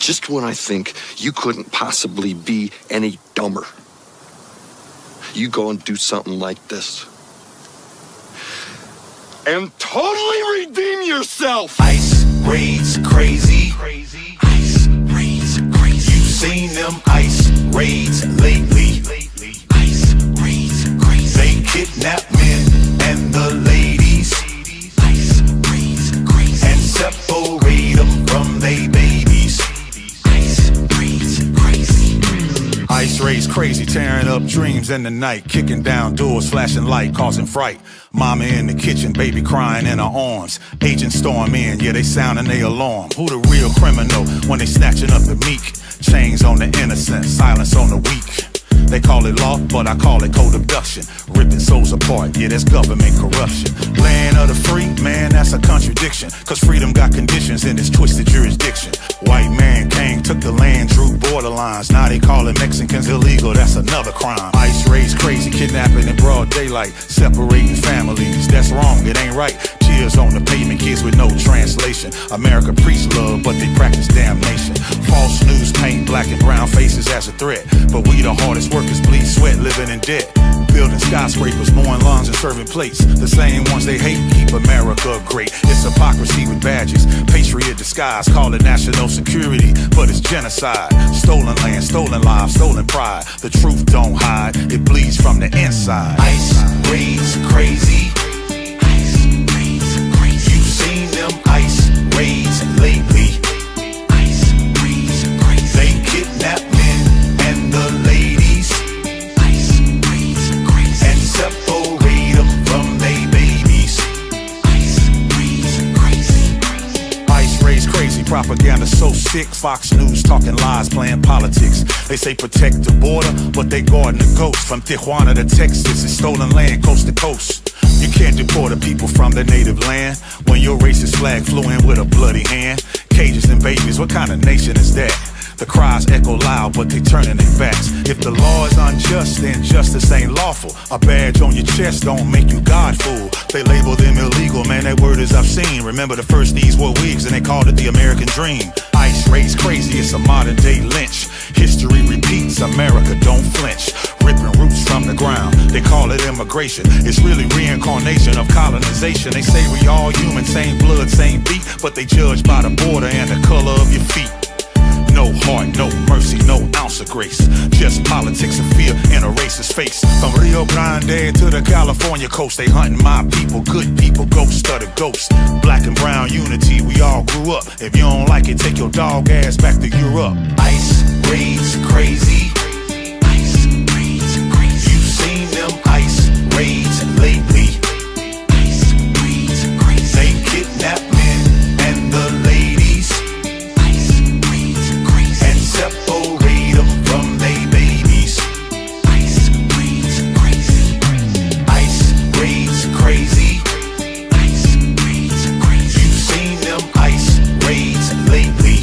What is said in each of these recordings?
just when I think you couldn't possibly be any dumber, you go and do something like this. And totally redeem yourself! Ice raids crazy. Ice raids crazy. You've seen them ice raids lately. Ice raids crazy. They kidnap men and the ladies. Ice raids crazy. And separate them from they babies. Ice raids crazy. Ice raids crazy, tearing up dreams in the night, kicking down doors, flashing light, causing fright. Mama in the kitchen, baby crying in her arms. Agents storm in, yeah, they sounding their alarm. Who the real criminal when they snatching up the meek? Chains on the innocent, silence on the weak. They call it law, but I call it co-abduction. Ripping souls apart, yeah, that's government corruption. Land of the free, man, that's a contradiction. Cause freedom got conditions in this twisted jurisdiction. White man came, took the land, drew borderlines. Now they calling Mexicans illegal, that's another crime. Ice raids crazy, kidnapping in broad daylight, separating families, that's wrong, it ain't right. Tears on the pavement, kids with no translation. America preach love, but they practice damnation. False news paint black and brown faces as a threat, but we the hardest workers bleed sweat, living in debt. Building skyscrapers, mowing lawns and serving plates. The same ones they hate keep America great. It's hypocrisy with badges, patriot disguise, call it national security, but it's genocide. Stolen land, stolen lives, stolen pride. The truth don't hide, it bleeds from the inside. Ice raids crazy. Ice raids crazy. You've seen them ice raids lately. Ice raids crazy. They kidnap men and the ladies. Ice raids crazy. And separate them from they babies. Ice raids crazy. Ice raids crazy, propaganda so sick. Fox News talking lies, playing politics. They say protect the border, but they guarding the ghost. From Tijuana to Texas, it's stolen land coast to coast. You can't deport the people from their native land when your racist flag flew in with a bloody hand. Cages and babies, what kind of nation is that? The cries echo loud, but they turning their backs. If the law is unjust, then justice ain't lawful. A badge on your chest don't make you God fool. They label them illegal, man, that word is obscene. Remember the first these were wigs and they called it the American dream. Ice raids crazy, it's a modern day lynch. History repeats, America don't flinch. Ripping roots from the ground, they call it immigration. It's really reincarnation of colonization. They say we all human, same blood, same beat, but they judge by the border and the color of your feet. No heart, no mercy, no ounce of grace. Just politics and fear in a racist face. From Rio Grande to the California coast, they hunting my people, good people, ghost of the ghost. Black and brown unity, we all grew up. If you don't like it, take your dog ass back to Europe. Ice raids crazy. Ice raids crazy. You've seen them ice raids lately. Ice raids crazy. They kidnap men and the ladies. Ice raids crazy. And separate them from they babies. Ice raids crazy. Ice raids crazy. Ice raids crazy. You've seen them ice raids lately.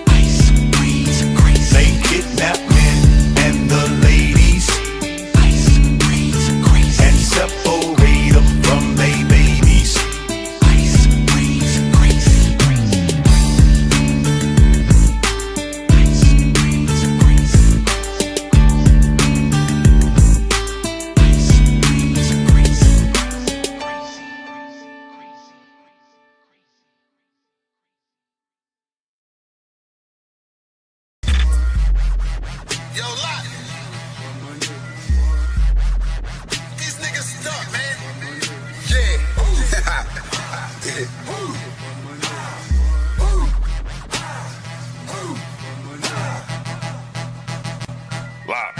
Ice raids crazy. They kidnap men and the ladies. Ice raids crazy. And separate them from they babies. Ice raids crazy. Yo, Lot. These niggas stuck, man. Yeah. Lot.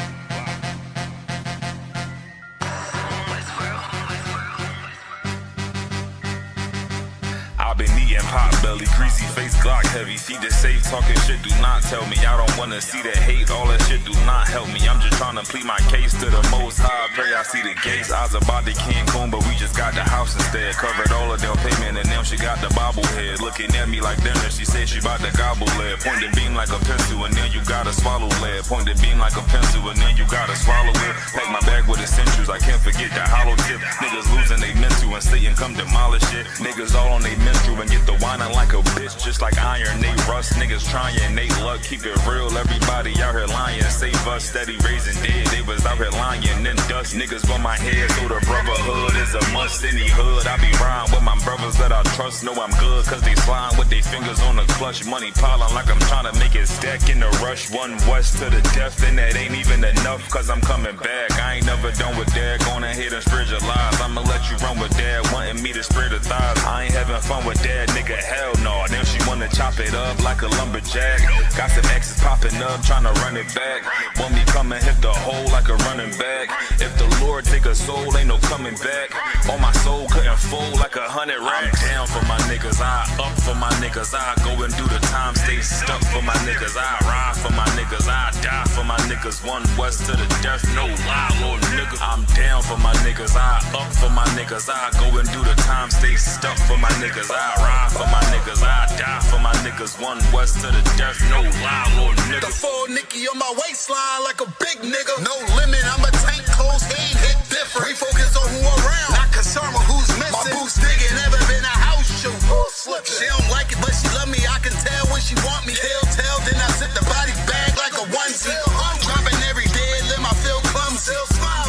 I've been eating pot belly, greasy face, Glock heavy. Feed it safe, talking shit, do not tell me. I don't wanna see that hate, all that shit do not help me. I'm just trying to plead my case to the most high. Pray I see the gates. I was about to Cancun, but we just got the house instead. Covered all of their payment, and now she got the bobblehead. Looking at me like dinner, she said she about to gobble lead. Point the beam like a pencil, and then you gotta swallow lead. Point the beam like a pencil, and then you gotta swallow it. Pack my bag with essentials, I can't forget the hollow tip. Niggas losing they mental, and Satan come demolish it. Niggas all on they menstrual and get the whining like a bitch. niggas just like iron, they rust. Niggas trying, they luck, keep it real. Everybody out here lying, save us, steady raising dead. They was out here lying, then dust. Niggas on my head, so the brotherhood is a must. Any hood, I be riding with my brothers that I trust. Know I'm good, cause they slime with their fingers on the clutch. Money piling like I'm trying to make it stack in the rush. One west to the death, and that ain't even enough, cause I'm coming back. I ain't never done with that, going ahead and spread your lies. I'ma let you run with that, wanting me to spread the thighs. I ain't having fun with that, nigga, hell no. Then she wanna chop it up like a lumberjack. Got some exes popping up, trying to run it back. Want me come and hit the hole like a running back. If the Lord take a soul, ain't no coming back. On my soul couldn't fold like 100 racks. I'm down for my niggas, I up for my niggas. I go and do the time, stay stuck for my niggas. I ride for my niggas, I die for my niggas. One west to the death, no lie, little nigga. I'm down for my niggas, I up for my niggas. I go and do the time, stay stuck for my niggas. I ride for my niggas, I die for my niggas. One west to the death, no lie, little nigga. The full Nicky on my waistline like a big nigga. No limit, I'm a tank, close game, hit different. We focus on who around, not concerned with who's missing. My boots digging, never been a house shoe. She don't like it, but she love me. I can tell when she want me. Tell, then I sit the body bag like a onesie. Dropping every day, let my feel clumsy.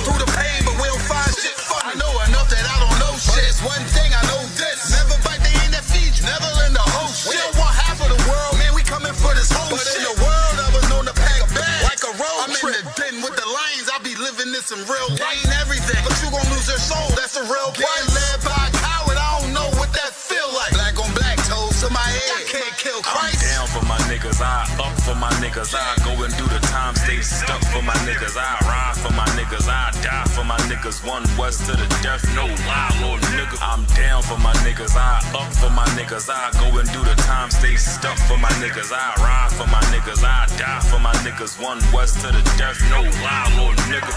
Through the pain, but we don't find shit funny. I know enough that I don't know shit. It's one thing I know this. Never bite the hand that feeds you. Never lend a whole shit. We don't want half of the world, man. We coming for this whole shit. But in the world, I was known to pack a bag like a road I'm trip. In the den with the lions. I be living this in real life. Ain't everything, but you gon' lose your soul. That's a real price. Getting led by a coward. I don't know what that feel like. Black on black toes to my head. I can't kill Christ. I'm down for my niggas. I up for my niggas. I go and do the time, stay stuck for my niggas. I ride for my niggas. I die for my niggas. One west to the death, no lie, little nigga. I'm down for my niggas. I up for my niggas. I go and do the time, stay stuck for my niggas. I ride for my niggas. I die for my niggas. One west to the death, no lie, little nigga.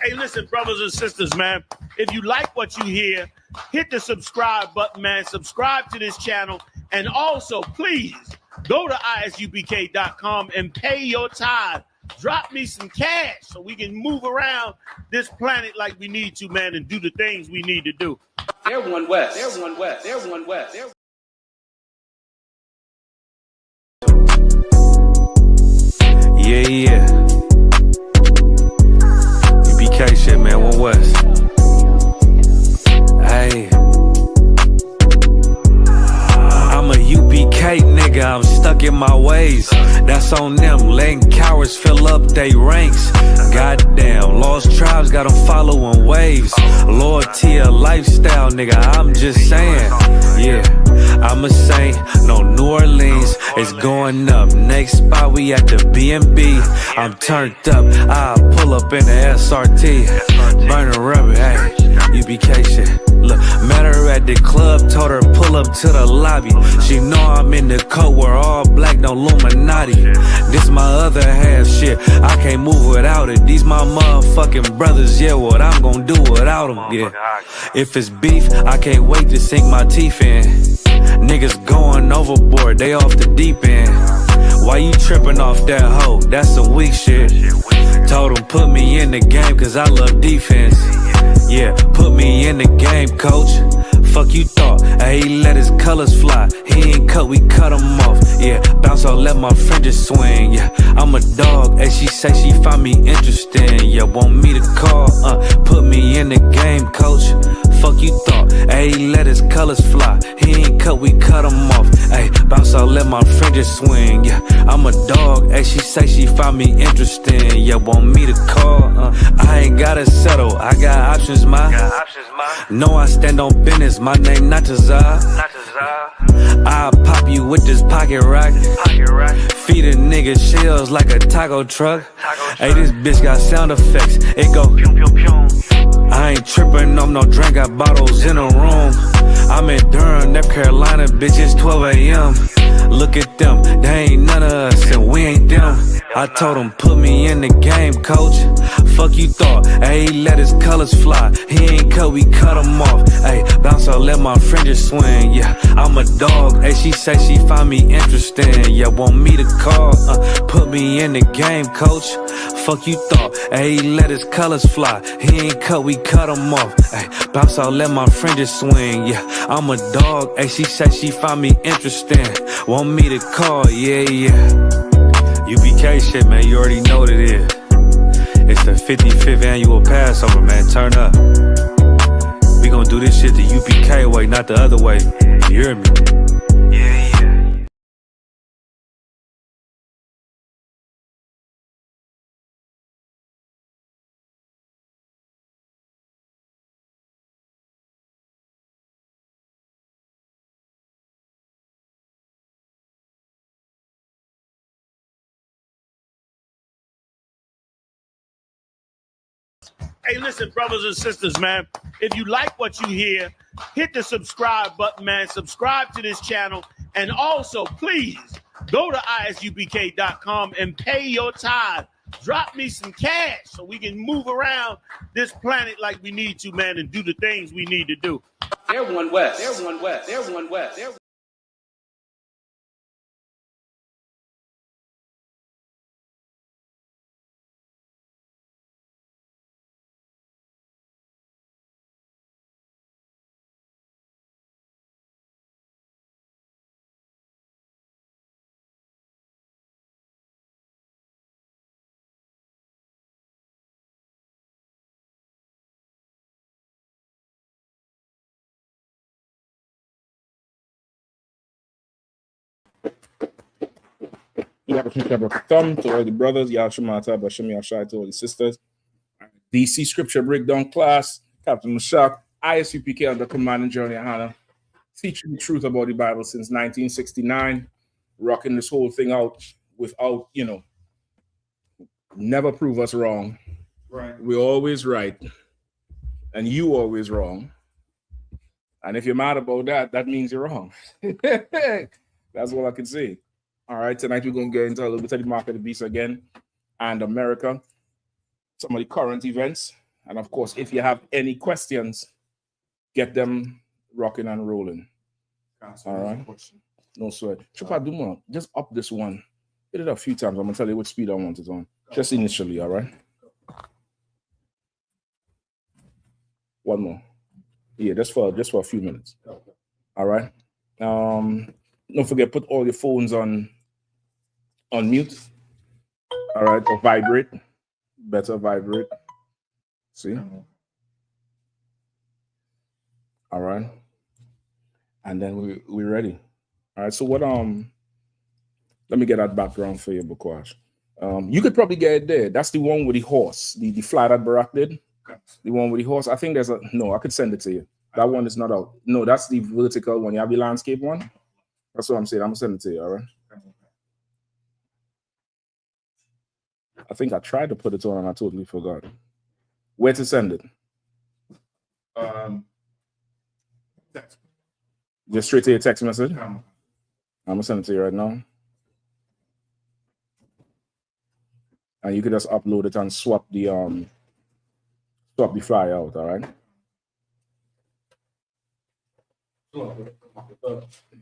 Hey, listen, brothers and sisters, man, if you like what you hear, hit the subscribe button, man. Subscribe to this channel. And also, please, go to ISUPK.com and pay your tithe. Drop me some cash so we can move around this planet like we need to, man, and do the things we need to do. They're one west. They're one west. They're one west. They're... Yeah. U.P.K. shit, man, one west. Hey. I'm a U.P.K. nigga, I'm stuck in my ways. That's on them, letting cowards fill up they ranks. Goddamn, lost tribes got them following waves. Loyalty a lifestyle, nigga, I'm just saying. Yeah, I'm a saint, no New Orleans, it's going up. Next spot, we at the B&B. I'm turned up, I'll pull up in the SRT. Burning rubber, hey, U.P.K. shit. Look, met her at the club, told her pull up to the lobby. She know I'm in the coat, we're all black, no Illuminati. This my other half shit, I can't move without it. These my motherfucking brothers, yeah, what I'm gonna do without them, yeah. If it's beef, I can't wait to sink my teeth in. Niggas going overboard, they off the deep end. Why you tripping off that hoe? That's some weak shit. Told him put me in the game cause I love defense. Yeah, put me in the game, coach. Fuck you thought, he let his colors fly. He ain't cut, we cut him off. Yeah, bounce out, let my fringes swing. Yeah, I'm a dog, and she say she find me interesting. Yeah, want me to call, put me in the game, coach. Fuck you thought, he let his colors fly. He ain't cut, we cut him off. Hey, bounce out, let my fringes swing. Yeah, I'm a dog, and she say she find me interesting. Yeah, want me to call, I ain't gotta settle, I got options, ma. No, I stand on business, my name not Tazar. I'll pop you with this pocket rock. Feed a nigga shells like a taco truck. Hey, this bitch got sound effects, it go pew pew pew. I ain't tripping on no drink, got bottles in a room. I'm in Durham, North Carolina, bitch, it's 12 a.m. Look at them, they ain't none of us and we ain't them. I told him, put me in the game, coach. Fuck you thought, ayy, let his colors fly. He ain't cut, we cut him off. Ayy, bounce out, let my fringes swing. Yeah, I'm a dog. Ayy, she say she find me interesting. Yeah, want me to call. Put me in the game, coach. Fuck you thought, ayy, let his colors fly. He ain't cut, we cut him off. Ayy, bounce out, let my fringes swing. Yeah, I'm a dog. Ayy, she say she find me interesting. Want me to call, yeah. UPK shit, man, you already know what it is. It's the 55th annual Passover, man, turn up. We gonna do this shit the UPK way, not the other way. You hear me? Yeah. Hey, listen, brothers and sisters, man. If you like what you hear, hit the subscribe button, man. Subscribe to this channel. And also, please, go to ISUPK.com and pay your tithe. Drop me some cash so we can move around this planet like we need to, man, and do the things we need to do. They're one West. They're one West. They're one West. They're Thumb to all the brothers, Yashimata, Bashim Yashai to all the sisters. DC Scripture Breakdown class, Captain Mashak, I.S.U.P.K on the command and journey, Yahanna, teaching the truth about the Bible since 1969, rocking this whole thing out without, never prove us wrong. Right. We're always right, and you always wrong. And if you're mad about that, that means you're wrong. That's all I can say. All right, tonight we're going to get into a little bit of the mark of the beast again and America, some of the current events. And of course, if you have any questions, get them rocking and rolling. All right, no sweat. Chupaduma, just up this one. Hit it a few times. I'm going to tell you what speed I want it on. Just initially, all right? One more. Yeah, just for a few minutes. All right. Don't forget, put all your phones on mute. All right, or vibrate. Better vibrate. See? All right. And then we're ready. All right. So what let me get that background for you, Bukwash. You could probably get it there. That's the one with the horse, the fly that Barack did. The one with the horse. I think there's I could send it to you. That one is not out. No, that's the vertical one. You have the landscape one. That's what I'm saying. I'm gonna send it to you, all right? I think I tried to put it on and I totally forgot. Where to send it? Text. Just straight to your text message? I'm gonna send it to you right now. And you can just upload it and swap the fly out, all right?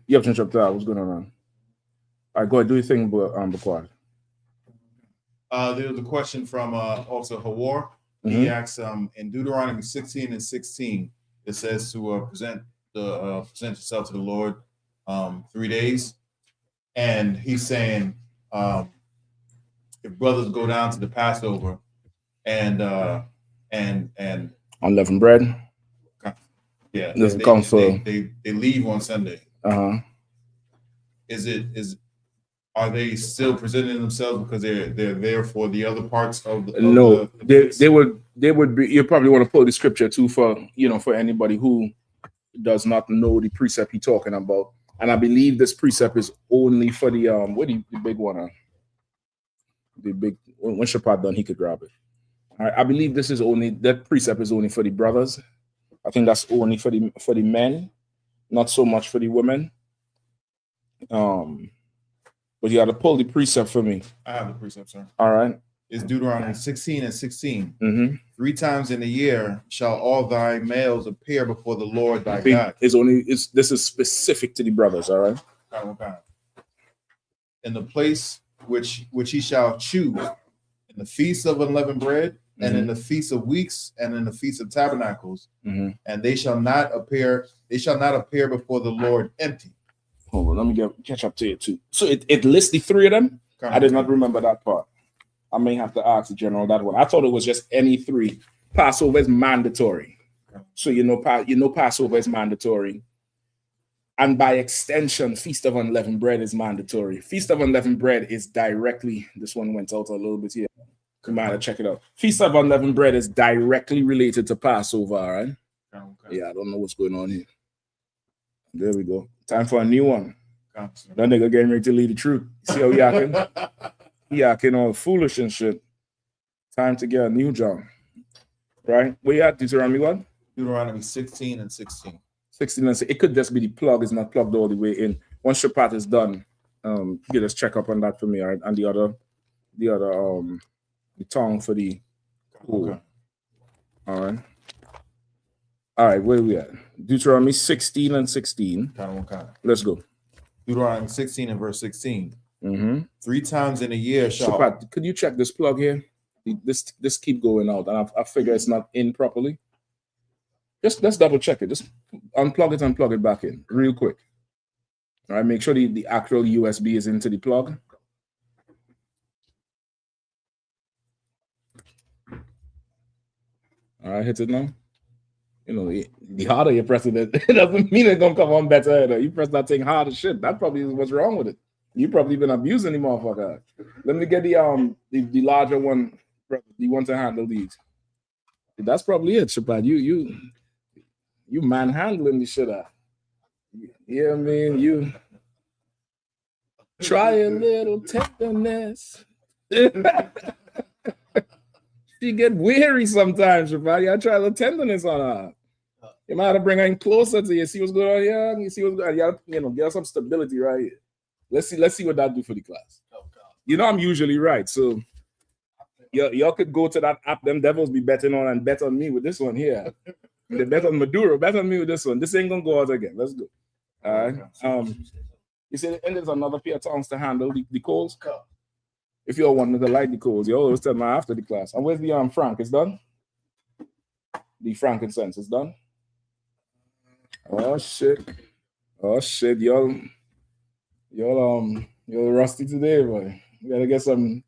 You have to interrupt that. What's going on? All right, go ahead, do your thing, Bakwad. There was a question from Officer Hawar. He asks, in Deuteronomy 16:16, it says to present yourself to the Lord 3 days. And he's saying, if brothers go down to the Passover and unleavened bread, yeah, they leave on Sunday. Are they still presenting themselves because they're there for the other parts of the? No, they would be. You probably want to pull the scripture too for anybody who does not know the precept he's talking about. And I believe this precept is only for the the big one. The big when Shapad done, he could grab it. All right, I believe that precept is only for the brothers. I think that's only for the men, not so much for the women. But you got to pull the precept for me. I have the precept, sir. All right. It's Deuteronomy 16 and 16. Mm-hmm. 3 times in a year shall all thy males appear before the Lord thy See, God. This is specific to the brothers, all right? In the place which he shall choose, in the feast of unleavened bread, and in the feast of weeks, and in the feast of tabernacles, and they shall not appear before the Lord empty. Hold on, let me catch up to it too. So it lists the 3 of them. I did not remember that part. I may have to ask the general that one. I thought it was just any 3. Passover is mandatory. So you know Passover is mandatory. And by extension, Feast of Unleavened Bread is mandatory. Feast of Unleavened Bread is directly, this one went out a little bit here. You might have to check it out. Feast of Unleavened Bread is directly related to Passover, all right? Yeah, I don't know what's going on here. There we go. Time for a new one. That nigga getting ready to lead the truth. See how yakking? He yakking all foolish and shit. Time to get a new job. Right? Where you at, Deuteronomy what? Deuteronomy 16 and 16. 16 and 16. It could just be the plug is not plugged all the way in. Once Shabbat is done, you just check up on that for me, all right? And the tongue for the cool. All right. All right, where are we at? Deuteronomy 16 and 16. Let's go. Deuteronomy 16 and verse 16. 3 times in a year shall... Shabbat, could you check this plug here? This keep going out, and I figure it's not in properly. Let's double check it. Just unplug it and plug it back in real quick. All right, make sure the actual USB is into the plug. All right, hit it now. You know, the harder you press it, it doesn't mean it's gonna come on better either. You press that thing hard as shit. That probably is what's wrong with it. You probably been abusing the motherfucker. Let me get the larger one, the one to handle these. That's probably it, Shabbat. You manhandling the shit out. Yeah, I mean, you try a little tenderness. She get weary sometimes, Shabbat. You gotta try a little tenderness on her. You might have to bring her in closer to you. See what's going on here. You see what's going on. You gotta, get some stability right here. Let's see what that do for the class. You know I'm usually right, so y'all could go to that app. Them devils be betting on and bet on me with this one here. They bet on Maduro. Bet on me with this one. This ain't gonna go out again. Let's go. All right. You see, and there's another pair of tongues to handle the coals. If you all want me to light the coals, you always tell me after the class. And where's the frank? It's done. The frankincense is done. Oh shit! Y'all rusty today, boy. We gotta get some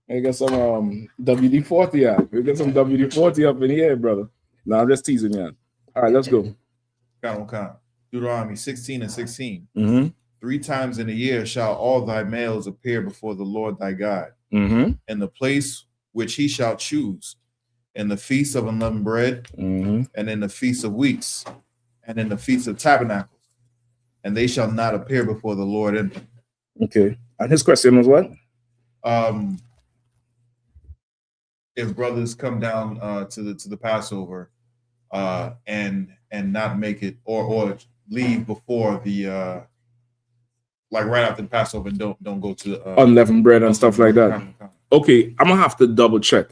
WD-40 out. We get some WD-40 up in here, brother. No, I'm just teasing you. All right, let's go. Deuteronomy 16 and 16. 3 times in a year shall all thy males appear before the Lord thy God, in the place which he shall choose, in the feast of unleavened bread, and in the feast of weeks, and in the feast of tabernacles, and they shall not appear before the Lord empty. Okay. And his question was what? If brothers come down to the Passover and not make it or leave before the like right after the Passover and don't go to unleavened bread and stuff like that. Okay, I'm gonna have to double check.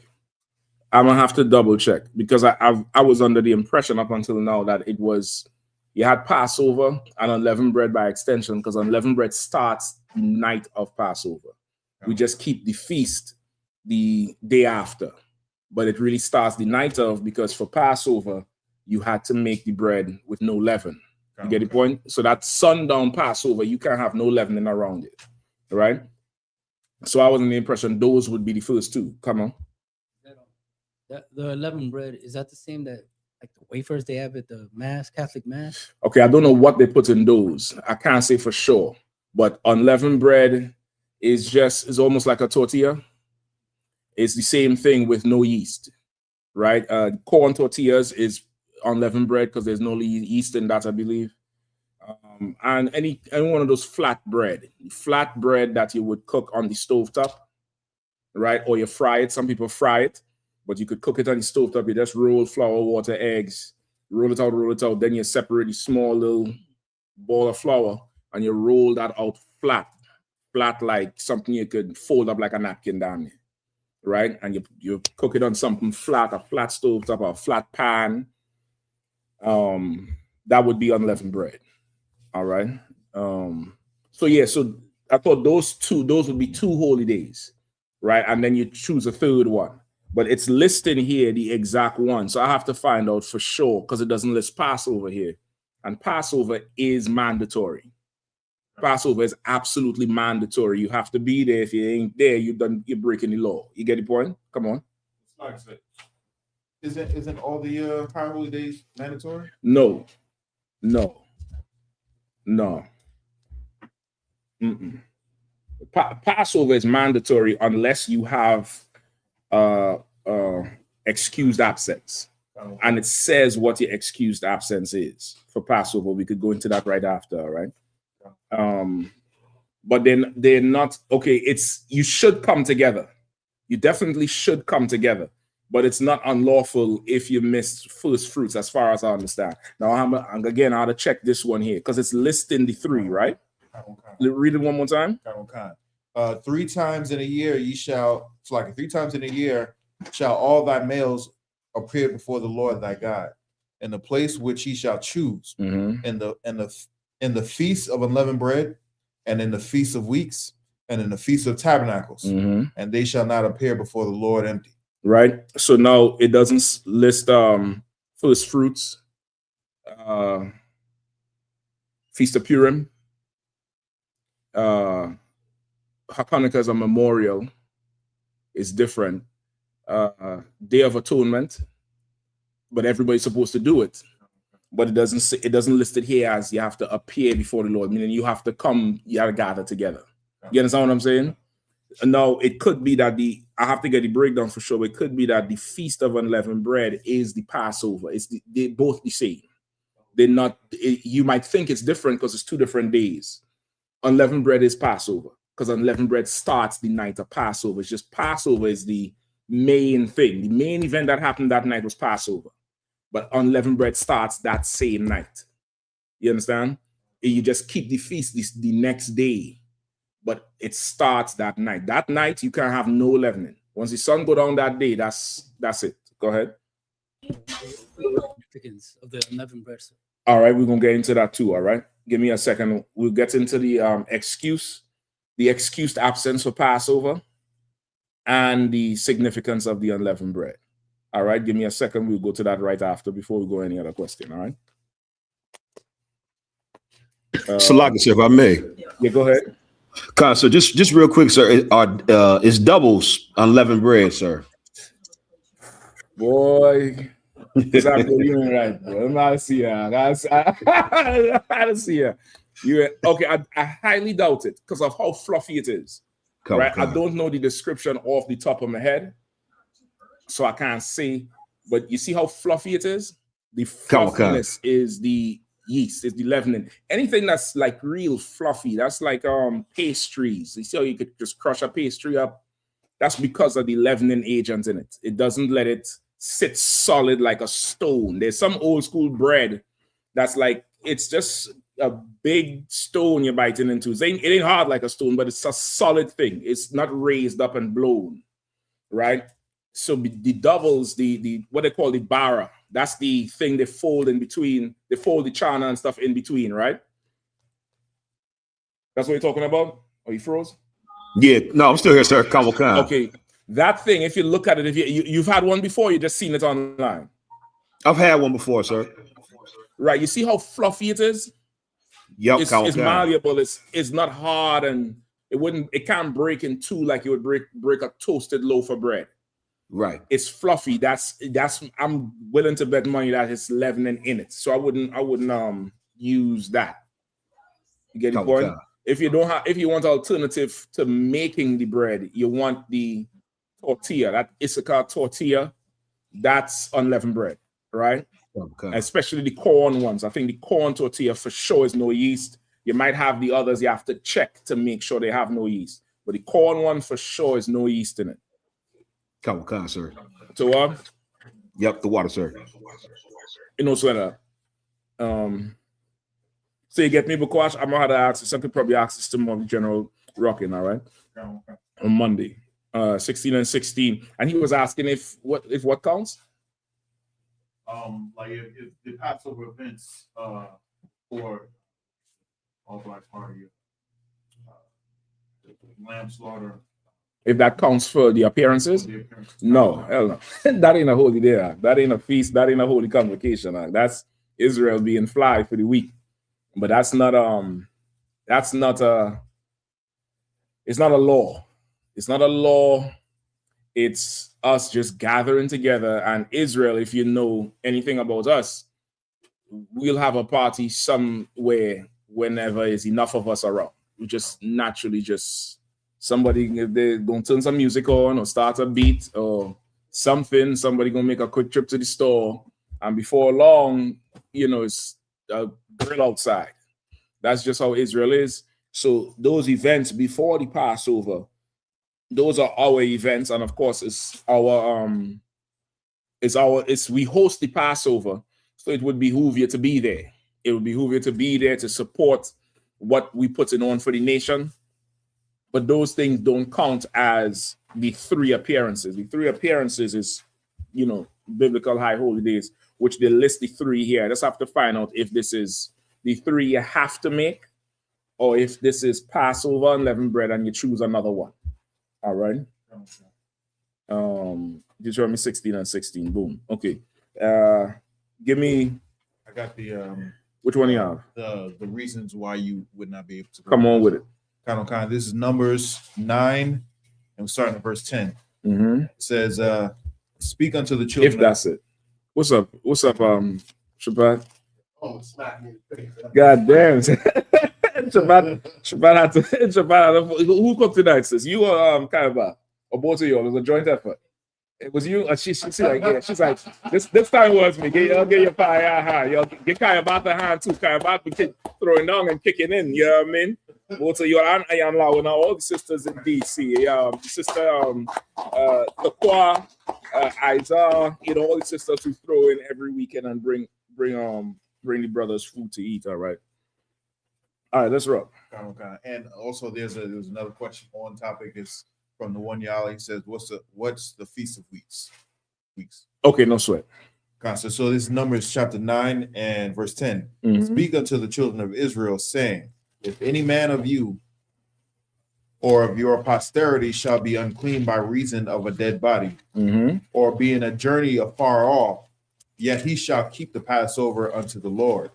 Because I was under the impression up until now that it was you had Passover and unleavened bread by extension, because unleavened bread starts the night of Passover. We just keep the feast the day after, but it really starts the night of, because for Passover you had to make the bread with no leaven. You get the point? So that sundown Passover, you can't have no leavening around it, right? So I was in the impression those would be the first 2. Come on. The unleavened bread, is that the same that like the wafers they have at the mass, Catholic mass? Okay, I don't know what they put in those. I can't say for sure, but unleavened bread is almost like a tortilla. It's the same thing with no yeast, right? Corn tortillas is unleavened bread because there's no yeast in that, I believe. And any one of those flat bread that you would cook on the stovetop, right? Or you fry it. Some people fry it, but you could cook it on the stovetop. You just roll flour, water, eggs, roll it out. Then you separate a small little ball of flour and you roll that out flat flat, like something you could fold up like a napkin down there, right? And you cook it on something flat, a flat stove top, or a flat pan. That would be unleavened bread. All right. So yeah, so I thought those would be 2 holy days, right? And then you choose a third one. But it's listing here the exact one. So I have to find out for sure because it doesn't list Passover here. And Passover is mandatory. Passover is absolutely mandatory. You have to be there. If you ain't there, you're breaking the law. You get the point? Come on. Like I said, isn't all the high holy days mandatory? No. Passover is mandatory unless you have excused absence. And it says what your excused absence is for Passover. We could go into that right after, all right? But then they're not, okay, you should come together. You definitely should come together. But it's not unlawful if you missed first fruits, as far as I understand. Now, again, I ought to check this one here because it's listing the 3, right? Read it one more time. 3 times in a year ye shall, it's like 3 times in a year shall all thy males appear before the Lord thy God, in the place which he shall choose, in the feast of unleavened bread, and in the feast of weeks, and in the feast of tabernacles, and they shall not appear before the Lord empty. Right. So now it doesn't list first fruits, Feast of Purim, Hanukkah as a memorial is different. Day of Atonement, but everybody's supposed to do it. But it doesn't list it here as you have to appear before the Lord, meaning you have to come, you gotta gather together. You understand what I'm saying? No, it could be that I have to get the breakdown for sure. It could be that the Feast of Unleavened Bread is the Passover. They're both the same. They're not. You might think it's different because it's 2 different days. Unleavened bread is Passover because unleavened bread starts the night of Passover. It's just Passover is the main thing. The main event that happened that night was Passover, but unleavened bread starts that same night. You understand? You just keep the feast the next day. But it starts that night. That night, you can have no leavening. Once the sun go down that day, that's it. Go ahead. Significance of the unleavened bread. All right, we're going to get into that too, all right? Give me a second. We'll get into the excused absence for Passover and the significance of the unleavened bread. All right, give me a second. We'll go to that right after before we go any other question, all right? Salaka, sir, if I may. Yeah, go ahead. So just real quick, sir, is doubles unleavened bread, sir? Boy, exactly, you're right, bro. I'm not see I see ya. Okay, I highly doubt it because of how fluffy it is. Right, I don't know the description off the top of my head, so I can't say. But you see how fluffy it is. The fluffiness is the yeast, is the leavening. Anything that's like real fluffy, that's like pastries. You see how you could just crush a pastry up? That's because of the leavening agent in it. It doesn't let it sit solid like a stone. There's some old school bread that's like, it's just a big stone you're biting into. It ain't hard like a stone, but it's a solid thing. It's not raised up and blown, right? So the doubles, the what they call the bara, that's the thing they fold in between. They fold the chana and stuff in between, right? That's what you're talking about? Are you froze? Yeah, no, I'm still here, sir. Okay, that thing, if you look at it, if you've had one before, you just seen it online. I've had one before, sir. Right, you see how fluffy it is? Yep, it's malleable. It's not hard, and it can't break in two like you would break a toasted loaf of bread. Right. It's fluffy. That's I'm willing to bet money that it's leavening in it. So I wouldn't use that. You get the point? If you want alternative to making the bread, you want the tortilla, that I.S.U.P.K tortilla, that's unleavened bread, right? Okay. Especially the corn ones. I think the corn tortilla for sure is no yeast. You might have the others you have to check to make sure they have no yeast. But the corn one for sure is no yeast in it. Sir. So yep, the water, sir. You know, so so you get me, Bukwash, I'm gonna have to ask, some people probably ask this to more general. rocking, all right, on Monday, 16 and 16. And he was asking if what counts? Like if the Passover events for All Black Party, lamb slaughter. If that counts for the appearances? No, hell no. That ain't a holy day. That ain't a feast. That ain't a holy convocation. That's Israel being fly for the week. But that's not it's not a law. It's not a law. It's us just gathering together. And Israel, if you know anything about us, we'll have a party somewhere whenever there's enough of us around. We just naturally somebody, if they're going to turn some music on or start a beat or something, somebody going to make a quick trip to the store. And before long, it's a grill outside. That's just how Israel is. So those events before the Passover, those are our events. And of course, we host the Passover. So it would behoove you to be there. It would behoove you to be there to support what we putting on for the nation. But those things don't count as the 3 appearances. The 3 appearances is, biblical high holy days, which they list the 3 here. I just have to find out if this is the 3 you have to make, or if this is Passover, unleavened bread, and you choose another one. All right. Deuteronomy 16 and 16. Boom. Okay. Give me. I got the. Which one you have? The reasons why you would not be able to. Come on with it. This is Numbers 9, and we're starting at verse 10. Mm-hmm. It says, "Speak unto the children." If that's it. What's up? Shabbat? Oh, smack me in the face. God damn. Shabbat had to. Who cooked tonight, sis? You or Kaiba? Or both of you? It was a joint effort. It was you. She's like, yeah. She's like, this time was me. Get your fire hand. Y'all get Kaiba the hand too. Kaiba be throwing down and kicking in. You know what I mean? Both of you and I am now. All the sisters in DC. Sister Takwa, Isa. All the sisters who throw in every weekend and bring the brothers food to eat. All right, let's rock. Okay. And also, there's another question on topic. Is from the one Yali. He says, "What's the Feast of Weeks?" Okay, no sweat. So this is Numbers chapter 9 and verse 10. Mm-hmm. "Speak unto the children of Israel, saying, if any man of you or of your posterity shall be unclean by reason of a dead body, mm-hmm. or be in a journey afar off, yet he shall keep the Passover unto the Lord.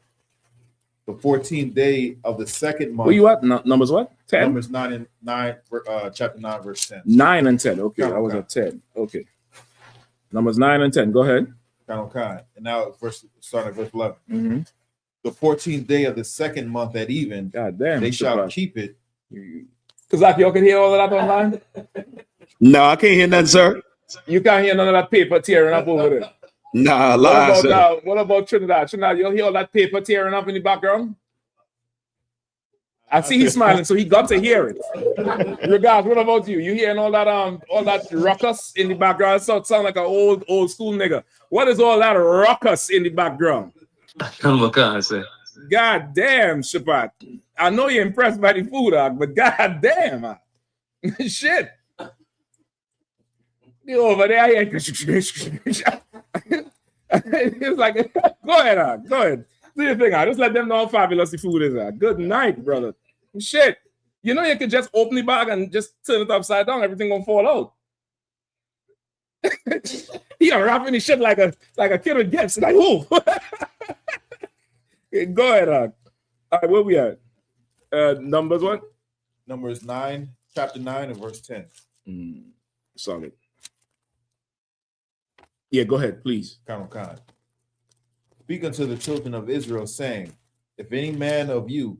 The 14th day of the second month." Where you at? Numbers what? 10? Numbers 9, chapter 9, verse 10. 9 and 10. Okay, I was at 10. Okay. Numbers 9 and 10. Go ahead. And now starting at verse 11. Mm-hmm. The 14th day of the second month at even, God damn, they shall keep it. Because like y'all can hear all of that online? No, I can't hear nothing, sir. You can't hear none of that paper tearing up over there. Nah, lie, what about Trinidad? Trinidad, you'll hear all that paper tearing up in the background? I see he's smiling, so he got to hear it. Regards, what about you? You hearing all that ruckus in the background? Sound like an old school nigga. What is all that ruckus in the background? What can I say? God damn, Shabbat. I know you're impressed by the food, but god damn, shit. You over there, it's like, go ahead. Do your thing, Just let them know how fabulous the food is. Good night, brother. Shit. You know you could just open the bag and just turn it upside down, everything gonna fall out. He unwrapping his shit like a kid with gifts. Like, who? Go ahead, All right, where we at? Numbers what? Numbers 9, chapter 9 and verse 10. Solid. Yeah, go ahead, please. "Speak unto the children of Israel, saying, if any man of you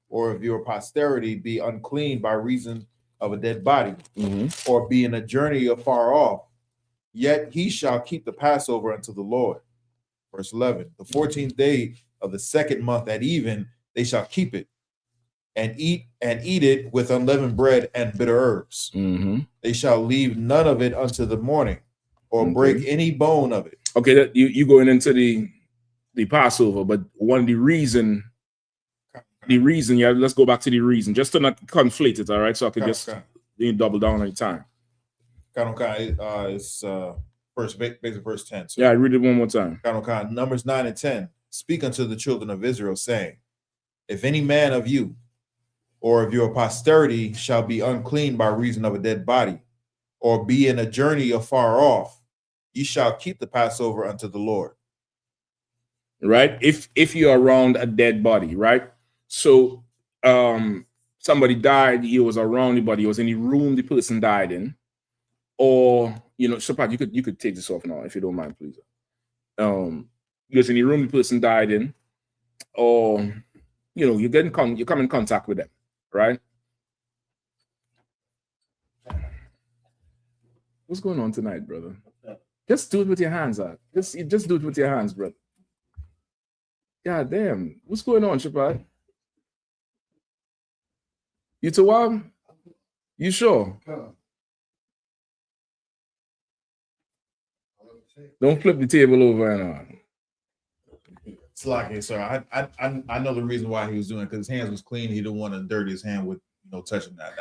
or of your posterity be unclean by reason of a dead body, mm-hmm. or be in a journey afar off, yet he shall keep the Passover unto the Lord." Verse 11. "The 14th day of the second month at even, they shall keep it, and eat it with unleavened bread and bitter herbs. Mm-hmm. They shall leave none of it unto the morning, or break any bone of it." Okay, you going into the Passover, but one of the reason The reason, yeah, let's go back to the reason, just to not conflate it, all right? So I can just double down on the time. It's basic verse 10. So. Yeah, read it one more time. Numbers 9 and 10. Speak unto the children of Israel, saying, if any man of you or of your posterity shall be unclean by reason of a dead body, or be in a journey afar off, ye shall keep the Passover unto the Lord. Right? If you're around a dead body, right? So somebody died, he was around the body, he was in the room the person died in, or Shapat, you could take this off now if you don't mind, please. He was in the room the person died in, or you come in contact with them, right? What's going on tonight, brother? Just do it with your hands, just do it with your hands, brother. God damn, what's going on, Shapat? You Tawab? You sure? Don't flip the table over and on. It's like, sir, I know the reason why he was doing it, because his hands was clean. He didn't want to dirty his hand with touching that.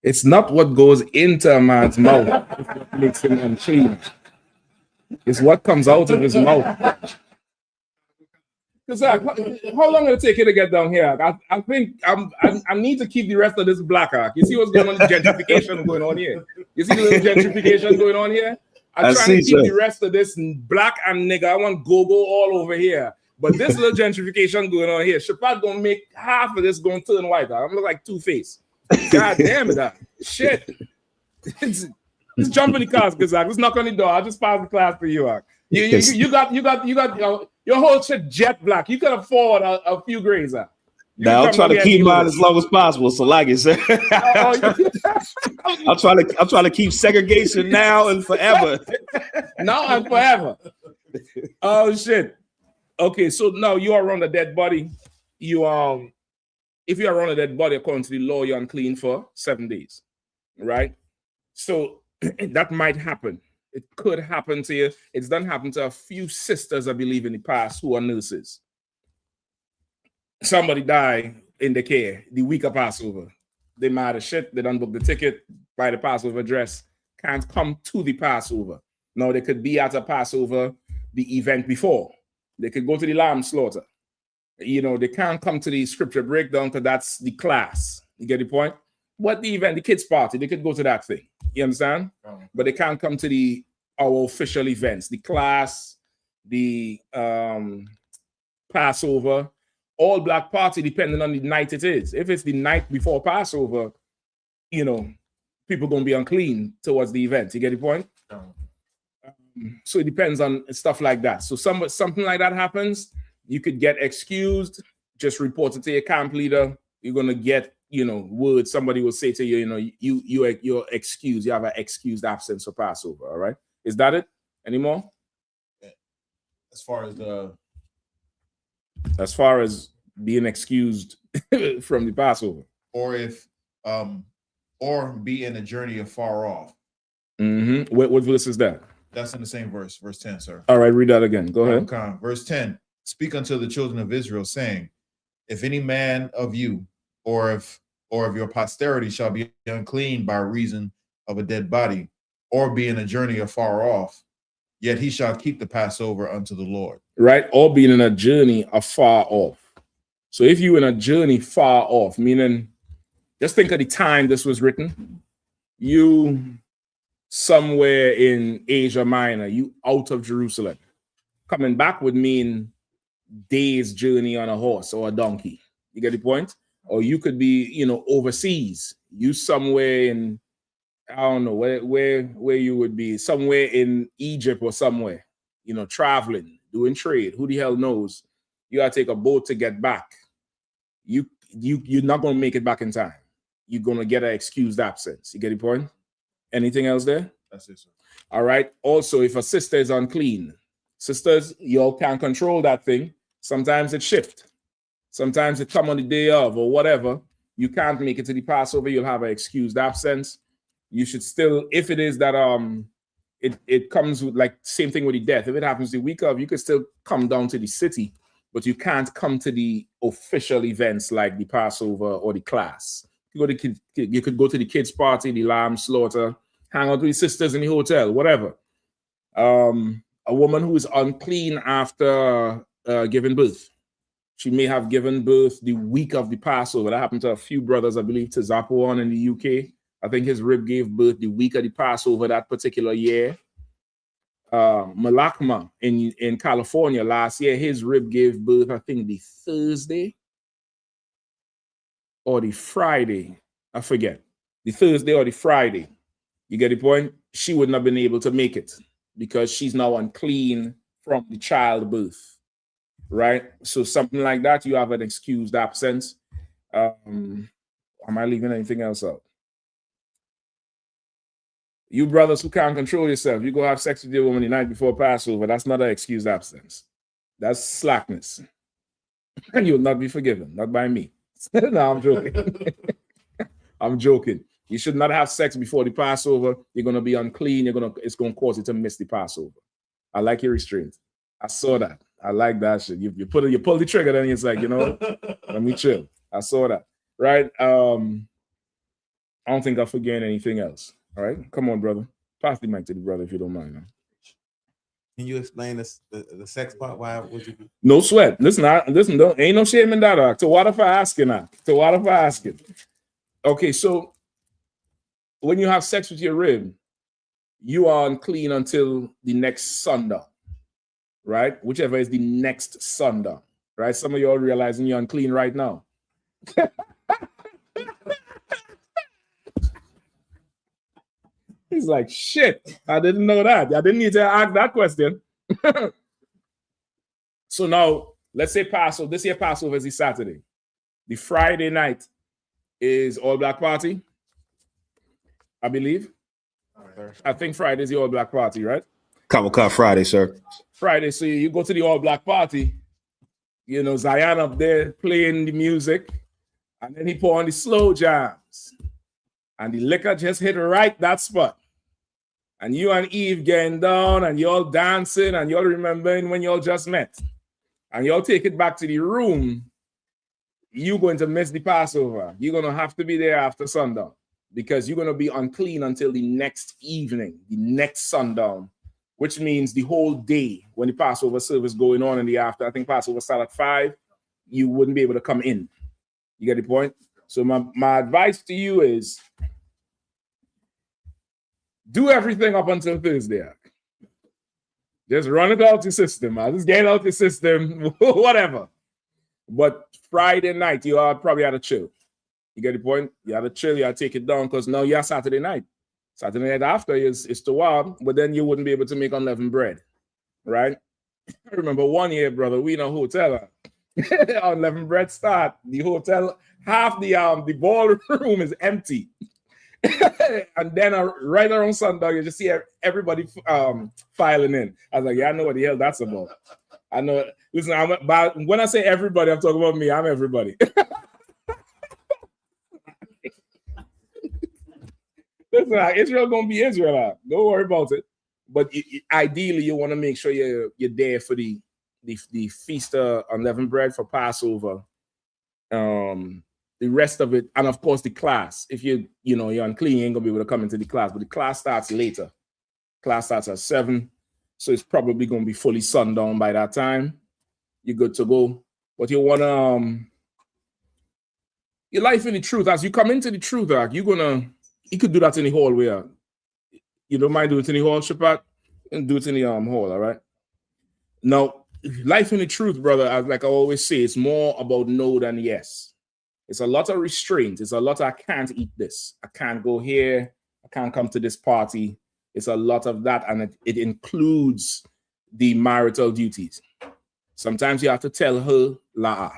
It's not what goes into a man's mouth that makes him unclean. It's what comes out of his mouth. Because how long will it take you to get down here? I think I need to keep the rest of this black arc. You see what's going on? The gentrification going on here. You see the little gentrification going on here? I'm trying to keep the rest of this black and nigga. I want go-go all over here. But this little gentrification going on here, Shapat gonna make half of this going to turn white. I'm look like Two-Face. God damn it, shit. It's jump in the cars, because let's knock on the door. I'll just pass the class for you. You got your whole shit jet black. You can afford a few grades. Now I'm trying to keep mine as long as possible. So like I said, I'm trying to keep segregation now and forever. Now and forever. Oh shit. Okay, so now you are around a dead body. If you are around a dead body, according to the law, you're unclean for 7 days. Right? So that might happen. It could happen to you. It's done happen to a few sisters, I believe, in the past who are nurses. Somebody died in the care the week of Passover. They mad as shit. They done book the ticket, buy the Passover dress, can't come to the Passover. Now they could be at a Passover the event before. They could go to the lamb slaughter. They can't come to the scripture breakdown because that's the class. You get the point? What the event, the kids' party, they could go to that thing. You understand? But they can't come to our official events, the class, the Passover, all black party, depending on the night it is. If it's the night before Passover, people gonna be unclean towards the event. You get the point? So it depends on stuff like that. So something like that happens, you could get excused. Just report it to your camp leader. You're gonna get word. Somebody will say to you, you're excused. You have an excused absence for Passover. All right, is that it? Any more? As far as being excused from the Passover, or if or be in a journey afar off. What verse is that? That's in the same verse 10, sir. All right, read that again. Go ahead. Verse 10. Speak unto the children of Israel, saying, if any man of you or of your posterity shall be unclean by reason of a dead body, or be in a journey afar off, yet he shall keep the Passover unto the Lord. Right? Or being in a journey afar off. So if you're in a journey far off, meaning, just think of the time this was written. You somewhere in Asia Minor, you out of Jerusalem. Coming back would mean days journey on a horse or a donkey. You get the point? Or you could be, overseas. You somewhere in, I don't know where you would be, somewhere in Egypt or somewhere, traveling, doing trade. Who the hell knows? You gotta take a boat to get back. You're not gonna make it back in time. You're gonna get an excused absence. You get the point? Anything else there? That's it, sir. All right. Also, if a sister is unclean, sisters, y'all can't control that thing. Sometimes it shifts. Sometimes it come on the day of or whatever. You can't make it to the Passover. You'll have an excused absence. You should still, if it is that it comes with, like, same thing with the death. If it happens the week of, you could still come down to the city but you can't come to the official events like the Passover or the class. You could go to the kids' party, the lamb slaughter, hang out with your sisters in the hotel, whatever. A woman who is unclean after giving birth. She may have given birth the week of the Passover. That happened to a few brothers, I believe, to Zapuan in the UK. I think his rib gave birth the week of the Passover that particular year. Malakma in California last year, his rib gave birth, I think, the Thursday or the Friday. I forget. The Thursday or the Friday. You get the point? She wouldn't have been able to make it because she's now unclean from the childbirth, right? So something like that, you have an excused absence. Am I leaving anything else out? You brothers who can't control yourself, you go have sex with your woman the night before Passover, that's not an excused absence. That's slackness. And you'll not be forgiven, not by me. No, I'm joking. I'm joking. You should not have sex before the Passover. You're going to be unclean. It's going to cause you to miss the Passover. I like your restraint. I saw that. I like that shit. You pull the trigger, then it's like, let me chill. I saw that. Right? I don't think I'm forgetting anything else. All right, come on, brother. Pass the mic to the brother if you don't mind. Man. Can you explain this, the sex part? Why would you? No sweat. Listen. Don't, ain't no shame in that. To what if I asking now? To what if I asking? Okay, so when you have sex with your rib, you are unclean until the next sundown, right? Whichever is the next sundown, right? Some of y'all realizing you're unclean right now. He's like, shit, I didn't know that. I didn't need to ask that question. So now, let's say Passover. This year Passover is the Saturday. The Friday night is All Black Party, I believe. I think Friday is the All Black Party, right? Kamaka Friday, sir. Friday, so you go to the All Black Party, Zion up there playing the music, and then he put on the slow jams. And the liquor just hit right that spot. And you and Eve getting down and y'all dancing and y'all remembering when y'all just met. And y'all take it back to the room. You're going to miss the Passover. You're going to have to be there after sundown because you're going to be unclean until the next evening, the next sundown, which means the whole day when the Passover service going on in the after. I think Passover started at 5. You wouldn't be able to come in. You get the point? So my advice to you is do everything up until Thursday. Just run it out your system. Just get it out your system, whatever. But Friday night, you are probably had to chill. You get the point? You had to chill, you had to take it down because now you're Saturday night. Saturday night after is to wild, but then you wouldn't be able to make unleavened bread, right? I remember one year, brother, we in a hotel. Unleavened bread start. The hotel, half the ballroom is empty. And then right around sundown, you just see everybody filing in. I was like, yeah, I know what the hell that's about. I know. Listen, but when I say everybody, I'm talking about me. I'm everybody. Listen, Israel gonna be Israel. Don't worry about it. But ideally, you want to make sure you're there for the feast of unleavened bread for Passover. The rest of it, and of course the class. If you're unclean, you ain't gonna be able to come into the class. But the class starts later. Class starts at 7, so it's probably gonna be fully sundown by that time. You're good to go. But you wanna your life in the truth. As you come into the truth, you could do that in the hallway. You don't mind doing it in the hall, Shabbat, and do it in the hall. All right. Now, life in the truth, brother. Like I always say, it's more about no than yes. It's a lot of restraint. It's a lot of I can't eat this. I can't go here. I can't come to this party. It's a lot of that, and it includes the marital duties. Sometimes you have to tell her, la.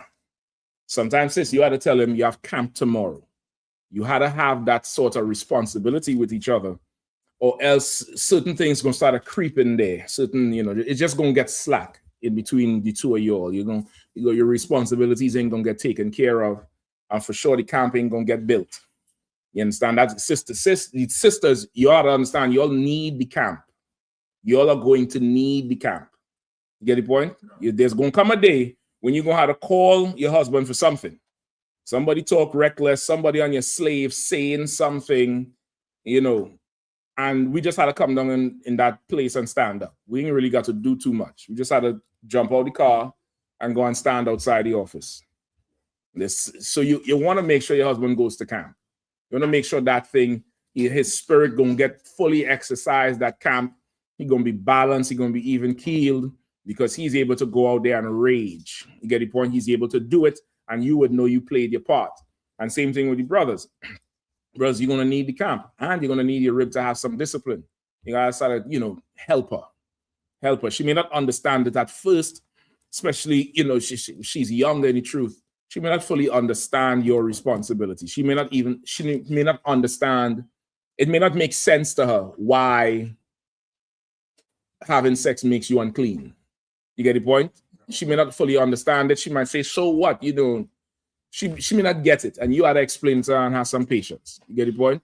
Sometimes, sis, you have to tell him you have camp tomorrow. You had to have that sort of responsibility with each other, or else certain things going to start creeping there. Certain, it's just going to get slack in between the two of you all. Your responsibilities ain't going to get taken care of. And for sure, the camp ain't going to get built. You understand that? Sisters, you ought to understand, you all need the camp. You all are going to need the camp. You get the point? There's going to come a day when you gonna have to call your husband for something. Somebody talk reckless, somebody on your slave saying something, you know, and we just had to come down in that place and stand up. We ain't really got to do too much. We just had to jump out the car and go and stand outside the office. So you want to make sure your husband goes to camp. You want to make sure that thing, his spirit gonna get fully exercised at camp. He's gonna be balanced, he's gonna be even keeled, because he's able to go out there and rage. You get the point? He's able to do it, and you would know you played your part. And same thing with the brothers. Brothers, you're gonna need the camp, and you're gonna need your rib to have some discipline. You gotta start, you know, help her. She may not understand it at first, especially, you know, she's younger in the truth. She may not fully understand your responsibility. She may not understand. It may not make sense to her why having sex makes you unclean. You get the point? She may not fully understand it. She might say, so what? You know, she may not get it. And you had to explain to her and have some patience. You get the point?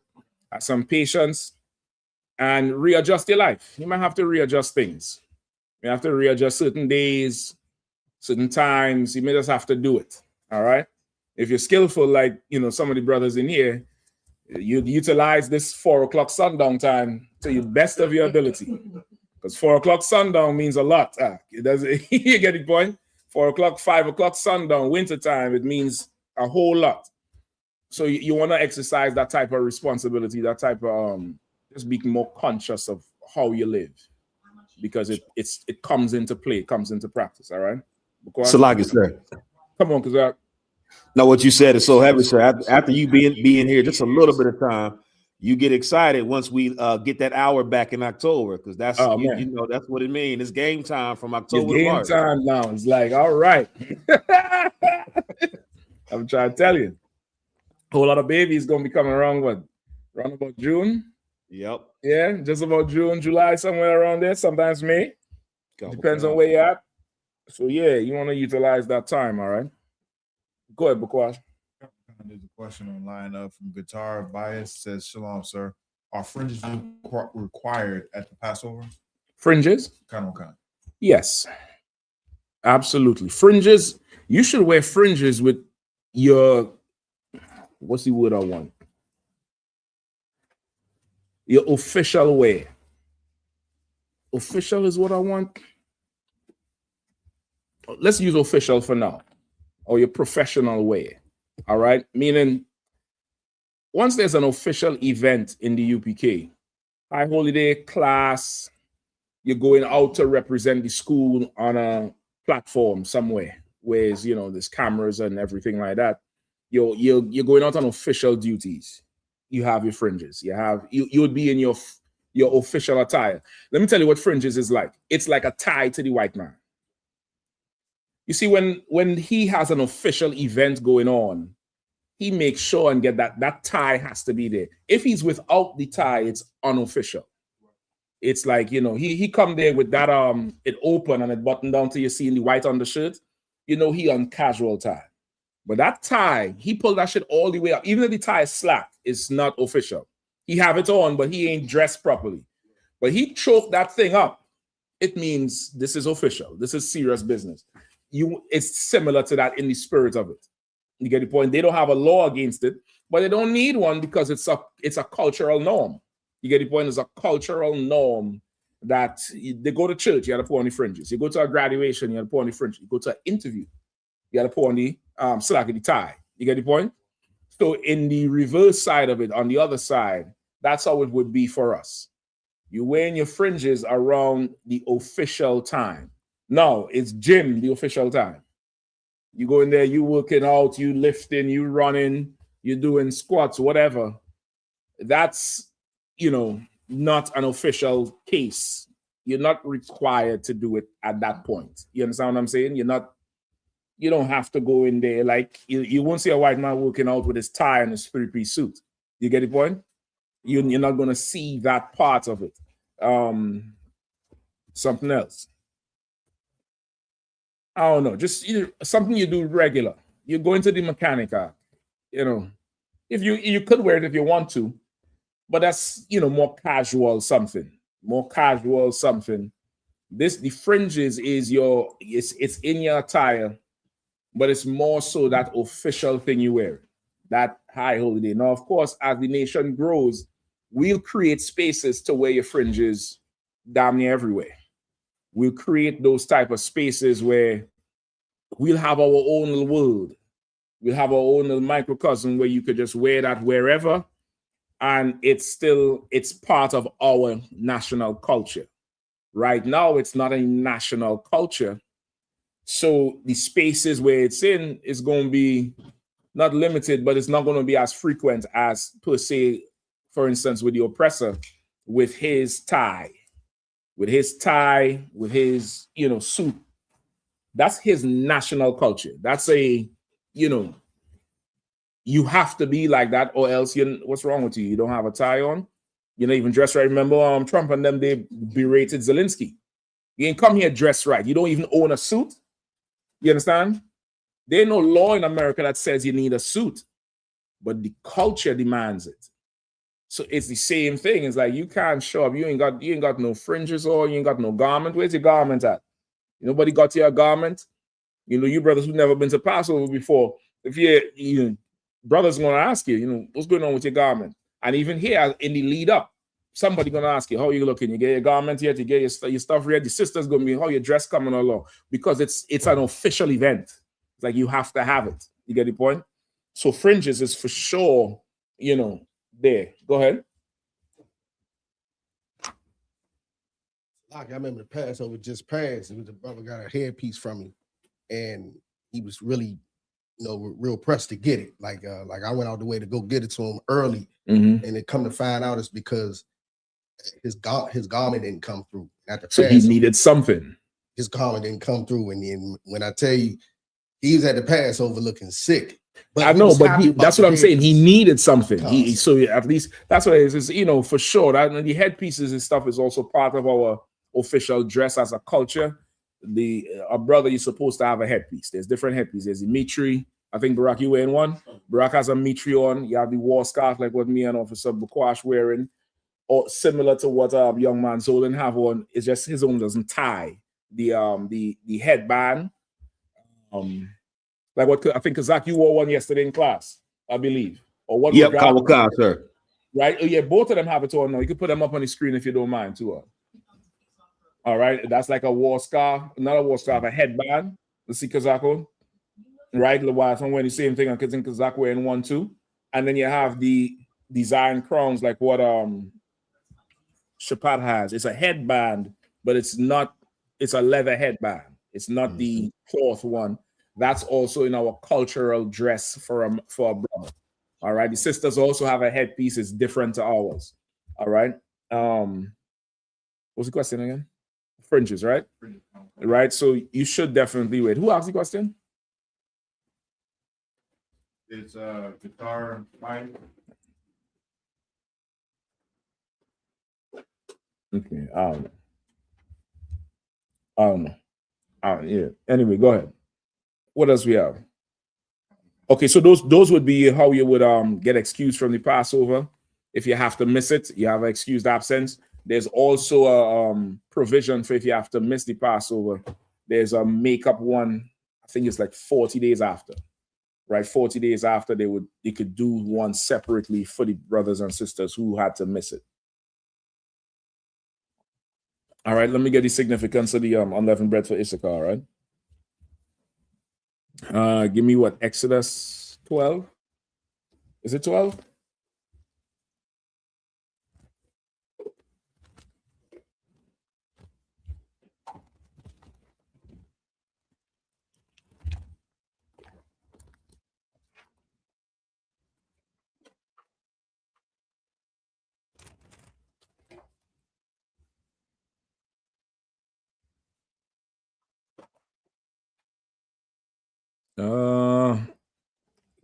Have some patience and readjust your life. You might have to readjust things. You have to readjust certain days, certain times. You may just have to do it. All right? If you're skillful, like, you know, some of the brothers in here, you utilize this 4 o'clock sundown time to the best of your ability. Because 4 o'clock sundown means a lot. It does. You get the point? 4 o'clock, 5 o'clock sundown, winter time, it means a whole lot. So you want to exercise that type of responsibility, that type of just being more conscious of how you live, because it comes into play, it comes into practice. All right. Salagi, sir. Come on, because no, what you said is so heavy, sir. After you being here just a little bit of time, you get excited once we get that hour back in October, because that's you know that's what it means. It's game time from October to March. Game time now. It's like, all right. I'm trying to tell you, a whole lot of babies gonna be coming around around about June. Yep. Yeah, just about June, July, somewhere around there. Sometimes May. Depends on where you're at. So yeah, you want to utilize that time. All right. Go ahead, Bukwash. There's a question online from Guitar Bias. Says, Shalom, sir. Are fringes required at the Passover? Fringes? Kind. Yes. Absolutely. Fringes. You should wear fringes with your, what's the word I want? Your official wear. Official is what I want. Let's use official for now. Or your professional wear. All right. Meaning, once there's an official event in the UPK, high holiday class, you're going out to represent the school on a platform somewhere, where, you know, there's cameras and everything like that. You're going out on official duties. You have your fringes. You would be in your official attire. Let me tell you what fringes is like. It's like a tie to the white man. You see, when he has an official event going on, he makes sure and get that tie has to be there. If he's without the tie, it's unofficial. It's like, you know, he come there with that it open and it buttoned down till you see in the white undershirt. You know, he on casual tie. But that tie, he pulled that shit all the way up. Even if the tie is slack, it's not official. He have it on, but he ain't dressed properly. But he choked that thing up. It means this is official. This is serious business. It's similar to that in the spirit of it. You get the point? They don't have a law against it, but they don't need one because it's a cultural norm. You get the point? It's a cultural norm that they go to church, you got to put on the fringes. You go to a graduation, you got to put on the fringes. You go to an interview, you got to put on the slack of the tie. You get the point? So in the reverse side of it, on the other side, that's how it would be for us. You're wearing your fringes around the official time. No, it's gym, the official time. You go in there, you working out, you lifting, you running, you doing squats, whatever. That's, you know, not an official case. You're not required to do it at that point. You understand what I'm saying? You don't have to go in there like you won't see a white man working out with his tie and his three-piece suit. You get the point? You're not going to see that part of it. Something else. I don't know, just something you do regular. You go into the mechanic, you know, if you could wear it if you want to, but that's, you know, more casual something. The fringes is it's in your attire but it's more so that official thing you wear, that high holiday. Now, of course, as the nation grows, we'll create spaces to wear your fringes damn near everywhere. We'll create those type of spaces where we'll have our own little world. We'll have our own little microcosm where you could just wear that wherever, and it's part of our national culture. Right now, it's not a national culture. So the spaces where it's in is going to be not limited, but it's not going to be as frequent as, per se, for instance, with the oppressor, with his tie, with his suit. That's his national culture. That's you have to be like that, or else what's wrong with you? You don't have a tie on. You're not even dressed right. Remember, Trump and them, they berated Zelensky. You ain't come here dressed right. You don't even own a suit. You understand? There ain't no law in America that says you need a suit, but the culture demands it. So it's the same thing. It's like you can't show up. You ain't got no fringes or you ain't got no garment. Where's your garment at? Nobody got your garment. You brothers who've never been to Passover before, if you brothers gonna ask you, what's going on with your garment? And even here in the lead up, somebody gonna ask you, how are you looking? You get your garment yet? You get your stuff ready? The sister's gonna be, how your dress coming along? Because it's an official event. It's like you have to have it. You get the point? So fringes is for sure, there. Go ahead. Like I remember the Passover just passed. It was a brother got a headpiece from me, and he was really, real pressed to get it. Like I went out the way to go get it to him early, and it come to find out it's because his garment didn't come through. So he needed something. His garment didn't come through, and then when I tell you, he was at the Passover looking sick. But I know, but that's what I'm saying. He needed something. So at least that's what it is. For sure. That the headpieces and stuff is also part of our official dress as a culture. A brother, you're supposed to have a headpiece. There's different headpieces. There's the mitri. I think Barack, you wearing one. Barack has a mitri on. You have the war scarf, like what me and Officer Bukwash wearing, or similar to what young man Zolan have on. It's just his own doesn't tie. The headband. Like what I think Zach, you wore one yesterday in class, I believe. Or what? Yep, Kawaka, sir. Right? Oh, yeah, both of them have it on now. You can put them up on the screen if you don't mind, too. All right, that's like a war scarf, not a war scarf, a headband. Let's see Kazako. Right? I'm wearing the same thing. I think Kazako wearing one too. And then you have the design crowns, like what Shapat has. It's a headband, but it's a leather headband. It's not the cloth one. That's also in our cultural dress for a brother. All right. The sisters also have a headpiece. It's different to ours. All right. What's the question again? Fringes, right? Right. So you should definitely wait. Who asked the question? It's guitar mic. Okay. I don't know. Yeah. Anyway, go ahead. What else we have? Okay, so those would be how you would get excused from the Passover. If you have to miss it, you have an excused absence. There's also a provision for if you have to miss the Passover. There's a makeup one. I think it's like 40 days after, right? 40 days after they could do one separately for the brothers and sisters who had to miss it. All right, let me get the significance of the unleavened bread for Issachar, all right? Give me what? Exodus 12? Is it 12?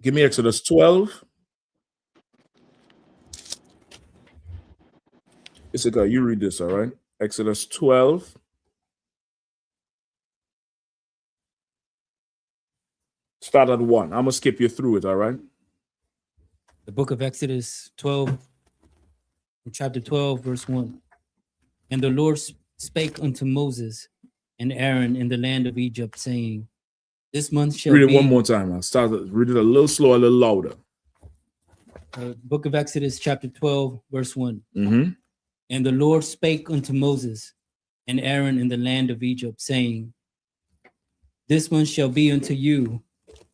Give me Exodus 12. Issachar, you read this, all right? Exodus 12. Start at 1. I'm going to skip you through it, all right? The book of Exodus 12, chapter 12, verse 1. And the Lord spake unto Moses and Aaron in the land of Egypt, saying, This month shall Read it be one more time. I'll start. Read it a little slower, a little louder. Book of Exodus, chapter 12, verse 1. Mm-hmm. And the Lord spake unto Moses and Aaron in the land of Egypt, saying, This month shall be unto you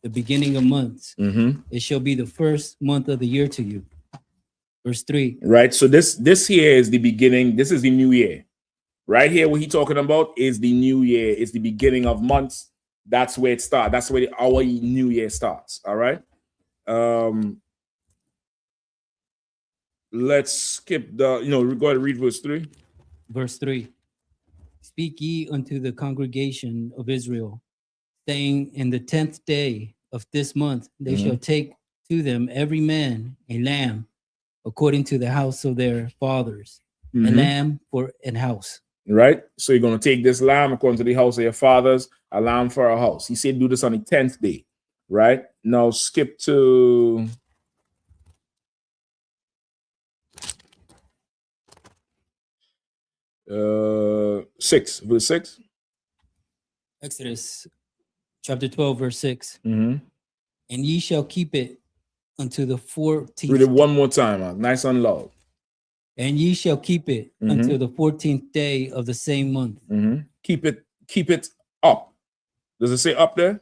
the beginning of months. Mm-hmm. It shall be the first month of the year to you. Verse 3. Right. So this here is the beginning. This is the new year. Right here, what he's talking about is the new year. It's the beginning of months. That's where it starts. That's where our new year starts. All right. Let's skip the, go ahead and read verse 3. Verse 3. Speak ye unto the congregation of Israel, saying, In the 10th day of this month they shall take to them every man a lamb, according to the house of their fathers, a lamb for an house. Right? So you're going to take this lamb according to the house of your fathers, a lamb for a house. He said do this on the 10th day. Right? Now skip to... verse 6. Exodus chapter 12, verse 6. Mm-hmm. And ye shall keep it unto the 14th. Read it one more time, man. Nice and loud. And ye shall keep it until the 14th day of the same month. Mm-hmm. Keep it up. Does it say up there?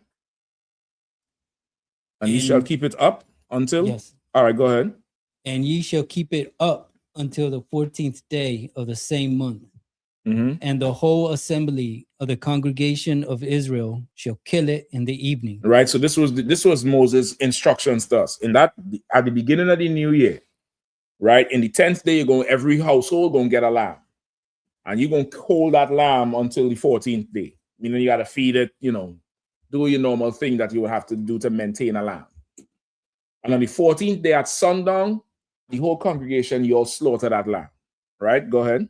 And ye shall keep it up until? Yes. All right, go ahead. And ye shall keep it up until the 14th day of the same month. Mm-hmm. And the whole assembly of the congregation of Israel shall kill it in the evening. Right. So this was Moses' instructions to us. In that, at the beginning of the new year, right? In the 10th day, every household gonna get a lamb, and you're gonna hold that lamb until the 14th day. Meaning you gotta feed it, do your normal thing that you would have to do to maintain a lamb. And on the 14th day at sundown, the whole congregation, you'll slaughter that lamb. Right? Go ahead.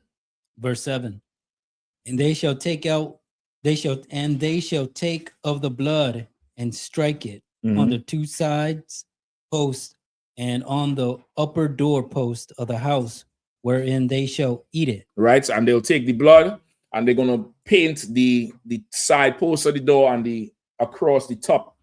Verse 7. And they shall take of the blood and strike it on the two sides posts and on the upper door post of the house wherein they shall eat it. Right. And they'll take the blood and they're gonna paint the side post of the door and across the top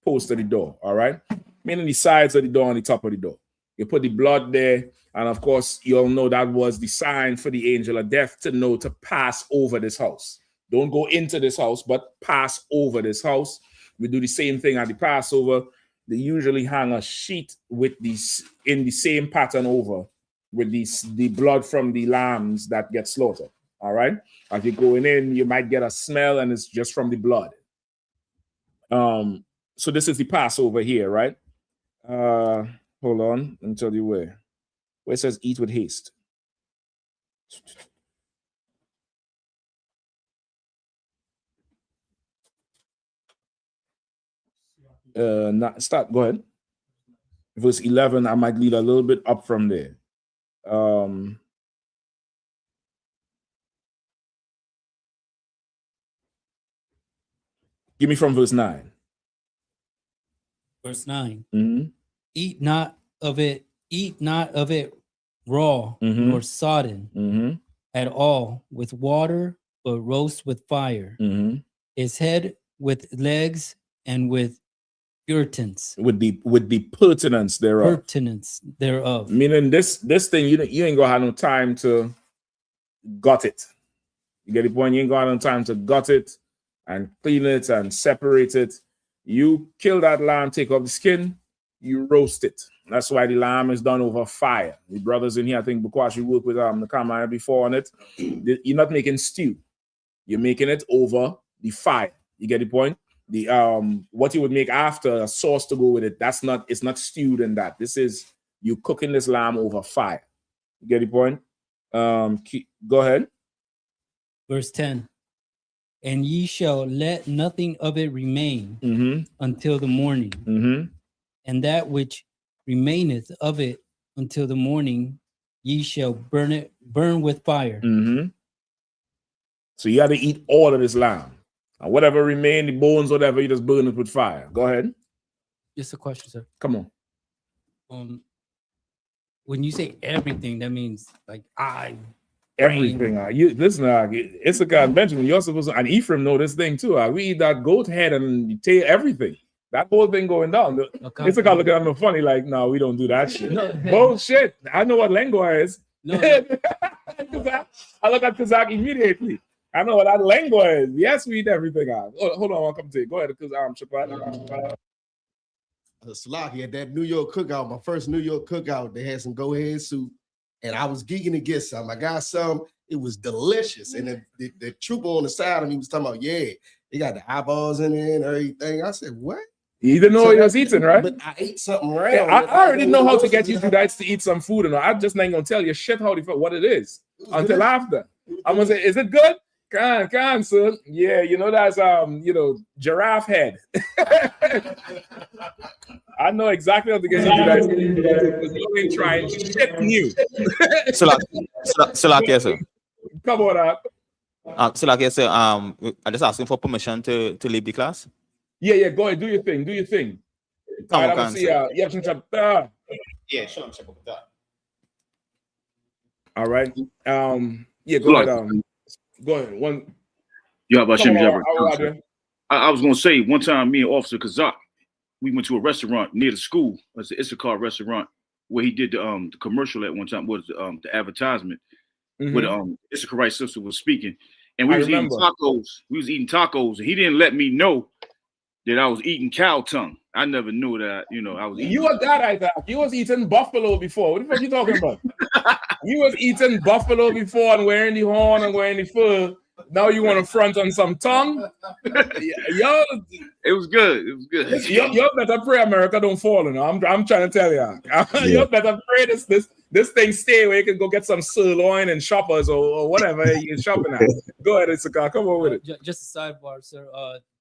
post of the door. All right. Meaning the sides of the door and the top of the door. You put the blood there. And of course, you all know that was the sign for the angel of death to know to pass over this house. Don't go into this house, but pass over this house. We do the same thing at the Passover. They usually hang a sheet with these in the same pattern over with the blood from the lambs that get slaughtered. All right. As you're going in, you might get a smell, and it's just from the blood. So this is the Passover here, right? Hold on, let me tell you where it says eat with haste. Go ahead. Verse 11, I might lead a little bit up from there. Give me from verse 9. Verse 9. Mm-hmm. Eat not of it raw nor sodden at all with water, but roast with fire. His head with legs and with purtenance. With the pertinence thereof. Meaning this thing, you ain't gonna have no time to gut it. You get the point? You ain't gonna have no time to gut it and clean it and separate it. You kill that lamb, take off the skin, you roast it. That's why the lamb is done over fire. The brothers in here, I think Bukwash, you work with the camera before on it. You're not making stew. You're making it over the fire. You get the point? The what you would make after, a sauce to go with it, it's not stewed in that. This is you cooking this lamb over fire. You get the point? Go ahead. Verse 10. And ye shall let nothing of it remain until the morning. And that which remaineth of it until the morning, ye shall burn with fire. So you got to eat all of this lamb. And whatever remain, the bones, whatever, you just burn it with fire. Go ahead. Just a question, sir. Come on. When you say everything, that means like Everything. You listen, Issachar and Benjamin, you're supposed to, and Ephraim know this thing too. We eat that goat head and tail, everything. That whole thing going down. Issachar looking at me funny, like, no, we don't do that shit. Bullshit. I know what lingua is. No. I look at Kazakh immediately. I know what that lingua is. Yes, we eat everything out. Hold on, I'll come to you. Go ahead, because Salaki at that New York cookout, my first New York cookout, they had some go ahead soup, and I was geeking to get some. I got some. It was delicious, and the trooper on the side of me was talking about, yeah, they got the eyeballs in it and everything. I said, what? You didn't know what he was eating, right? But I ate something around. Yeah, I already know how to get you guys to eat some food, and I just ain't gonna tell you shit what it is until after. I'm gonna say, is it good? Can, son. Yeah, you know that's giraffe head. I know exactly how to get you guys because you ain't trying shit new. Salaki, sir. Come on up. Salaki, sir. I'm just asking for permission to leave the class. Yeah, go ahead, do your thing. All right, I'm gonna see yeah, sure. All right. Yeah, go ahead. Go ahead. One. Yeah, I was gonna say one time, me and Officer Kazak, we went to a restaurant near the school. It's an Issachar restaurant where he did the commercial at one time. Was the advertisement where the Issacharite sister was speaking, and we was eating tacos. We was eating tacos, and he didn't let me know that I was eating cow tongue. I never knew that. I was eating. You was that, I thought. You was eating buffalo before. What the fuck you talking about? You was eating buffalo before and wearing the horn and wearing the fur. Now you want to front on some tongue? Yo, it was good. It was good. You better pray America don't fall. I'm trying to tell you. You better pray this thing stay where you can go get some sirloin and shoppers or whatever you're shopping at. Go ahead, Issachar. Come on with it. Just a sidebar, sir.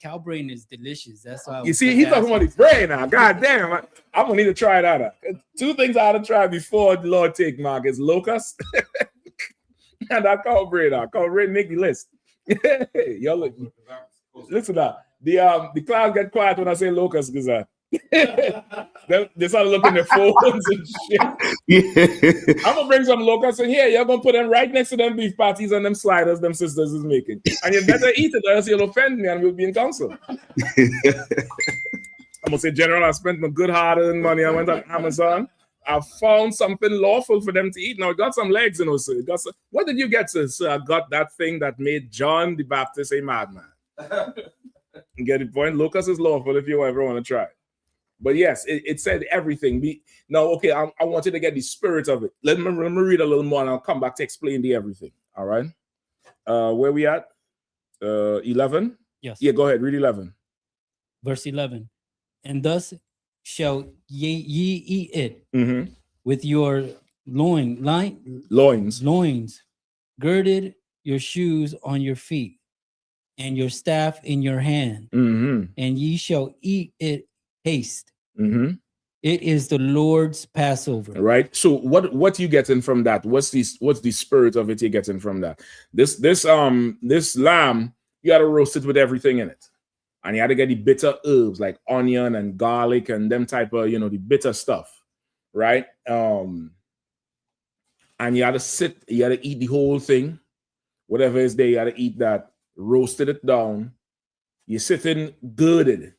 Cow brain is delicious. That's why. You see, he's talking about his brain now. God damn, I'm gonna need to try that out. 2 things I had to try before the Lord take Mark is locust and that cow brain. Cow brain make the list. Y'all look. Listen now. The class get quiet when I say locust because they start looking at phones and shit. Yeah. I'm gonna bring some locusts in here. You're gonna put them right next to them beef patties and them sliders them sisters is making. And you better eat it or else you'll offend me and we'll be in council. I'm gonna say, General, I spent my good hard-earned money. I went on Amazon. I found something lawful for them to eat. Now, it got some legs, sir. What did you get, sir? So I got that thing that made John the Baptist a madman. You get the point? Locust is lawful if you ever want to try it. But yes, it said everything. Now, okay, I want you to get the spirit of it. Let me read a little more and I'll come back to explain the everything. All right? Where we at? 11? Yes. Yeah, go ahead. Read 11. Verse 11. And thus shall ye eat it with your loins, girded your shoes on your feet, and your staff in your hand, and ye shall eat it haste. It is the Lord's Passover. Right. So what you getting from that? What's the spirit of it you getting from that? This lamb, you gotta roast it with everything in it. And you had to get the bitter herbs like onion and garlic and them type of, the bitter stuff, right? And you had to eat the whole thing. Whatever is there, you had to eat that, roasted it down. You're sitting girded.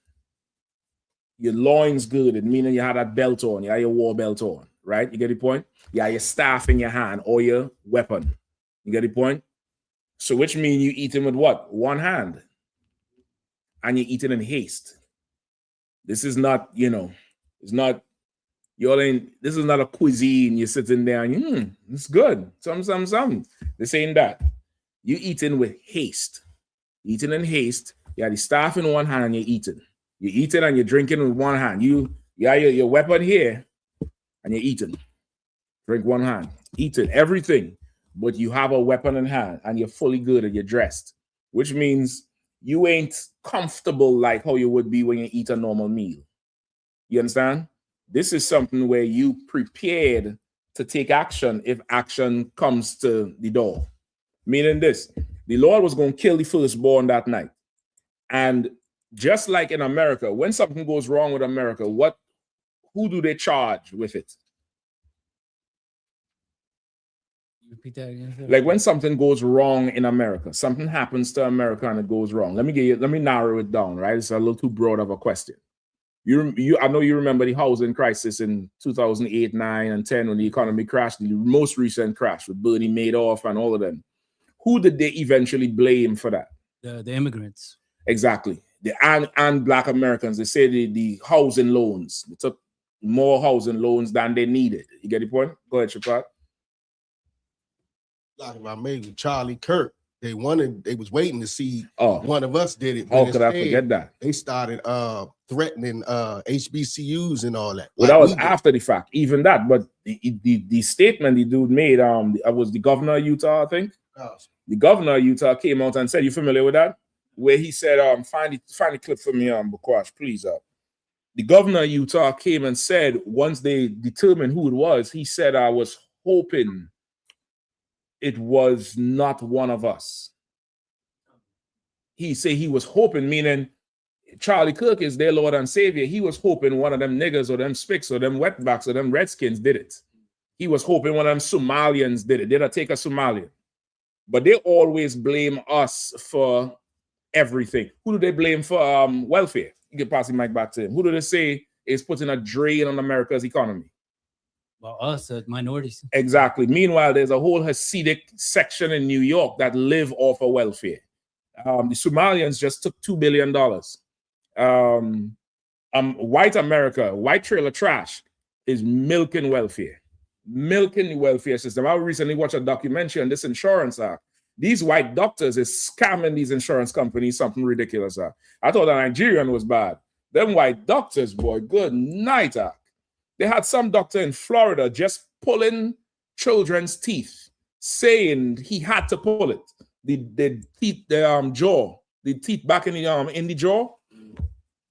Your loins girded, meaning you had that belt on, you had your war belt on, right? You get the point? You have your staff in your hand or your weapon. You get the point? So which means you eating with what? One hand. And you eat it in haste. This is not, it's not, this is not a cuisine. You're sitting there and it's good. Some. This ain't that. You eating with haste. Eating in haste. You have the staff in one hand and you're eating. You eat it and you're drinking with one hand. You have your weapon here and you're eating. Drink one hand. Eat it, everything. But you have a weapon in hand and you're fully good and you're dressed. Which means you ain't comfortable like how you would be when you eat a normal meal. You understand? This is something where you prepared to take action if action comes to the door. Meaning this, the Lord was going to kill the firstborn that night. And just like in America, when something goes wrong with America, who do they charge with it? Repeat that again, sir. Like when something goes wrong in America, something happens to America and it goes wrong. Let me narrow it down, right? It's a little too broad of a question. I know you remember the housing crisis in 2008, 9, and 10 when the economy crashed, the most recent crash with Bernie Madoff and all of them. Who did they eventually blame for that? The immigrants. Exactly. And Black Americans. They say the housing loans. They took more housing loans than they needed. You get the point? Go ahead, Shapat. Like if I made with Charlie Kirk, they was waiting to see one of us did it. But could I forget that? They started threatening HBCUs and all that. Well, that was after the fact, even that. But the statement the dude made, was the governor of Utah, I think. The governor of Utah came out and said, you familiar with that? Where he said, find the clip for me, Bukwash, please. The governor of Utah came and said, once they determined who it was, he said, I was hoping it was not one of us. He said he was hoping, meaning Charlie Kirk is their Lord and Savior. He was hoping one of them niggas or them Spicks or them wetbacks or them Redskins did it. He was hoping one of them Somalians did it. Did I take a Somalian? But they always blame us for everything. Who do they blame for welfare? You can pass the mic back to him. Who do they say is putting a drain on America's economy? Well, us, minorities. Exactly. Meanwhile, there's a whole Hasidic section in New York that live off of welfare. The Somalians just took $2 billion. White America, white trailer trash is milking welfare. Milking the welfare system. I recently watched a documentary on this insurance act. These white doctors is scamming these insurance companies, something ridiculous. I thought the Nigerian was bad. Them white doctors, boy, good night. They had some doctor in Florida just pulling children's teeth, saying he had to pull it. The teeth, the jaw, the teeth back in the jaw.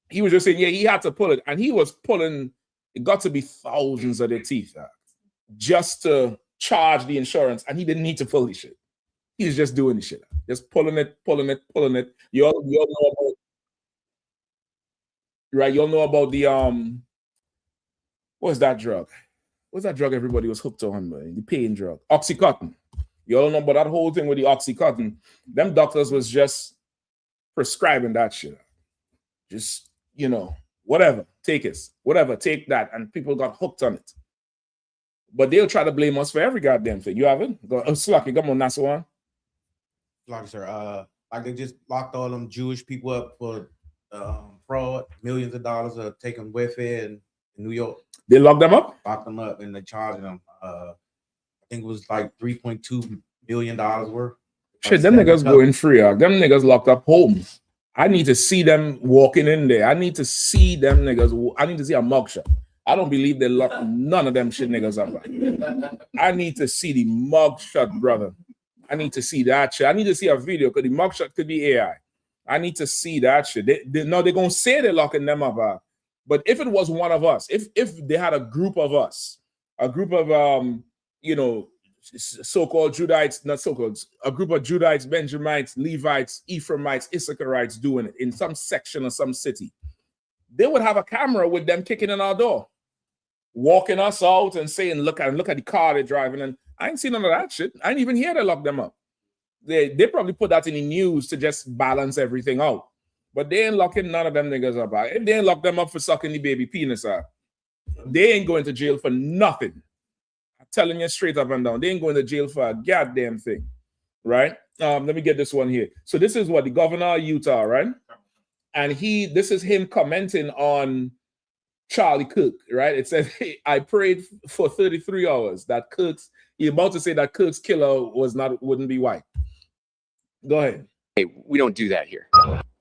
He was just saying, yeah, he had to pull it. And he was pulling, it got to be thousands of their teeth just to charge the insurance. And he didn't need to pull the shit. He was just doing the shit. Just pulling it. You all know about, right? You all know about the, what's that drug? What's that drug everybody was hooked on, man? The pain drug. Oxycontin. You all know about that whole thing with the Oxycontin. Them doctors was just prescribing that shit. Just, whatever. Take it. Whatever. Take that. And people got hooked on it. But they'll try to blame us for every goddamn thing. You haven't? Go, Slucky, come on, Nasawan. Like, sir, like they just locked all them Jewish people up for fraud, millions of dollars of taking welfare in New York. They locked them up? Locked them up and they charged them. I think it was like $3.2 million worth. Shit, them niggas going free. Them niggas locked up homes. I need to see them walking in there. I need to see them niggas. I need to see a mugshot. I don't believe they locked none of them shit niggas up. I need to see the mugshot, brother. I need to see that shit. I need to see a video because the mugshot could be AI. I need to see that shit. They're going to say they're locking them up. But if it was one of us, if they had a group of us, a group of, so-called Judites, not so-called, a group of Judites, Benjamites, Levites, Ephraimites, Issacharites doing it in some section or some city, they would have a camera with them kicking in our door, walking us out and saying, look at the car they're driving. And I ain't seen none of that shit. I didn't even hear they lock them up. They probably put that in the news to just balance everything out. But they ain't locking none of them niggas up. If they ain't lock them up for sucking the baby penis out, they ain't going to jail for nothing. I'm telling you straight up and down. They ain't going to jail for a goddamn thing. Right? Let me get this one here. So this is what the governor of Utah, right? And this is him commenting on Charlie Kirk, right? It says, hey, I prayed for 33 hours that he's about to say that Kirk's killer wouldn't be white. Go ahead. Hey, we don't do that here.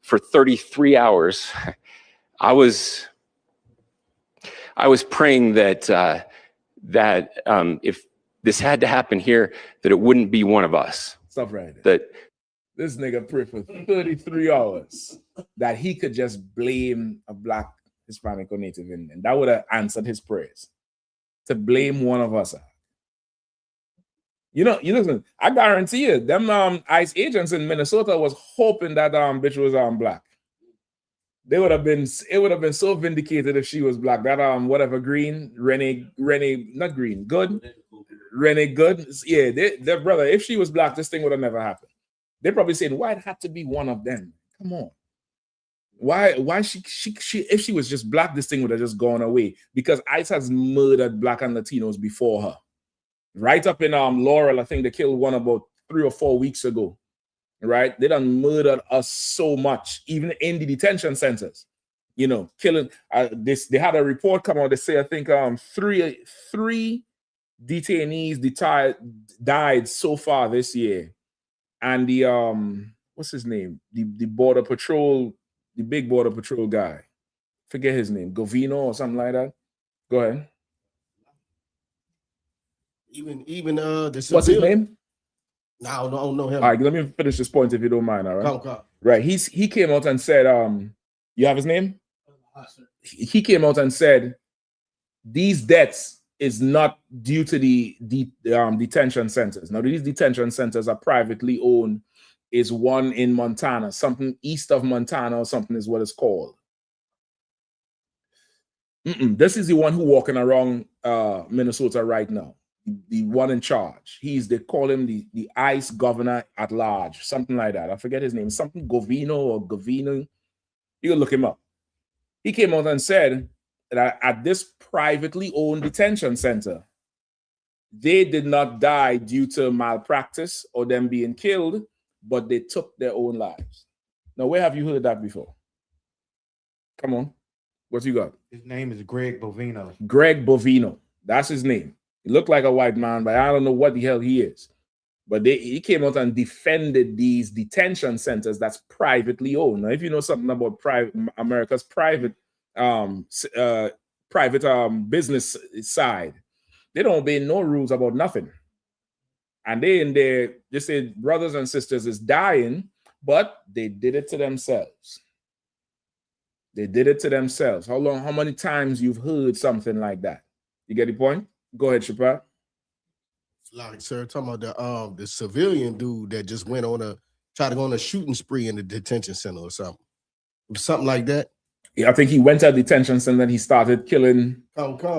For 33 hours, I was praying that if this had to happen here, that it wouldn't be one of us. Stop right there. That this nigga prayed for 33 hours that he could just blame a Black, Hispanic, or Native Indian. That would have answered his prayers. To blame one of us. You listen, I guarantee you, them ICE agents in Minnesota was hoping that bitch was Black. It would have been so vindicated if she was Black. That whatever Green, Renee, not Green, Good. Renee Good. Yeah, their brother. If she was black, this thing would have never happened. They're probably saying, why it had to be one of them? Come on. Why she if she was just black, this thing would have just gone away, because ICE has murdered black and Latinos before her. Right up in Laurel, I think they killed one about 3 or 4 weeks ago. Right? They done murdered us so much, even in the detention centers. You know, killing they had a report come out. They say I think three detainees died so far this year. And the what's his name? The border patrol, the big border patrol guy. Forget his name, Govino or something like that. Go ahead. Even the what's his name? No, I don't know him. All right, let me finish this point if you don't mind. All right. Come. Right. He came out and said, you have his name? He came out and said these deaths is not due to the detention centers. Now, these detention centers are privately owned. Is one in Montana, something east of Montana or something is what it's called. This is the one who walking around Minnesota right now. The one in charge. They call him the ICE governor at large, something like that. I forget his name, something Govino or Govino. You can look him up. He came out and said that at this privately owned detention center, they did not die due to malpractice or them being killed, but they took their own lives. Now, where have you heard that before? Come on. What you got? His name is Greg Bovino. Greg Bovino. That's his name. He looked like a white man, but I don't know what the hell he is. But he came out and defended these detention centers that's privately owned. Now, if you know something about America's private business side, they don't obey no rules about nothing. And they in there just say brothers and sisters is dying, but they did it to themselves. They did it to themselves. How many times you've heard something like that? You get the point? Go ahead, Shapar. Like, sir, talking about the civilian dude that just went tried to go on a shooting spree in the detention center or something. Something like that. Yeah, I think he went to a detention center and he started killing.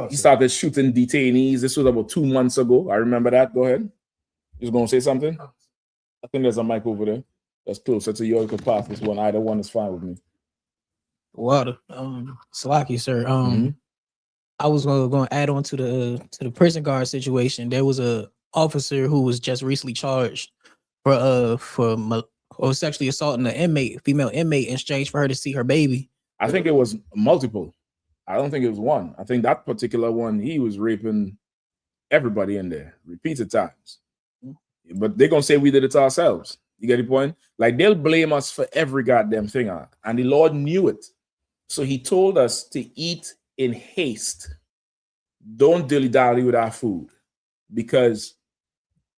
He started shooting detainees. This was about 2 months ago. I remember that. Go ahead. You was gonna say something? I think there's a mic over there that's closer to you. You could pass this one. Either one is fine with me. Water. Salaki, sir. I was going to add on to the prison guard situation. There was a officer who was just recently charged for sexually assaulting an female inmate, in exchange for her to see her baby. I think it was multiple. I don't think it was one. I think that particular one, he was raping everybody in there, repeated times. But they're going to say we did it to ourselves. You get the point? Like, they'll blame us for every goddamn thing. And the Lord knew it. So he told us to eat in haste. Don't dilly-dally with our food. Because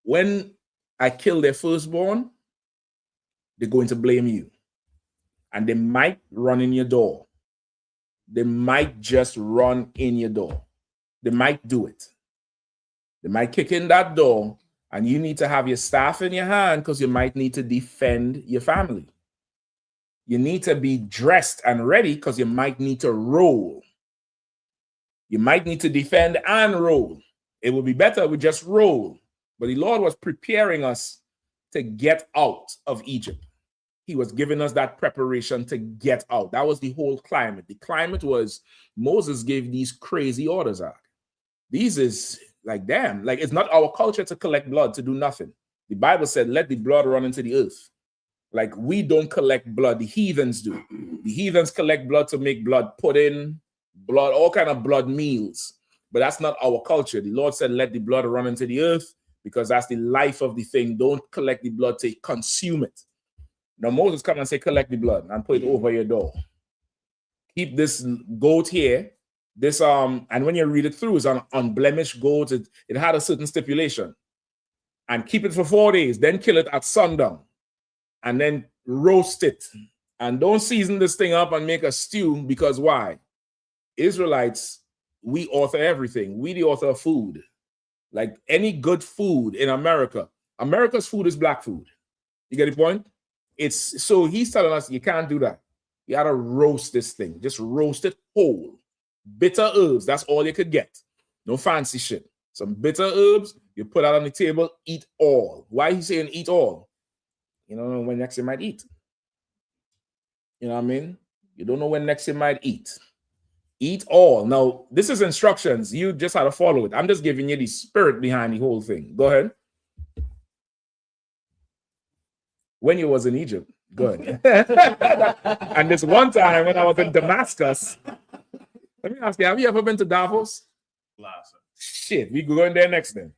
when I kill their firstborn, they're going to blame you. And they might run in your door. They might just run in your door. They might do it. They might kick in that door, and you need to have your staff in your hand because you might need to defend your family. You need to be dressed and ready because you might need to roll. You might need to defend and roll. It would be better we just roll. But the Lord was preparing us to get out of Egypt. He was giving us that preparation to get out. That was the whole climate. The climate was Moses gave these crazy orders out. These is like, damn, like, it's not our culture to collect blood, to do nothing. The Bible said, let the blood run into the earth. Like, we don't collect blood. The heathens do. The heathens collect blood to make blood pudding, blood, all kind of blood meals. But that's not our culture. The Lord said, let the blood run into the earth because that's the life of the thing. Don't collect the blood to consume it. Now, Moses come and say, collect the blood and put it over your door. Keep this goat here. This, and when you read it through, it's an unblemished goat. It had a certain stipulation. And keep it for 4 days, then kill it at sundown. And then roast it. And don't season this thing up and make a stew, because why? Israelites, we author everything. We the author of food. Like any good food in America, America's food is black food. You get the point? It's so he's telling us you can't do that. You gotta roast this thing. Just roast it whole. Bitter herbs, that's all you could get. No fancy shit. some bitter herbs. You put out on the table, eat all. Why he saying eat all? You don't know when next you might eat. You know what I mean? You don't know when next you might eat. Eat all. Now, this is instructions. You just have to follow it. I'm just giving you the spirit behind the whole thing. Go ahead. When you was in Egypt. Go ahead. And this one time when I was in Damascus, let me ask you, have you ever been to Davos? Last. Shit, we go in there next then.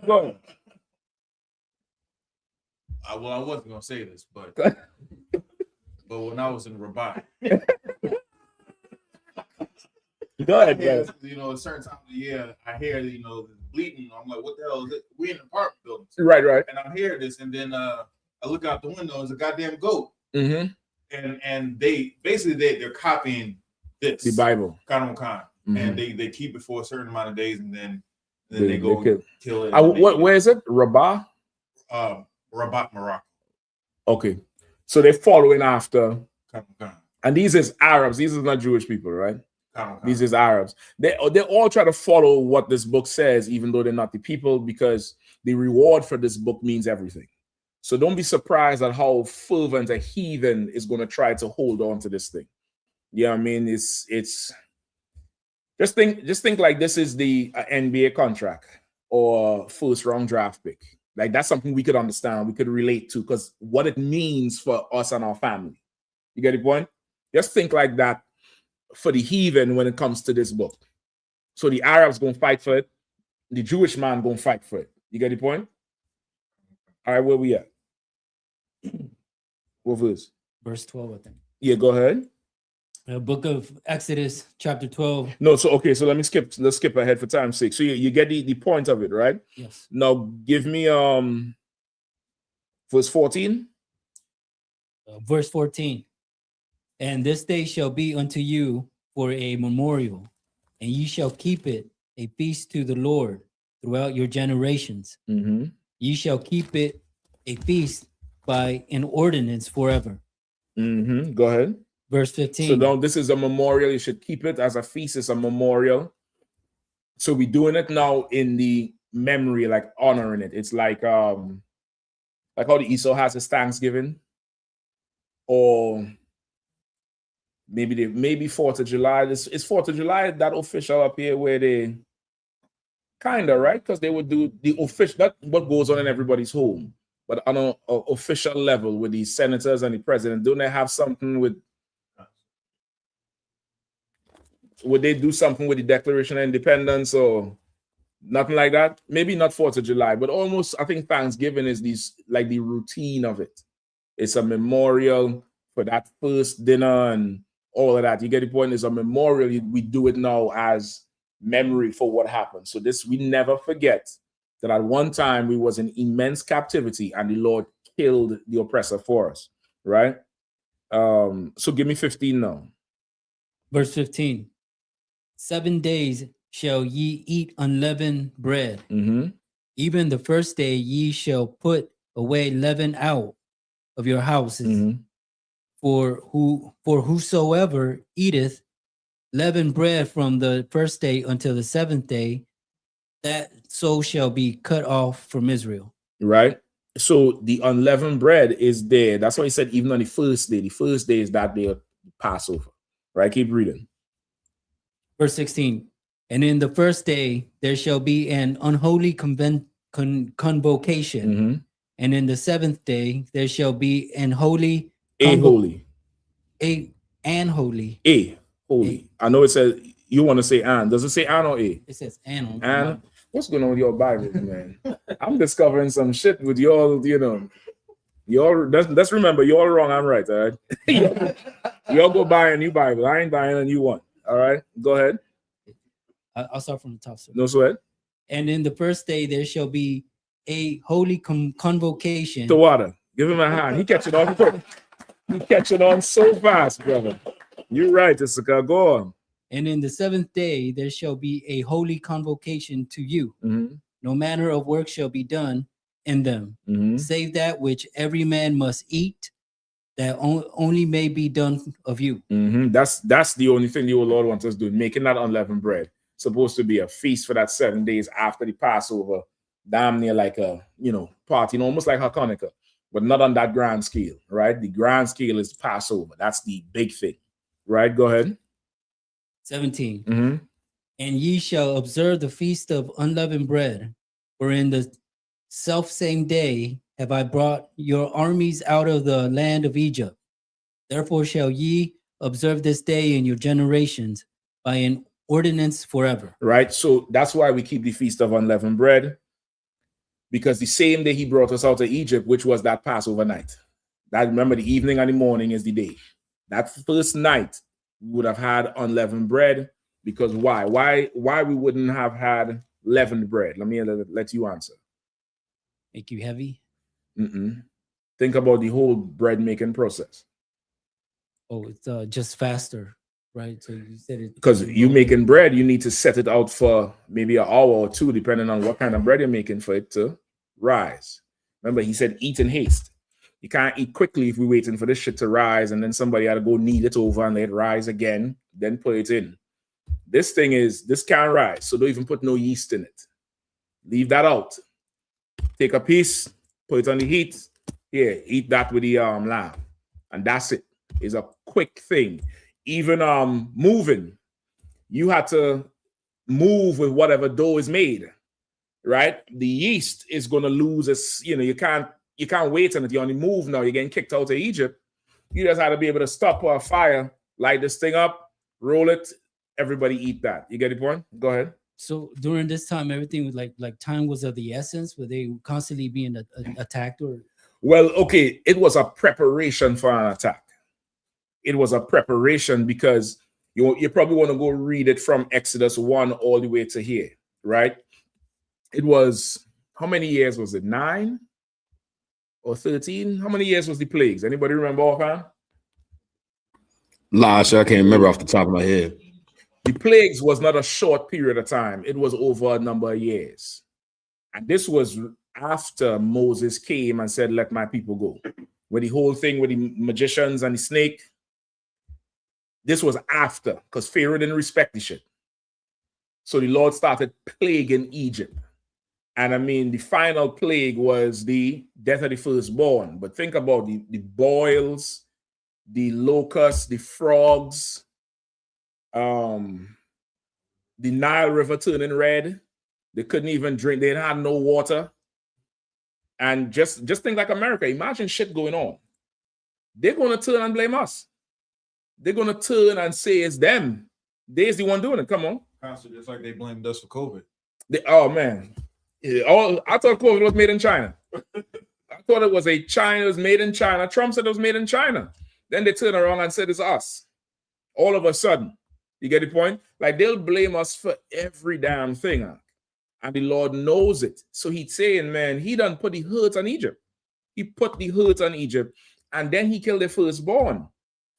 Go ahead. Well, I wasn't gonna say this, but when I was in Rabat, go ahead, guys. You know, a certain time of the year, I hear the bleeding. I'm like, what the hell is it? We in an apartment building, right, and I hear this, and then I look out the window. It's a goddamn goat, and they're copying this the Bible, and they keep it for a certain amount of days, and then they go kill it. Where is it? Rabat. Rabat, Morocco. Okay, so they're following after, and these is Arabs. These is not Jewish people, right? These is Arabs. They all try to follow what this book says, even though they're not the people, because the reward for this book means everything. So don't be surprised at how fervent a heathen is going to try to hold on to this thing. Yeah, I mean, it's just think like this is the NBA contract or first round draft pick. Like that's something we could understand, we could relate to, because what it means for us and our family. You get the point? Just think like that for the heathen when it comes to this book. So the Arabs gonna fight for it, the Jewish man gonna fight for it. You get the point? All right, where we at? What verse? Verse 12, I think. Yeah, go ahead. The book of Exodus, chapter 12. No, so okay, so let's skip ahead for time's sake. So you get the point of it, right? Yes. Now give me verse 14. Verse 14. And this day shall be unto you for a memorial, and ye shall keep it a feast to the Lord throughout your generations. Ye shall keep it a feast by an ordinance forever. Go ahead. Verse 15. So now this is a memorial. You should keep it as a feast. It's a memorial. So we're doing it now in the memory, like honoring it. It's like how the Esau has his Thanksgiving, or maybe 4th of July. It's 4th of July, that official up here where they kind of, right? Because they would do the official, that's what goes on in everybody's home. But on an official level with the senators and the president, don't they have something with, would they do something with the Declaration of Independence or nothing like that? Maybe not 4th of July, but almost, I think Thanksgiving is like the routine of it. It's a memorial for that first dinner and all of that. You get the point? It's a memorial. We do it now as memory for what happened. So we never forget that at one time we was in immense captivity and the Lord killed the oppressor for us, right? So give me 15 now. Verse 15. 7 days shall ye eat unleavened bread. Even the first day ye shall put away leaven out of your houses. For whosoever eateth leavened bread from the first day until the 7th day, that soul shall be cut off from Israel. Right? So the unleavened bread is there. That's why he said even on the first day. The first day is that day of Passover. Right? Keep reading. Verse 16. And in the first day there shall be an unholy convocation. And in the 7th day there shall be an holy. Holy. Holy. I know it says, you want to say an. Does it say an or a? It says an. An. What's going on with your Bible, man? I'm discovering some shit with y'all, let's remember, you're all wrong, I'm right, all right? Y'all go buy a new Bible. I ain't buying a new one, all right? Go ahead. I'll start from the top, sir. No sweat. And in the first day there shall be a holy convocation. The water. Give him a hand. He catching on quick. He catching on so fast, brother. You're right, Issachar. Go on. And in the 7th day there shall be a holy convocation to you. No manner of work shall be done in them, save that which every man must eat, that only may be done of you. That's the only thing the Lord wants us to do, making that unleavened bread. supposed to be a feast for that 7 days after the Passover, damn near like a, party, almost like Hanukkah, but not on that grand scale, right? The grand scale is Passover. That's the big thing, right? Go ahead. 17. Mm-hmm. And ye shall observe the feast of unleavened bread, for in the self same day have I brought your armies out of the land of Egypt. Therefore shall ye observe this day in your generations by an ordinance forever. Right? So that's why we keep the Feast of Unleavened Bread, because the same day he brought us out of Egypt, which was that Passover night. That, remember, the evening and the morning is the day. That first night, we would have had unleavened bread, because why? Why we wouldn't have had leavened bread? Let me let you answer. Make you heavy? Mm-mm. Think about the whole bread making process. Oh, it's just faster, right? So you said it. Because you making bread, you need to set it out for maybe an hour or two, depending on what kind of bread you're making, for it to rise. Remember, he said eat in haste. You can't eat quickly if we're waiting for this shit to rise, and then somebody had to go knead it over and let it rise again, then put it in. This can't rise, so don't even put no yeast in it. Leave that out. Take a piece, put it on the heat. Here, eat that with the lamb. And that's it. It's a quick thing. Even moving, you had to move with whatever dough is made, right? The yeast is going to lose its, you can't wait until you only move now. You're getting kicked out of Egypt. You just had to be able to stop a fire, light this thing up, roll it, everybody eat that. You get the point? Go ahead. So during this time, everything was like time was of the essence. Were they constantly being attacked? Or well, okay, it was a preparation for an attack. It was a preparation because you probably want to go read it from Exodus 1 all the way to here, right? It was, how many years was it? 9 or 13? How many years was the plagues? Anybody remember offhand? Last year, I can't remember off the top of my head. The plagues was not a short period of time. It was over a number of years. And this was after Moses came and said, let my people go. With the whole thing with the magicians and the snake, this was after, because Pharaoh didn't respect the shit. So the Lord started plaguing Egypt. And I mean, the final plague was the death of the firstborn. But think about the boils, the locusts, the frogs, the Nile River turning red. They couldn't even drink. They had no water. And just think like America. Imagine shit going on. They're going to turn and blame us. They're going to turn and say it's them. They's the one doing it. Come on. Pastor, just like they blamed us for COVID. Oh, man. I thought COVID was made in China. I thought it was made in China. Trump said it was made in China. Then they turn around and said it's us. All of a sudden. You get the point? Like, they'll blame us for every damn thing. And the Lord knows it. So he's saying, man, he done put the hurt on Egypt. He put the hurt on Egypt. And then he killed the firstborn.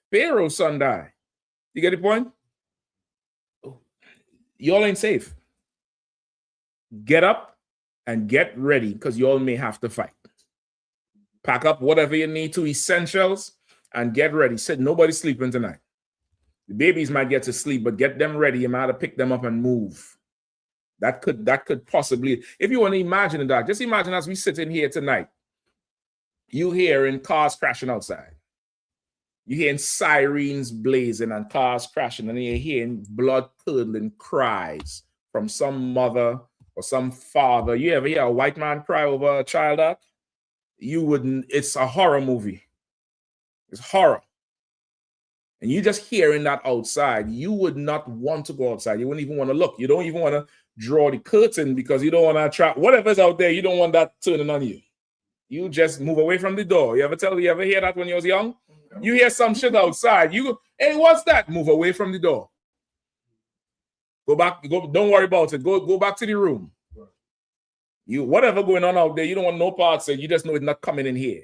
Pharaoh's son died. You get the point? Y'all ain't safe. Get up and get ready, because y'all may have to fight. Pack up whatever you need to, essentials, and get ready. Said nobody's sleeping tonight. The babies might get to sleep, but get them ready. You might have to pick them up and move. That could possibly, if you want to imagine it, Doc, just imagine as we sit in here tonight, you hearing cars crashing outside. You're hearing sirens blazing and cars crashing, and you're hearing blood-curdling cries from some mother or some father. You ever hear a white man cry over a child, Doc? You wouldn't. It's a horror movie. It's horror. And you just hearing that outside, you would not want to go outside. You wouldn't even want to look. You don't even want to draw the curtain because you don't want to attract whatever's out there. You don't want that turning on you. You just move away from the door. You ever hear that when you was young? You hear some shit outside. You go, hey, what's that? Move away from the door. Go back. Don't worry about it. Go back to the room. You whatever going on out there, you don't want no parts of it. You just know it's not coming in here.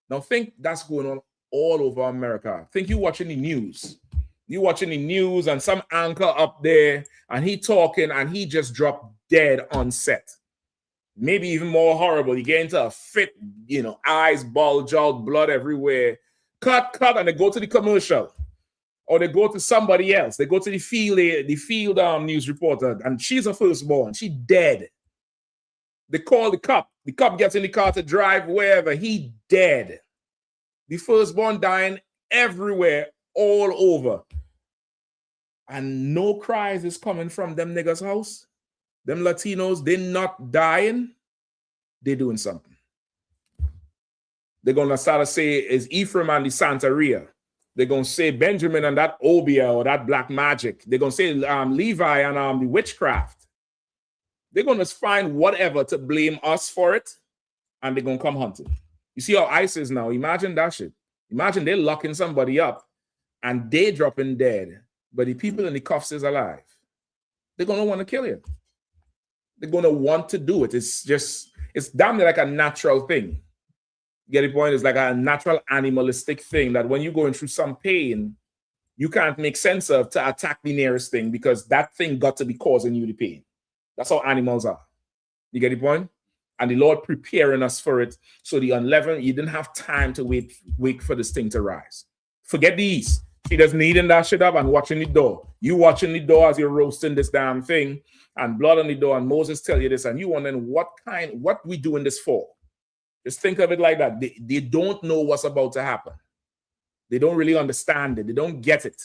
Now think that's going on all over America. Think you watching the news. You watching the news and some anchor up there and he talking and he just dropped dead on set. Maybe even more horrible. You get into a fit, eyes bulge out, blood everywhere. Cut, and they go to the commercial. or they go to somebody else. They go to the field news reporter, and she's a firstborn. She dead. They call the cop. The cop gets in the car to drive wherever. He dead. The firstborn dying everywhere, all over. And no cries is coming from them niggas' house. Them Latinos, they not dying. They doing something. They're going to start to say is Ephraim and the Santeria. They're going to say Benjamin and that Obia or that black magic. They're going to say Levi and the witchcraft. They're going to find whatever to blame us for it, and they're going to come hunting. You see how ICE is now? Imagine that shit. Imagine they're locking somebody up, and they dropping dead, but the people in the cuffs is alive. They're going to want to kill you. They're going to want to do it. It's damn near like a natural thing. Get the point? It's like a natural animalistic thing that when you're going through some pain, you can't make sense of to attack the nearest thing because that thing got to be causing you the pain. That's how animals are. You get the point? And the Lord preparing us for it. So the unleavened, you didn't have time to wait for this thing to rise. Forget these. She doesn't eating that shit up and watching the door. You watching the door as you're roasting this damn thing and blood on the door, and Moses tell you this, and you wondering what we doing this for? Just think of it like that. They don't know what's about to happen. They don't really understand it. They don't get it.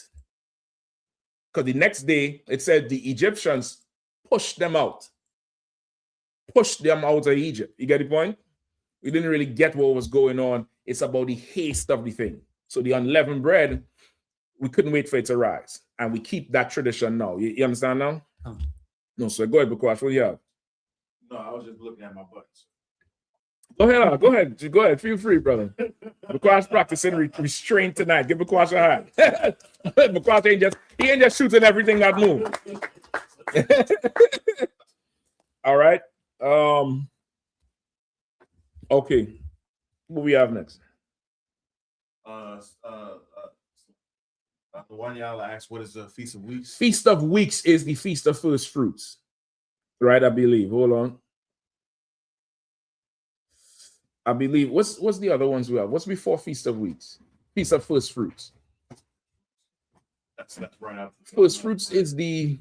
Because the next day, it said the Egyptians pushed them out. Pushed them out of Egypt. You get the point? We didn't really get what was going on. It's about the haste of the thing. So the unleavened bread, we couldn't wait for it to rise. And we keep that tradition now. You understand now? Oh. No, so go ahead, Bakwash. What do you have? No, I was just looking at my buttons. Go ahead, go ahead. Go ahead. Feel free, brother. Bakwash practicing restraint tonight. Give Bakwash a hand. Bakwash ain't just shooting everything that moves. All right. Okay. What we have next? The one y'all asked, what is the Feast of Weeks? Feast of Weeks is the Feast of First Fruits. Right, I believe. Hold on. I believe. What's the other ones we have? What's before Feast of Weeks? Feast of First Fruits. That's right out. First Fruits is the.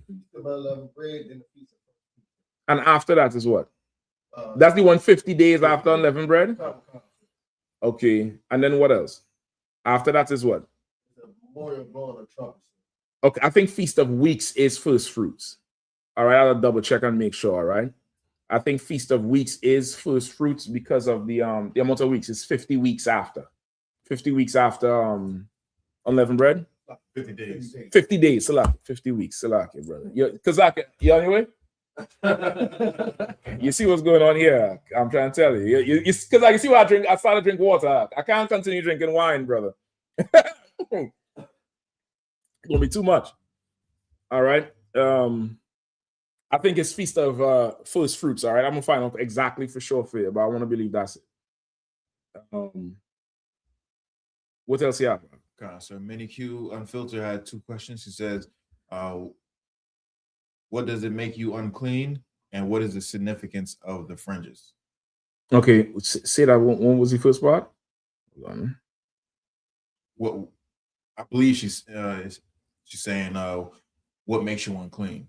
And after that is what? That's the 150 days after unleavened bread? Okay. And then what else? After that is what? Okay, I think Feast of Weeks is First Fruits. All right, I'll double check and make sure. All right. I think Feast of Weeks is First Fruits because of the amount of weeks. It's 50 weeks after. 50 weeks after unleavened bread. 50 days. 50 days, Salaki. 50 weeks, Salaki, brother. Kazaki, you on your way? You see what's going on here? I'm trying to tell you. Because I see what I drink. I started to drink water. I can't continue drinking wine, brother. It's gonna be too much. All right. I think it's Feast of First Fruits. All right. I'm gonna find out exactly for sure for you, but I want to believe that's it. What else you have? Okay, so Mini Q Unfiltered had two questions. He says, what does it make you unclean? And what is the significance of the fringes? Okay, say that one was the first part. Hold on. What I believe she's saying what makes you unclean?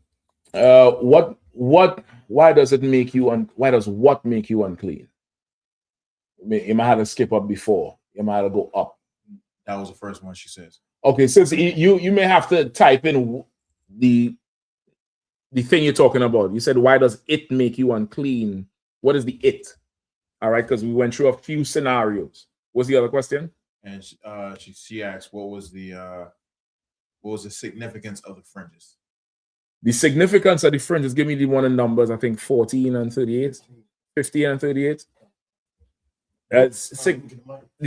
Why does it make you why does what make you unclean? You might have to skip up before. You might have to go up. That was the first one she says. Okay, since you may have to type in the thing you're talking about. You said, why does it make you unclean? What is the it? All right, because we went through a few scenarios. What's the other question? And she asked, what was the significance of the fringes? The significance of the fringes, give me the one in numbers, I think 14 and 38, 15 and 38. The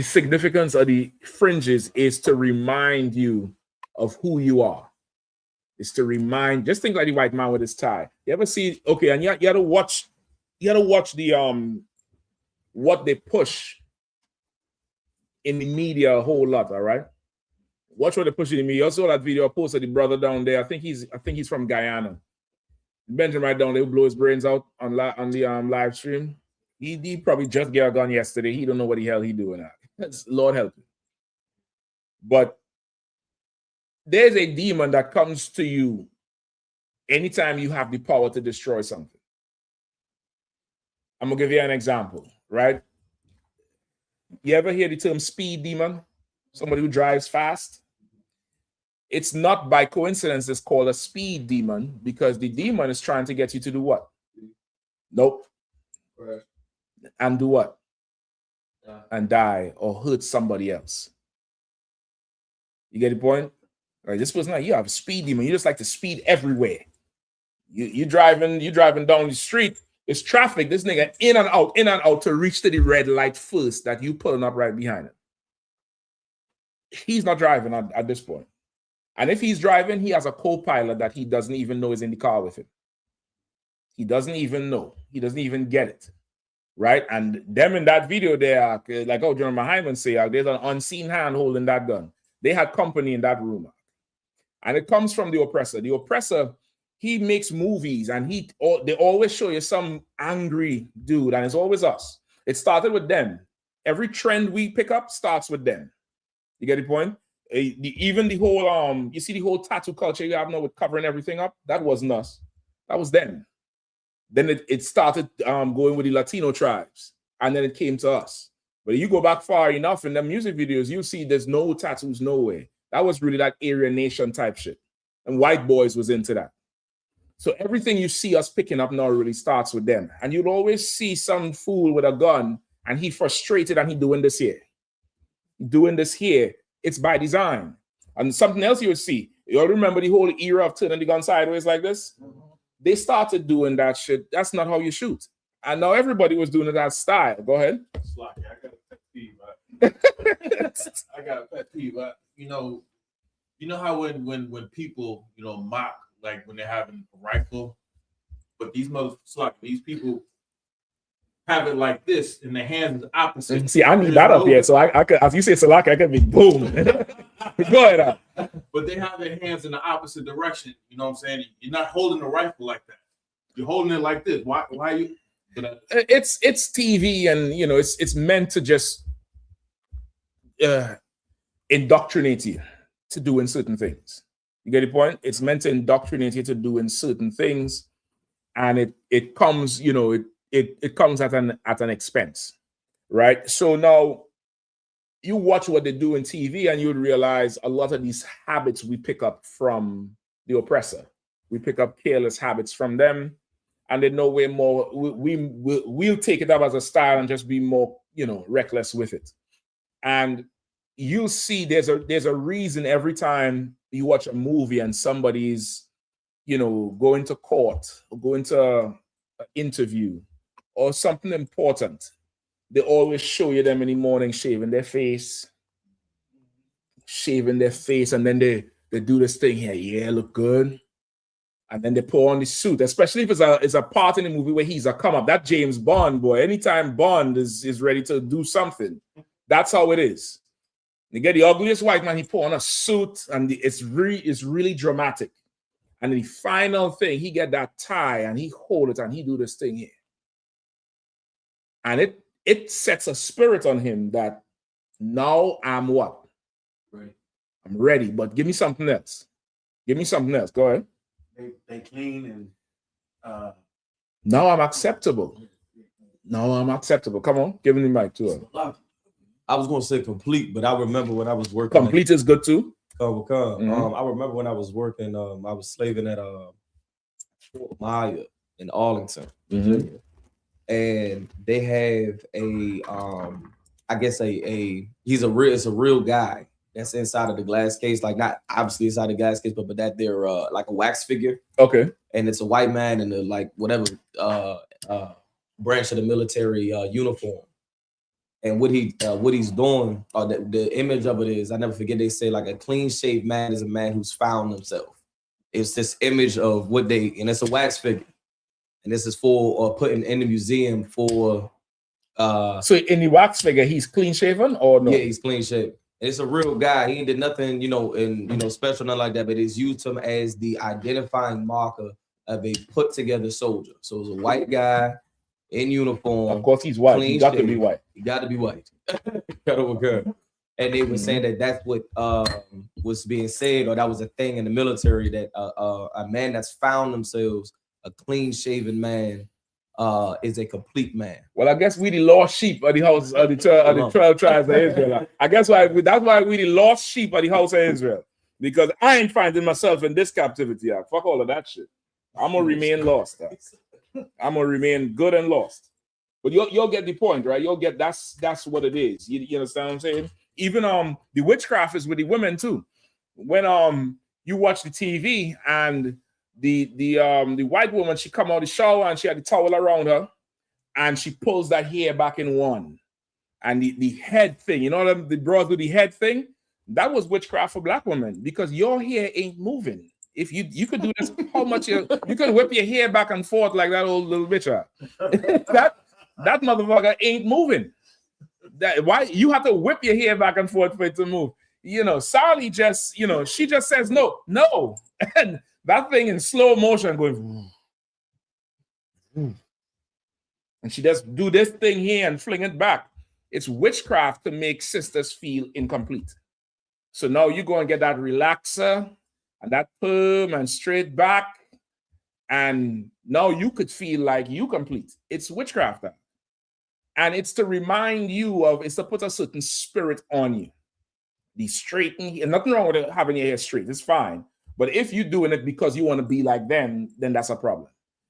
significance of the fringes is to remind you of who you are. It's to remind, just think like the white man with his tie. You ever see, okay, and you got to watch the what they push in the media a whole lot, all right? Watch what they push in the media. I saw that video I posted the brother down there. I think he's from Guyana. Benjamin right down there who blow his brains out on the live stream. He probably just got a gun yesterday. He don't know what the hell he doing now. Lord help him. But there's a demon that comes to you anytime you have the power to destroy something. I'm gonna give you an example, right? You ever hear the term speed demon? Somebody who drives fast? It's not by coincidence it's called a speed demon, because the demon is trying to get you to do what? Nope. Right. And do what? And die or hurt somebody else. You get the point? Right, this person, like, you have a speed demon. You just like to speed everywhere. You driving down the street. It's traffic. This nigga in and out to reach to the red light first that you pulling up right behind him. He's not driving at this point. And if he's driving, he has a co-pilot that he doesn't even know is in the car with him. He doesn't even know. He doesn't even get it. Right? And them in that video there, like how General Hyman say, there's an unseen hand holding that gun. They had company in that room. And it comes from the oppressor. The oppressor, he makes movies and they always show you some angry dude, and it's always us. It started with them. Every trend we pick up starts with them. You get the point? Even the whole, you see the whole tattoo culture you have now with covering everything up? That wasn't us. That was them. Then it started going with the Latino tribes, and then it came to us. But if you go back far enough in the music videos, you see there's no tattoos nowhere. That was really that Aryan Nation type shit. And white boys was into that. So everything you see us picking up now really starts with them. And you'll always see some fool with a gun and he frustrated and he doing this here. Doing this here, it's by design. And something else you would see, you all remember the whole era of turning the gun sideways like this? They started doing that shit. That's not how you shoot. And now everybody was doing it that style. Go ahead. Slocky, I got a pet peeve. I got a pet peeve. You know how when people mock, like when they're having a rifle, but these people have it like this, and their hands is opposite. See, I need that up here, so I could, as you say, Salaki, I could be boom. Go ahead. But they have their hands in the opposite direction. You know what I'm saying? You're not holding the rifle like that. You're holding it like this. Why you? It's TV, and it's meant to just indoctrinate you to doing certain things. You get the point? It's meant to indoctrinate you to doing certain things, and it comes, it comes at an expense, right? So now you watch what they do in TV, and you would realize a lot of these habits we pick up from the oppressor. We pick up careless habits from them, and they know way more. We'll take it up as a style and just be more, reckless with it. And you'll see there's a reason every time you watch a movie and somebody's, going to court or going to an interview or something important, they always show you them in the morning shaving their face, and then they do this thing here. Yeah, look good. And then they pour on the suit, especially if it's a part in the movie where he's a come up. That James Bond, boy, anytime Bond is ready to do something, that's how it is. You get the ugliest white man, he put on a suit, and it's really dramatic. And the final thing, he get that tie and he hold it and he do this thing here. And it sets a spirit on him that now I'm what? Right. I'm ready, but give me something else. Give me something else. Go ahead. They clean and now I'm acceptable. Now I'm acceptable. Come on, give me the mic to her. I was going to say complete, but I remember when I was working. Complete is good too. I remember when I was working. I was slaving at Fort Myer in Arlington, Virginia, and they have it's a real guy that's inside of the glass case, like not obviously inside the glass case, but that they're like a wax figure. Okay, and it's a white man in the like whatever branch of the military uniform. And what he's doing, the image of it is, I never forget, they say like a clean shaved man is a man who's found himself. It's this image of and it's a wax figure. And this is for putting in the museum for so in the wax figure, he's clean shaven or no? Yeah, he's clean shaven. It's a real guy. He ain't did nothing, special, nothing like that, but it's used him as the identifying marker of a put together soldier. So it's a white guy in uniform. Of course, he's white. He got to be white. He got to be white. Got over good. and they were saying that that's what was being said, or that was a thing in the military, that a man that's found themselves a clean-shaven man is a complete man. Well, I guess we the lost sheep of the house of the 12 tribes of Israel. I guess that's why we the lost sheep of the house of Israel. Because I ain't finding myself in this captivity. Fuck all of that shit. I'm gonna remain lost. I'm gonna remain good and lost. But you'll get the point, right? You'll get that's what it is. You understand what I'm saying? Even the witchcraft is with the women too. When you watch the TV and the white woman, she come out of the shower and she had the towel around her and she pulls that hair back in one. And the head thing, you know, the bros do the head thing, that was witchcraft for black women, because your hair ain't moving. If you could do this, how much you could whip your hair back and forth like that old little bitch. that motherfucker ain't moving. Why you have to whip your hair back and forth for it to move? You know, Sally just, you know, she just says no, and that thing in slow motion going, and she just do this thing here and fling it back. It's witchcraft to make sisters feel incomplete. So now you go and get that relaxer and that perm and straight back, and now you could feel like you complete. It's witchcraft. And it's to remind you of, it's to put a certain spirit on you. The straighten, and nothing wrong with having your hair straight, it's fine. But if you're doing it because you want to be like them, then that's a problem.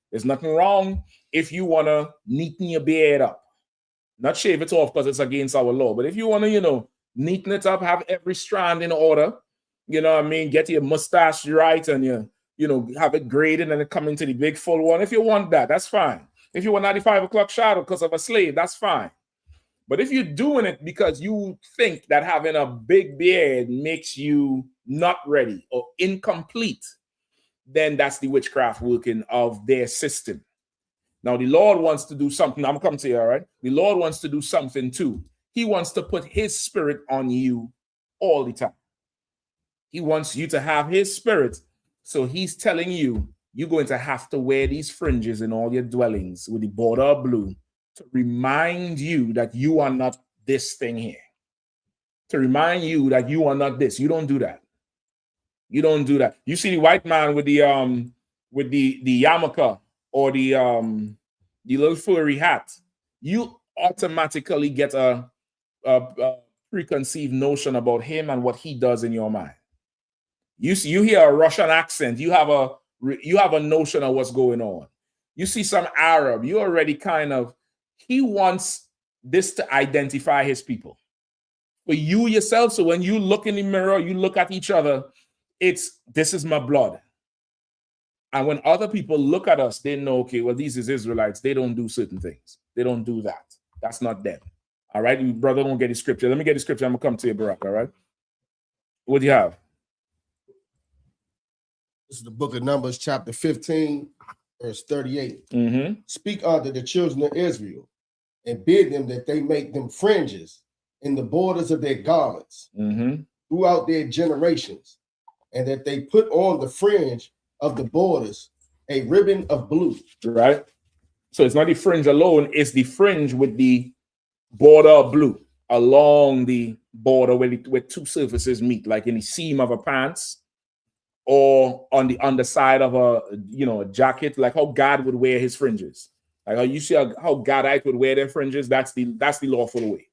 There's nothing wrong if you want to neaten your beard up. Not shave it off because it's against our law. But if you want to, you know, neaten it up, have every strand in order, you know what I mean? Get your mustache right and you know, have it graded and it come into the big full one. If you want that, that's fine. If you want 95 o'clock shadow because of a slave, that's fine. But if you're doing it because you think that having a big beard makes you not ready or incomplete, then that's the witchcraft working of their system. Now, the Lord wants to do something. I'm coming to you, all right? The Lord wants to do something too. He wants to put his spirit on you all the time. He wants you to have his spirit. So he's telling you, you're going to have to wear these fringes in all your dwellings with the border of blue to remind you that you are not this thing here. To remind you that you are not this. You don't do that. You don't do that. You see the white man with the yarmulke or the little furry hat, you automatically get a preconceived notion about him and what he does in your mind. You hear a Russian accent, you have a notion of what's going on. You see some Arab, you already kind of, he wants this to identify his people. For you yourself, so when you look in the mirror, you look at each other, this is my blood. And when other people look at us, they know, okay, well, these is Israelites. They don't do certain things. They don't do that. That's not them. All right, you brother, don't get the scripture. Let me get the scripture. I'm going to come to you, Barack, all right? What do you have? This is the book of Numbers, chapter 15, verse 38. Speak unto the children of Israel and bid them that they make them fringes in the borders of their garments throughout their generations, and that they put on the fringe of the borders a ribbon of blue. Right. So it's not the fringe alone, it's the fringe with the border of blue along the border where two surfaces meet, like in the seam of a pants or on the underside of a jacket, like how God would wear his fringes. Like how you see how Gadite would wear their fringes, that's the lawful way.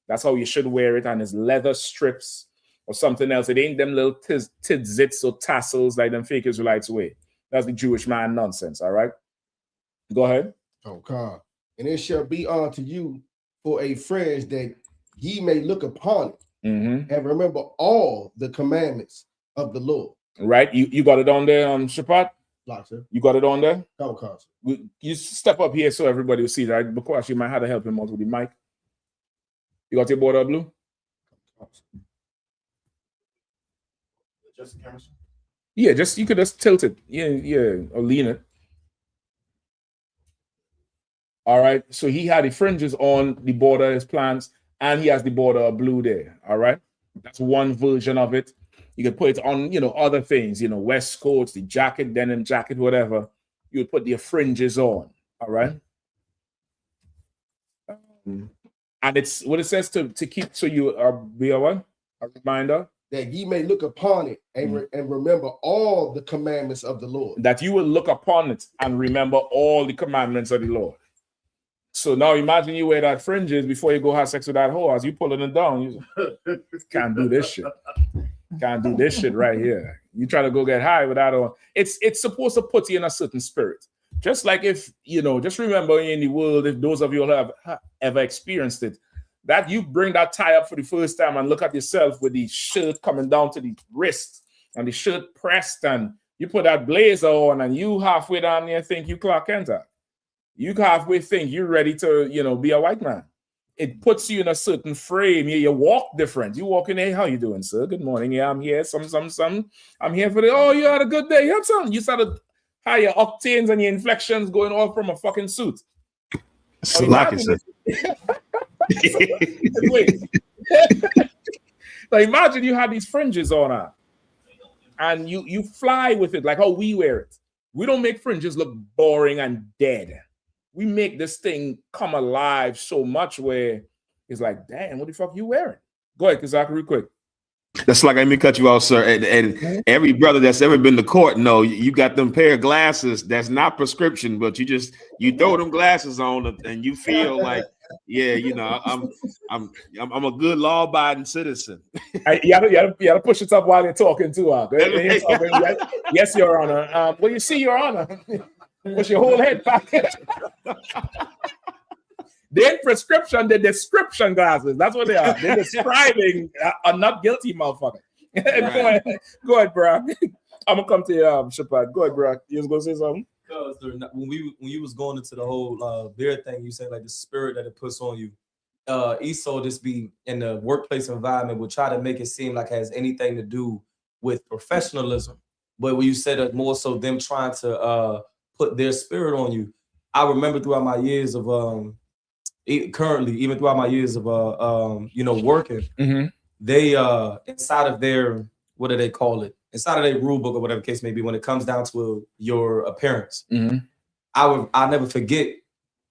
That's how you should wear it, and it's leather strips or something else. It ain't them little tidzits or tassels like them fake Israelites wear. That's the Jewish man nonsense, all right? Go ahead. Oh, God. And it shall be unto you for a fringe that ye may look upon it and remember all the commandments of the Lord. Right? You got it on there, Shapat? Like, sir. You got it on there? Oh, you step up here so everybody will see that. Because you might have to help him out with the mic. You got your border blue? Just the camera. Yeah, you could just tilt it. Yeah, or lean it. All right. So he had the fringes on the border of his plants, and he has the border of blue there. All right. That's one version of it. You could put it on, other things, waistcoats, the jacket, denim jacket, whatever. You would put the fringes on. All right. And it's what it says to keep, so you be a reminder that ye may look upon it and remember all the commandments of the Lord. That you will look upon it and remember all the commandments of the Lord. So now imagine you wear that fringes before you go have sex with that whore. As you pulling it down, you can't do this shit. Can't do this shit right here. You try to go get high with that on. It's supposed to put you in a certain spirit. Just like if, just remember in the world, if those of you have ever experienced it, that you bring that tie up for the first time and look at yourself with the shirt coming down to the wrist and the shirt pressed, and you put that blazer on and you halfway down there think you Clark Kent. You halfway think you're ready to, be a white man. It puts you in a certain frame. You walk different. You walk in, hey, how you doing, sir? Good morning. Yeah, I'm here. Some. I'm here for you had a good day. You have something. You started higher octanes and your inflections going all from a fucking suit. Wait. Now imagine you had these fringes on and you fly with it like how we wear it. We don't make fringes look boring and dead. We make this thing come alive so much where it's like, damn, what the fuck you wearing? Go ahead, Kazak, real quick. That's like, let me cut you off, sir. And every brother that's ever been to court, know you got them pair of glasses that's not prescription, but you throw them glasses on and you feel like, yeah, I'm a good law-abiding citizen. You gotta push it up while you're talking too. Yes, Your Honor. Well, you see, Your Honor, push your whole head back. They're prescription, they're description glasses. That's what they are. They're describing a not guilty motherfucker. Right. Go ahead, bro. I'm gonna come to you, Shepard. Go ahead, bro. You was gonna say something? When you was going into the whole beer thing, you said like the spirit that it puts on you. ESO just be in the workplace environment would try to make it seem like it has anything to do with professionalism. But when you said that more so them trying to put their spirit on you, I remember throughout my years of even throughout my years of working, they inside of their, what do they call it? Inside of their rule book or whatever case may be, when it comes down to your appearance, I'll never forget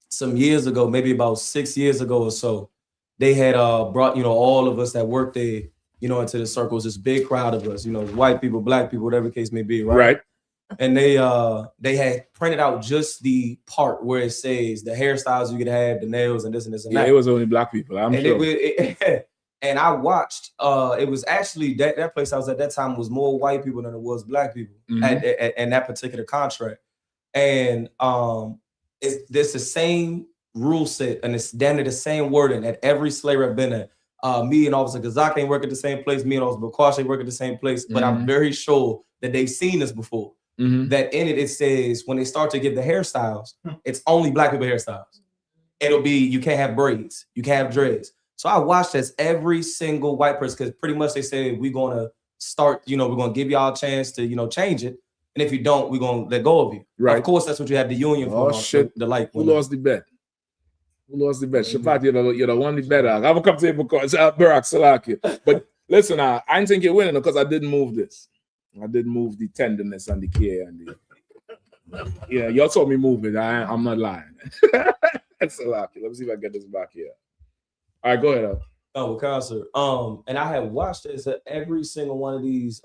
some years ago, maybe about 6 years ago or so, they had brought all of us that worked there, into the circles, this big crowd of us, white people, black people, whatever case may be, right? And they had printed out just the part where it says the hairstyles you could have, the nails, and this and this and that. It was only black people, I'm sure. And I watched. It was actually that place I was at that time was more white people than it was black people in that particular contract. And there's the same rule set and it's down to the same wording at every slave I've been at. Me and Officer Kazak ain't work at the same place. Me and Officer Bakwash ain't work at the same place. But I'm very sure that they've seen this before. That in it says when they start to give the hairstyles, it's only black people hairstyles. It'll be you can't have braids, you can't have dreads. So I watched as every single white person, because pretty much they said we're gonna start, we're gonna give y'all a chance to change it, and if you don't, we're gonna let go of you. Right. Of course, that's what you have the union for. Oh shit! The light. Who lost the bet? Who lost the bet? Shapat, you're the one the better. I'm gonna come to you because Barack Salaki. But listen, I didn't think you're winning because I didn't move this. I didn't move the tenderness and the care and the y'all told me move it. I'm not lying. Salaki. Let me see if I get this back here. All right, go ahead. Oh, well, sir. And I have watched this at every single one of these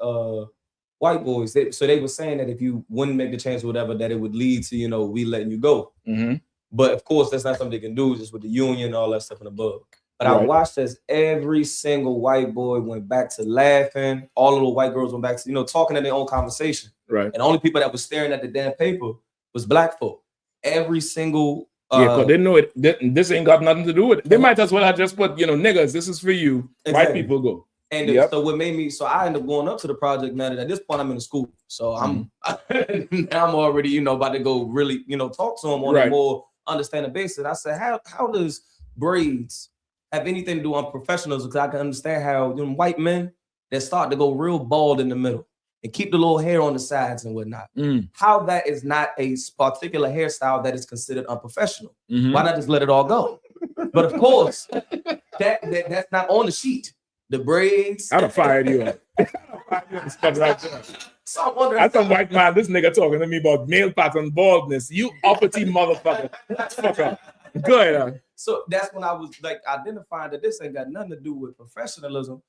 white boys. So they were saying that if you wouldn't make the change or whatever, that it would lead to we letting you go. But of course, that's not something they can do just with the union and all that stuff and above. But I watched as every single white boy went back to laughing. All of the white girls went back to talking in their own conversation. Right. And the only people that was staring at the damn paper was black folk. Every single. Because they know it. This ain't got nothing to do with it. They might as well have just put, niggas, this is for you. Exactly. White people go. And so what made me, so I ended up going up to the project manager. At this point, I'm in the school. So I'm already, about to go really, talk to him on a more understanding basis. I said, how does braids have anything to do on professionals? Because I can understand how white men that start to go real bald in the middle and keep the little hair on the sides and whatnot. How that is not a particular hairstyle that is considered unprofessional. Why not just let it all go? But of course, that's not on the sheet. The braids. I'd have fired you up. So I'm wondering. That's some white man, this nigga talking to me about male pattern baldness. You uppity motherfucker. Fuck up. Go ahead. So that's when I was like identifying that this ain't got nothing to do with professionalism,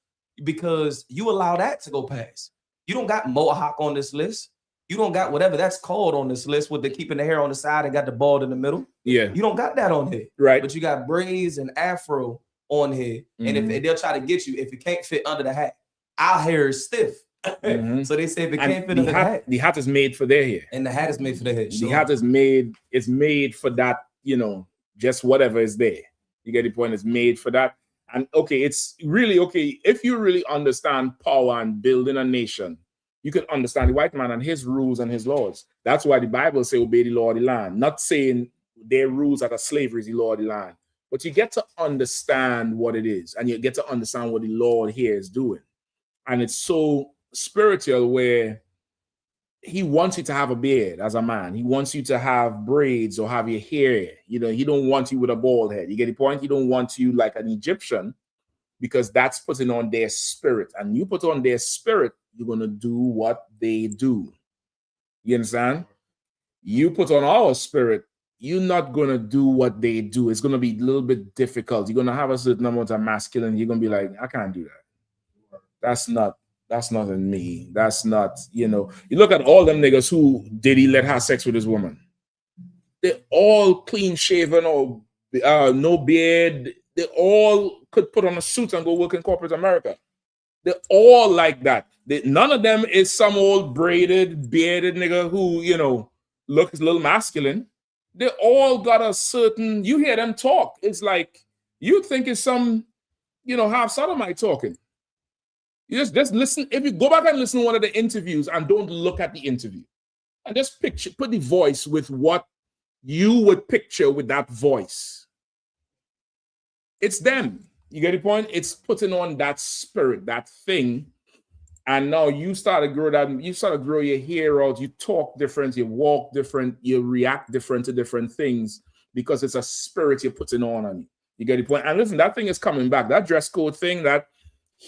because you allow that to go past. You don't got mohawk on this list. You don't got whatever that's called on this list with the keeping the hair on the side and got the bald in the middle. Yeah. You don't got that on here. Right. But you got braids and afro on here. And if they'll try to get you, if it can't fit under the hat, our hair is stiff. So they say if it can't fit under the hat. The hat is made for their hair. And the hat is made for their hair. The hat is made for that, just whatever is there. You get the point? It's made for that. And okay, it's really okay. If you really understand power and building a nation, you could understand the white man and his rules and his laws. That's why the Bible says obey the law of the land. Not saying their rules that are slavery is the law of the land. But you get to understand what it is. And you get to understand what the Lord here is doing. And it's so spiritual where he wants you to have a beard as a man. He wants you to have braids or have your hair. He don't want you with a bald head. You get the point? He don't want you like an Egyptian, because that's putting on their spirit. And you put on their spirit, you're going to do what they do. You understand? You put on our spirit, you're not going to do what they do. It's going to be a little bit difficult. You're going to have a certain amount of masculine. You're going to be like, I can't do that. That's not in me. That's not, You look at all them niggas who did he let have sex with his woman. They're all clean shaven or no beard. They all could put on a suit and go work in corporate America. They're all like that. None of them is some old braided, bearded nigga who, looks a little masculine. They all got a certain, you hear them talk. It's like, you think it's some, half sodomite talking. You just listen. If you go back and listen to one of the interviews and don't look at the interview, and just put the voice with what you would picture with that voice. It's them. You get the point? It's putting on that spirit, that thing. And now you start to grow that. You start to grow your hair out. You talk different. You walk different. You react different to different things because it's a spirit you're putting on you. You get the point? And listen, that thing is coming back. That dress code thing, that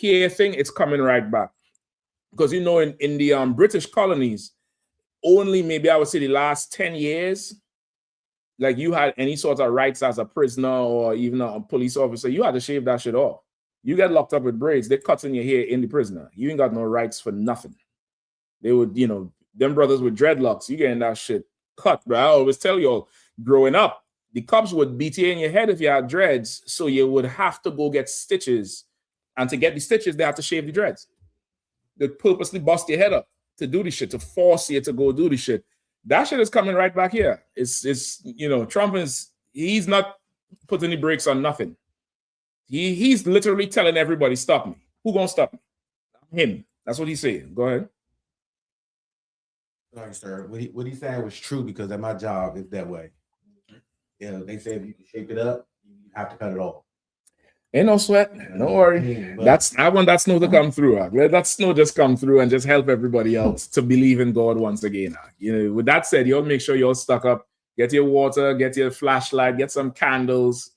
hair thing, it's coming right back. Because in the British colonies, only maybe I would say the last 10 years, like you had any sort of rights as a prisoner or even a police officer, you had to shave that shit off. You get locked up with braids, they're cutting your hair in the prisoner. You ain't got no rights for nothing. They would, them brothers with dreadlocks, you getting that shit cut. But I always tell y'all, growing up, the cops would beat you in your head if you had dreads, so you would have to go get stitches. And to get the stitches, they have to shave the dreads. They purposely bust your head up to do the shit, to force you to go do the shit. That shit is coming right back here. It's Trump he's not putting any brakes on nothing. He's literally telling everybody, stop me. Who gonna stop me? Him. That's what he's saying. Go ahead. Sorry, sir. What he said was true, because at my job it's that way. They say if you can shape it up, you have to cut it off. Ain't no sweat. Don't worry. I want that snow to come through. Let that snow just come through and just help everybody else to believe in God once again. With that said, y'all make sure y'all stock up. Get your water, get your flashlight, get some candles.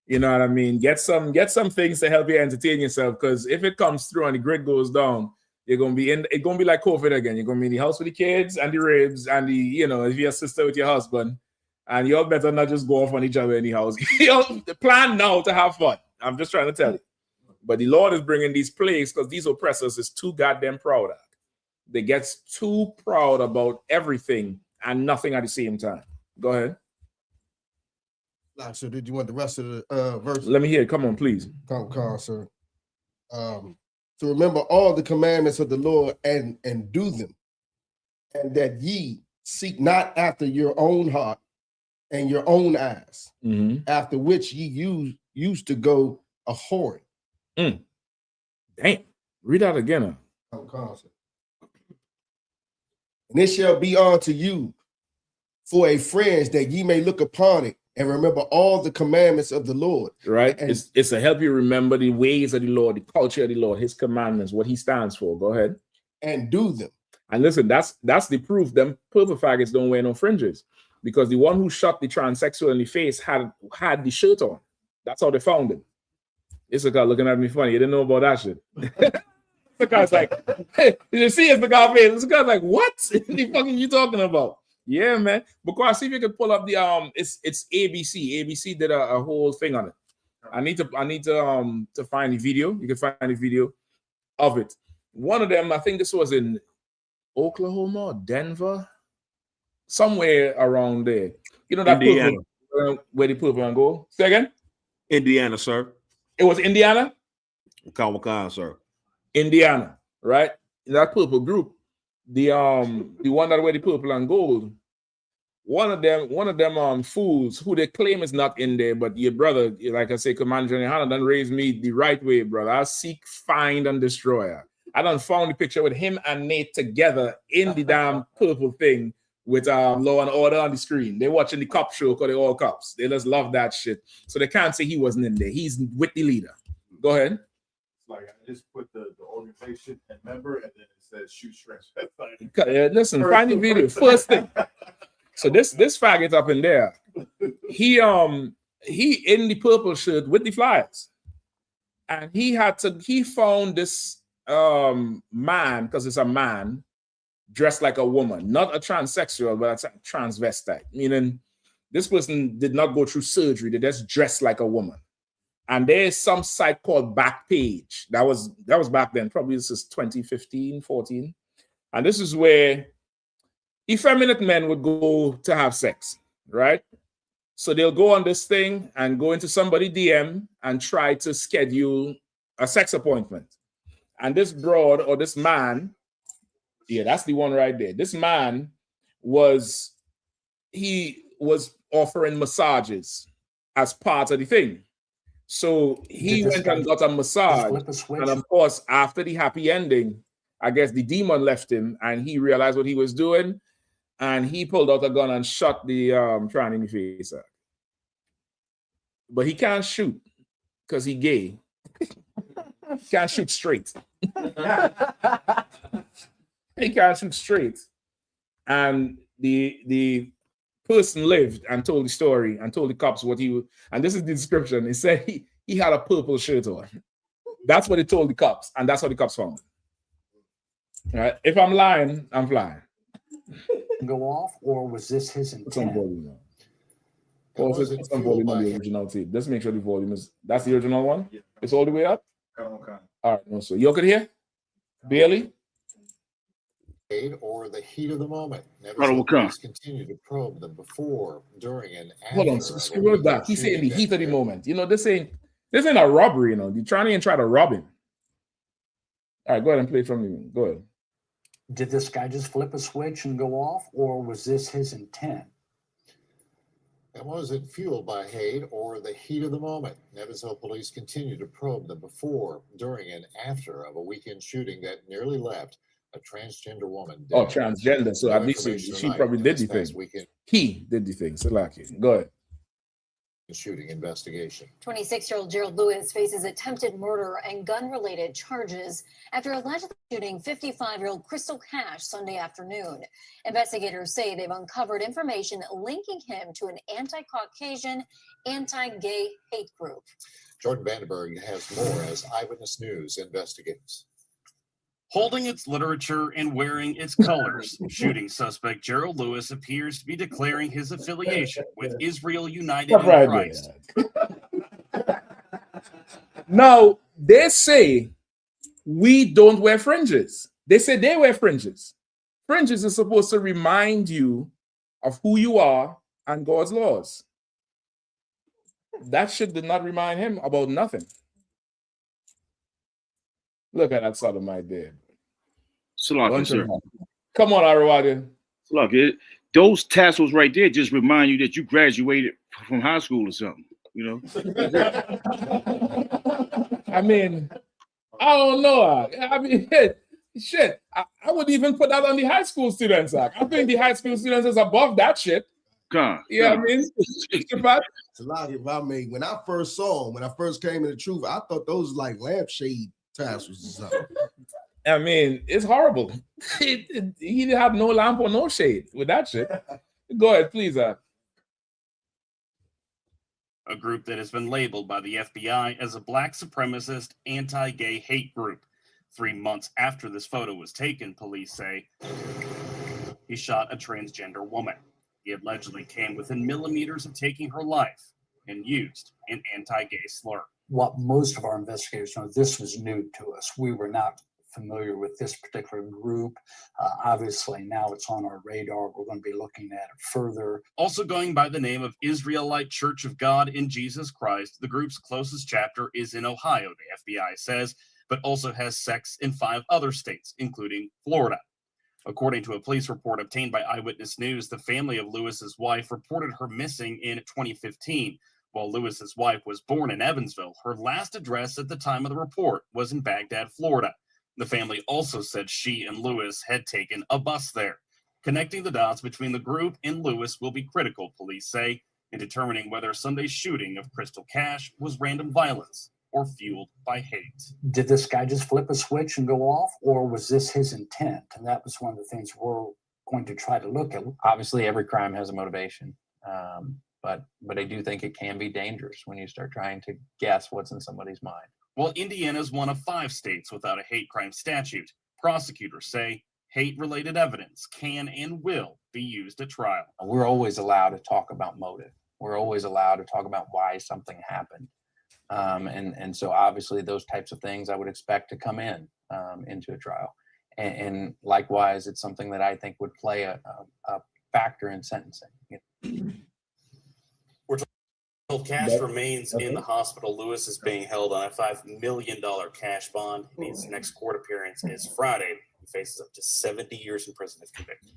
You know what I mean? Get some things to help you entertain yourself. Because if it comes through and the grid goes down, it's gonna be like COVID again. You're gonna be in the house with the kids and the ribs and if you're a sister with your husband. And y'all better not just go off on each other in the house. Y'all plan now to have fun. I'm just trying to tell you. But the Lord is bringing these plagues because these oppressors is too goddamn proud of. They get too proud about everything and nothing at the same time. Go ahead. So did you want the rest of the verse? Let me hear it. Come on, please. Come, sir. To remember all the commandments of the Lord and do them, and that ye seek not after your own heart and your own eyes, after which ye used to go a whoring. Damn. Read that again. And it shall be unto you for a friend, that ye may look upon it and remember all the commandments of the Lord. Right. It's to help you remember the ways of the Lord, the culture of the Lord, his commandments, what he stands for. Go ahead. And do them. And listen, that's the proof them purple faggots don't wear no fringes. Because the one who shot the transsexual in the face had the shirt on. That's how they found him. Issachar looking at me funny. You didn't know about that shit. Issachar's like, hey, you see Issachar's face. Issachar's like, what the fuck are you talking about? Yeah, man. Because see if you can pull up the it's ABC. ABC did a whole thing on it. I need to find the video. You can find the video of it. One of them, I think this was in Oklahoma or Denver, somewhere around there. You know that Indiana. purple, where the purple and go. Say again. Indiana, sir. It was Indiana. Wakan, sir. Indiana, right? In that purple group, the one that wear the purple and gold. One of them fools who they claim is not in there, but your brother, like I say, Commander Yahanna done raised me the right way, brother. I seek, find, and destroy. I done found the picture with him and Nate together in the damn purple thing with Law and Order on the screen. They're watching the cop show because they're all cops. They just love that shit. So they can't say he wasn't in there. He's with the leader. Go ahead. Like I just put the organization and member, and then it says shoot shrimp. Listen, find the video. First thing. So this faggot up in there, he in the purple shirt with the flyers, and he found this man, because it's a man dressed like a woman, not a transsexual, but a transvestite, meaning this person did not go through surgery. They just dressed like a woman. And there's some site called Backpage. That was back then, probably this is 2015, 14. And this is where effeminate men would go to have sex, right? So they'll go on this thing and go into somebody DM and try to schedule a sex appointment. And this broad or this man, yeah, that's the one right there. This man was offering massages as part of the thing. So he went and got a massage. And of course, after the happy ending, I guess the demon left him and he realized what he was doing. And he pulled out a gun and shot the trying in the face. But he can't shoot because he gay. He can't shoot straight. He can't shoot straight. And the person lived and told the story and told the cops what he would. And this is the description. He said he had a purple shirt on. That's what he told the cops. And that's what the cops found. All right. If I'm lying, I'm flying. Go off, or was this his intent? Or is it some volume on the original tape? Let's make sure the volume is. That's the original one. Yeah. It's all the way up. Okay. All right. No, so you could hear barely. Or the heat of the moment. Police continue to probe them before, during, and after. Hold on. Screw that. He's saying the heat of the moment. You know, this ain't a robbery. You know, they're trying to rob him. All right, go ahead and play from me. Go ahead. Did this guy just flip a switch and go off, or was this his intent? And was it fueled by hate or the heat of the moment? Evansville police continue to probe the before, during, and after of a weekend shooting that nearly left a transgender woman dead. Oh, transgender. So at least she probably did the thing. He did the thing. So lucky. Go ahead. Shooting investigation. 26-year-old Gerald Lewis faces attempted murder and gun-related charges after allegedly shooting 55-year-old Crystal Cash Sunday afternoon. Investigators say they've uncovered information linking him to an anti-Caucasian, anti-gay hate group. Jordan Vandenberg has more as Eyewitness News investigates. Holding its literature and wearing its colors, shooting suspect Gerald Lewis appears to be declaring his affiliation with Israel United in Christ. Now, they say we don't wear fringes. They say they wear fringes. Fringes is supposed to remind you of who you are and God's laws. That shit did not remind him about nothing. Look at that sodomite there. Salaki, sir. Come on, Arawadi. Look, those tassels right there just remind you that you graduated from high school or something, you know? I mean, I don't know. I mean, shit. I wouldn't even put that on the high school students. I think the high school students is above that shit. God. Yeah, I mean, Salaki, when I first saw him, when I first came in the truth, I thought those were like lampshade tassels or something. I mean, it's horrible. He had no lamp or no shade with that shit. Go ahead, please. A group that has been labeled by the FBI as a black supremacist, anti-gay hate group. 3 months after this photo was taken, police say he shot a transgender woman. He allegedly came within millimeters of taking her life and used an anti-gay slur. What most of our investigators know, this was new to us. We were not familiar with this particular group. Obviously, now it's on our radar. We're going to be looking at it further. Also going by the name of Israelite Church of God in Jesus Christ, the group's closest chapter is in Ohio, the FBI says, but also has sects in 5 other states, including Florida. According to a police report obtained by Eyewitness News, the family of Lewis's wife reported her missing in 2015. While Lewis's wife was born in Evansville, her last address at the time of the report was in Baghdad, Florida. The family also said she and Lewis had taken a bus there. Connecting the dots between the group and Lewis will be critical, police say, in determining whether Sunday's shooting of Crystal Cash was random violence or fueled by hate. Did this guy just flip a switch and go off, or was this his intent? And that was one of the things we're going to try to look at. Obviously, every crime has a motivation, but I do think it can be dangerous when you start trying to guess what's in somebody's mind. Well, Indiana is one of 5 states without a hate crime statute. Prosecutors say hate-related evidence can and will be used at trial. We're always allowed to talk about motive. We're always allowed to talk about why something happened. And so obviously those types of things I would expect to come in into a trial. And likewise, it's something that I think would play a factor in sentencing. Cash remains in the hospital. Lewis is being held on a $5 million cash bond. His next court appearance is Friday. He faces up to 70 years in prison if convicted.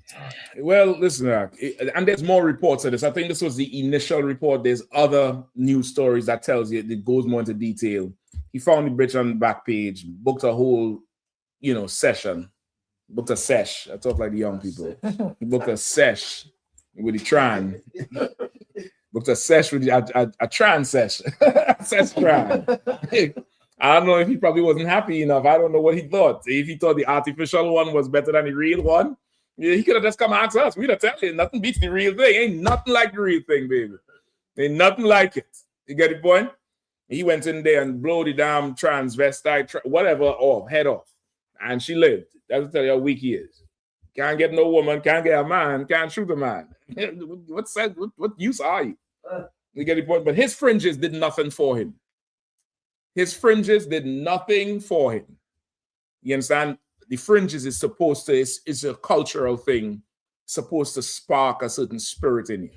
Well, listen, and there's more reports of this. I think this was the initial report. There's other news stories that tells you, it goes more into detail. He found the bitch on the back page, booked a whole, session, booked a sesh. I talk like the young people. He booked a sesh with the tran. Booked a sesh with a trans sesh. Sesh tran. I don't know if he probably wasn't happy enough. I don't know what he thought. If he thought the artificial one was better than the real one, he could have just come ask us. We'd have tell you, nothing beats the real thing. Ain't nothing like the real thing, baby. Ain't nothing like it. You get the point? He went in there and blew the damn transvestite, whatever, off, head off. And she lived. That'll tell you how weak he is. Can't get no woman, can't get a man, can't shoot a man. What use are you? You get the point? But his fringes did nothing for him. His fringes did nothing for him. You understand? The fringes is supposed to, it's a cultural thing, supposed to spark a certain spirit in you.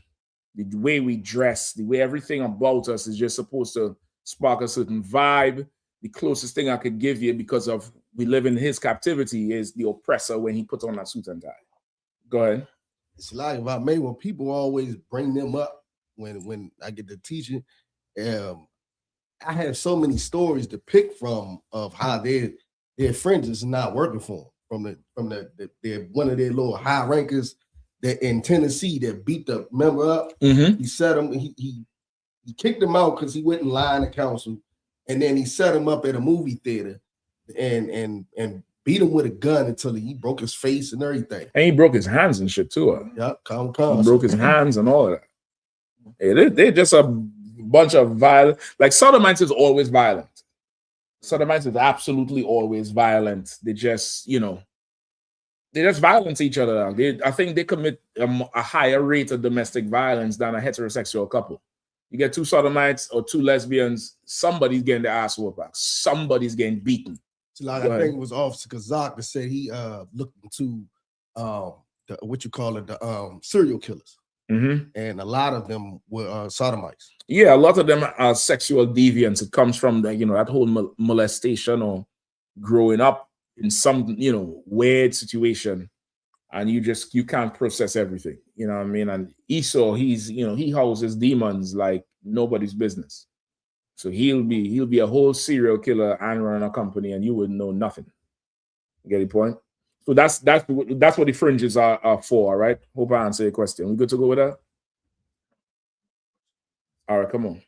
The way we dress, the way everything about us is just supposed to spark a certain vibe. The closest thing I could give you, because of we live in his captivity, is the oppressor when he puts on a suit and tie. Go ahead. It's like about me when people always bring them up when I get to teaching. I have so many stories to pick from of how their fringes is not working for them. From the one of their little high rankers that in Tennessee that beat the member up. Mm-hmm. He set him. He kicked him out because he wouldn't lie in the council, and then he set him up at a movie theater and beat him with a gun until he broke his face and everything. And he broke his hands and shit too. Yep, he broke his hands and all of that. Hey, they're just a bunch of violent. Like sodomites is always violent. Sodomites is absolutely always violent. They just, they just violence each other. I think they commit a higher rate of domestic violence than a heterosexual couple. You get 2 sodomites or 2 lesbians, somebody's getting their ass whooped back. Somebody's getting beaten. So like, I think it was Officer Kazak that said he looked into the serial killers. Mm-hmm. And a lot of them were sodomites. Yeah, a lot of them are sexual deviants. It comes from that whole molestation or growing up in some weird situation, and you can't process everything. You know what I mean? And Esau, he houses demons like nobody's business. So he'll be a whole serial killer and run a company, and you wouldn't know nothing. You get the point? So that's what the fringes are for, right? Hope I answer your question. We good to go with that? All right, come on.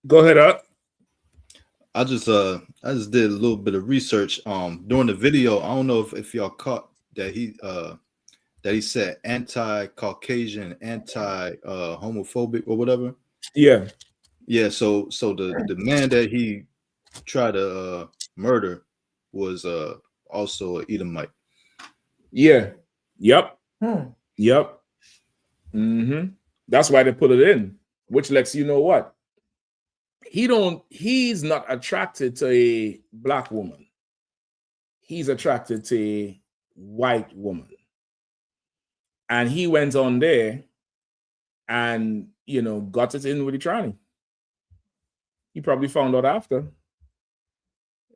Go ahead, up. I just did a little bit of research during the video. I don't know if y'all caught that he said anti-Caucasian, anti-homophobic or whatever. Yeah. Yeah, so the man that he tried to murder was also an Edomite. Yeah. Yep. Yep. That's why they put it in, which lets you know what? He's not attracted to a black woman. He's attracted to a white woman. And he went on there and, got it in with the tranny. He probably found out after.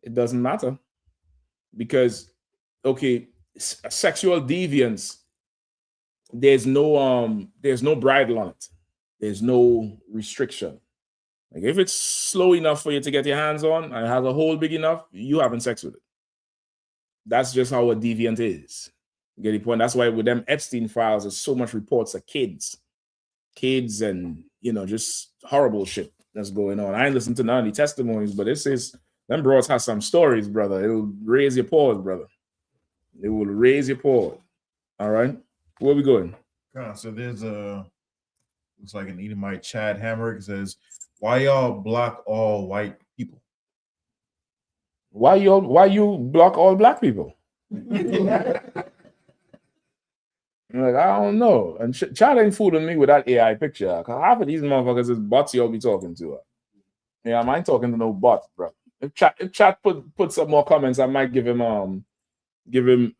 It doesn't matter. Because, okay, sexual deviance, there's no bridle on it. There's no restriction. Like if it's slow enough for you to get your hands on and it has a hole big enough, you having sex with it. That's just how a deviant is. You get the point? That's why with them Epstein files, there's so much reports of kids and, just horrible shit that's going on. I ain't listened to none of the testimonies, but it says them bros have some stories, brother. It will raise your paws, brother. It will raise your paws. All right. Where we going? So there's looks like an Edomite, Chad Hammer, says, why y'all block all white people? Why you block all black people? Like, I don't know. And Chad ain't fooling me with that AI picture. Because half of these motherfuckers is bots you'll be talking to. Yeah, I ain't talking to no bots, bro. If Chad put some more comments, I might give him an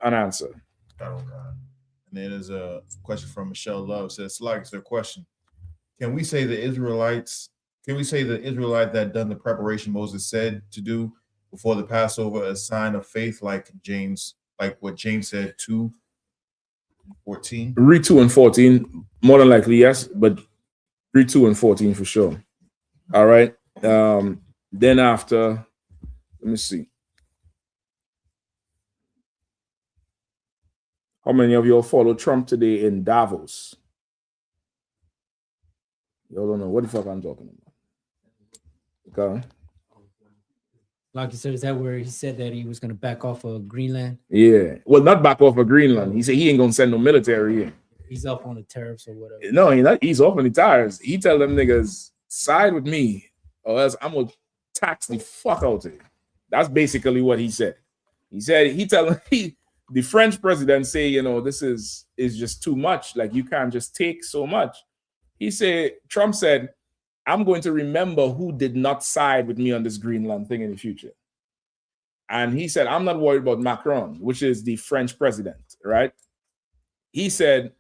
answer. And then there's a question from Michelle Love. Says, it's their question. Can we say the Israelite that done the preparation Moses said to do before the Passover a sign of faith, like what James said 2:14? Read 2 and 14, more than likely, yes, but read 2 and 14 for sure. All right. Then after, let me see. How many of y'all follow Trump today in Davos? Y'all don't know what the fuck I'm talking about. Okay. Like you said, is that where he said that he was going to back off of Greenland? Yeah. Well, not back off of Greenland. He said he ain't going to send no military in. He's up on the tariffs or whatever. No, he's off on the tires. He tell them niggas, side with me or else I'm going to tax the fuck out of you. That's basically what he said. The French president say, this is just too much. Like, you can't just take so much. Trump said, I'm going to remember who did not side with me on this Greenland thing in the future. And he said, I'm not worried about Macron, which is the French president, right? He said,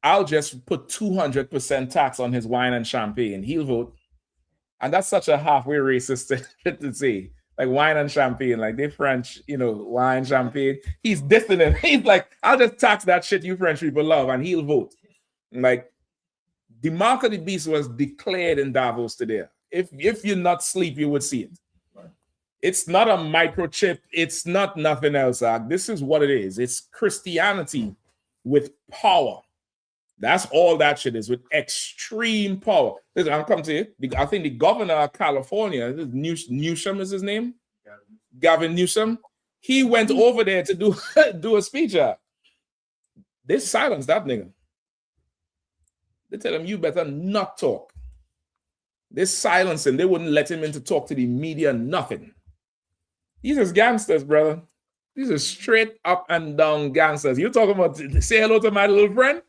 I'll just put 200% tax on his wine and champagne. He'll vote. And that's such a halfway racist thing to say. Like wine and champagne, like they French, wine, champagne. He's dissonant. He's like, I'll just tax that shit you French people love and he'll vote. Like, the mark of the beast was declared in Davos today. If you're not asleep, you would see it. Right. It's not a microchip. It's not nothing else. This is what it is. It's Christianity with power. That's all that shit is, with extreme power. Listen, I'll come to you. I think the governor of California, Newsom is his name? Gavin Newsom. He went over there to do a speech. They silenced that nigga. They tell him, you better not talk. They silence him. They wouldn't let him in to talk to the media, nothing. These are gangsters, brother. These are straight up and down gangsters. You talking about say hello to my little friend?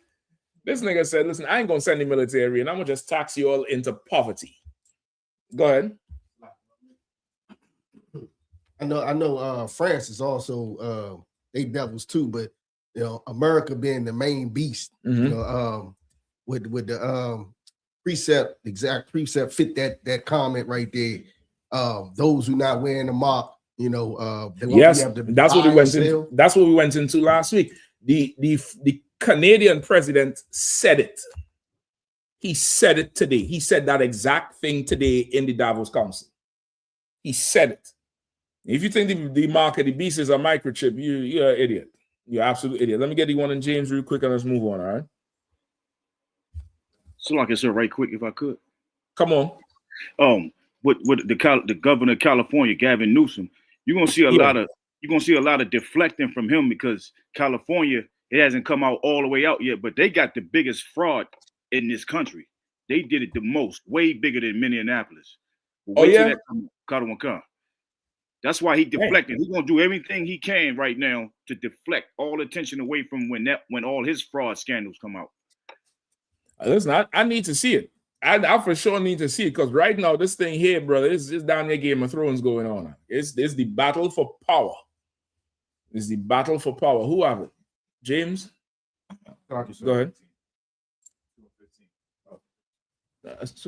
This nigga said, listen, I ain't going to send the military and I'm going to just tax you all into poverty. Go ahead. I know France is also, they devils too, but, America being the main beast, with the exact precept fit that comment right there. Those who not wearing the mark, yes, that's what we went into. That's what we went into last week. The Canadian president said it. He said it today. He said that exact thing today in the Davos Council. He said it. If you think the mark of the beast is a microchip, you're an idiot. You're an absolute idiot. Let me get the one in James real quick and let's move on, all right? So like I said, right quick, if I could. Come on. With the governor of California, Gavin Newsom, you're gonna see a lot of deflecting from him because California, it hasn't come out all the way out yet, but they got the biggest fraud in this country. They did it the most, way bigger than Minneapolis. But Oh, wait till yeah? that come. That's why he deflected. He's gonna do everything he can right now to deflect all attention away from when all his fraud scandals come out. Listen, I need to see it. I for sure need to see it because right now this thing here, brother, it's down there Game of Thrones going on. It's the battle for power. It's the battle for power. Who have it? James? Go ahead.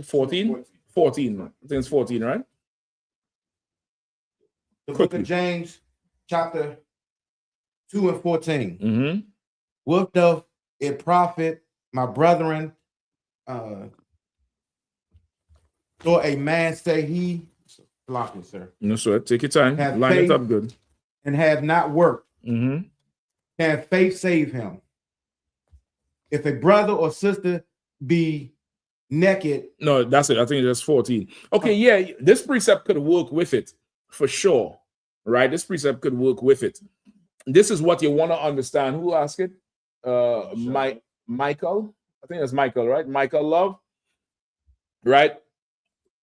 14? 14. I think it's 14, right? The book of James, chapter 2 and 14. Mm-hmm. What doth it profit, my brethren, though a man say he, blocking, sir. No, sir. Take your time. Have Line it faith up good. and have not worked. Mm-hmm. Can faith save him? If a brother or sister be naked. No, that's it. I think that's 14. Okay, yeah, this precept could work with it for sure, right? This precept could work with it. This is what you want to understand. Who asked it? Michael. I think that's Michael, right? Michael Love, right?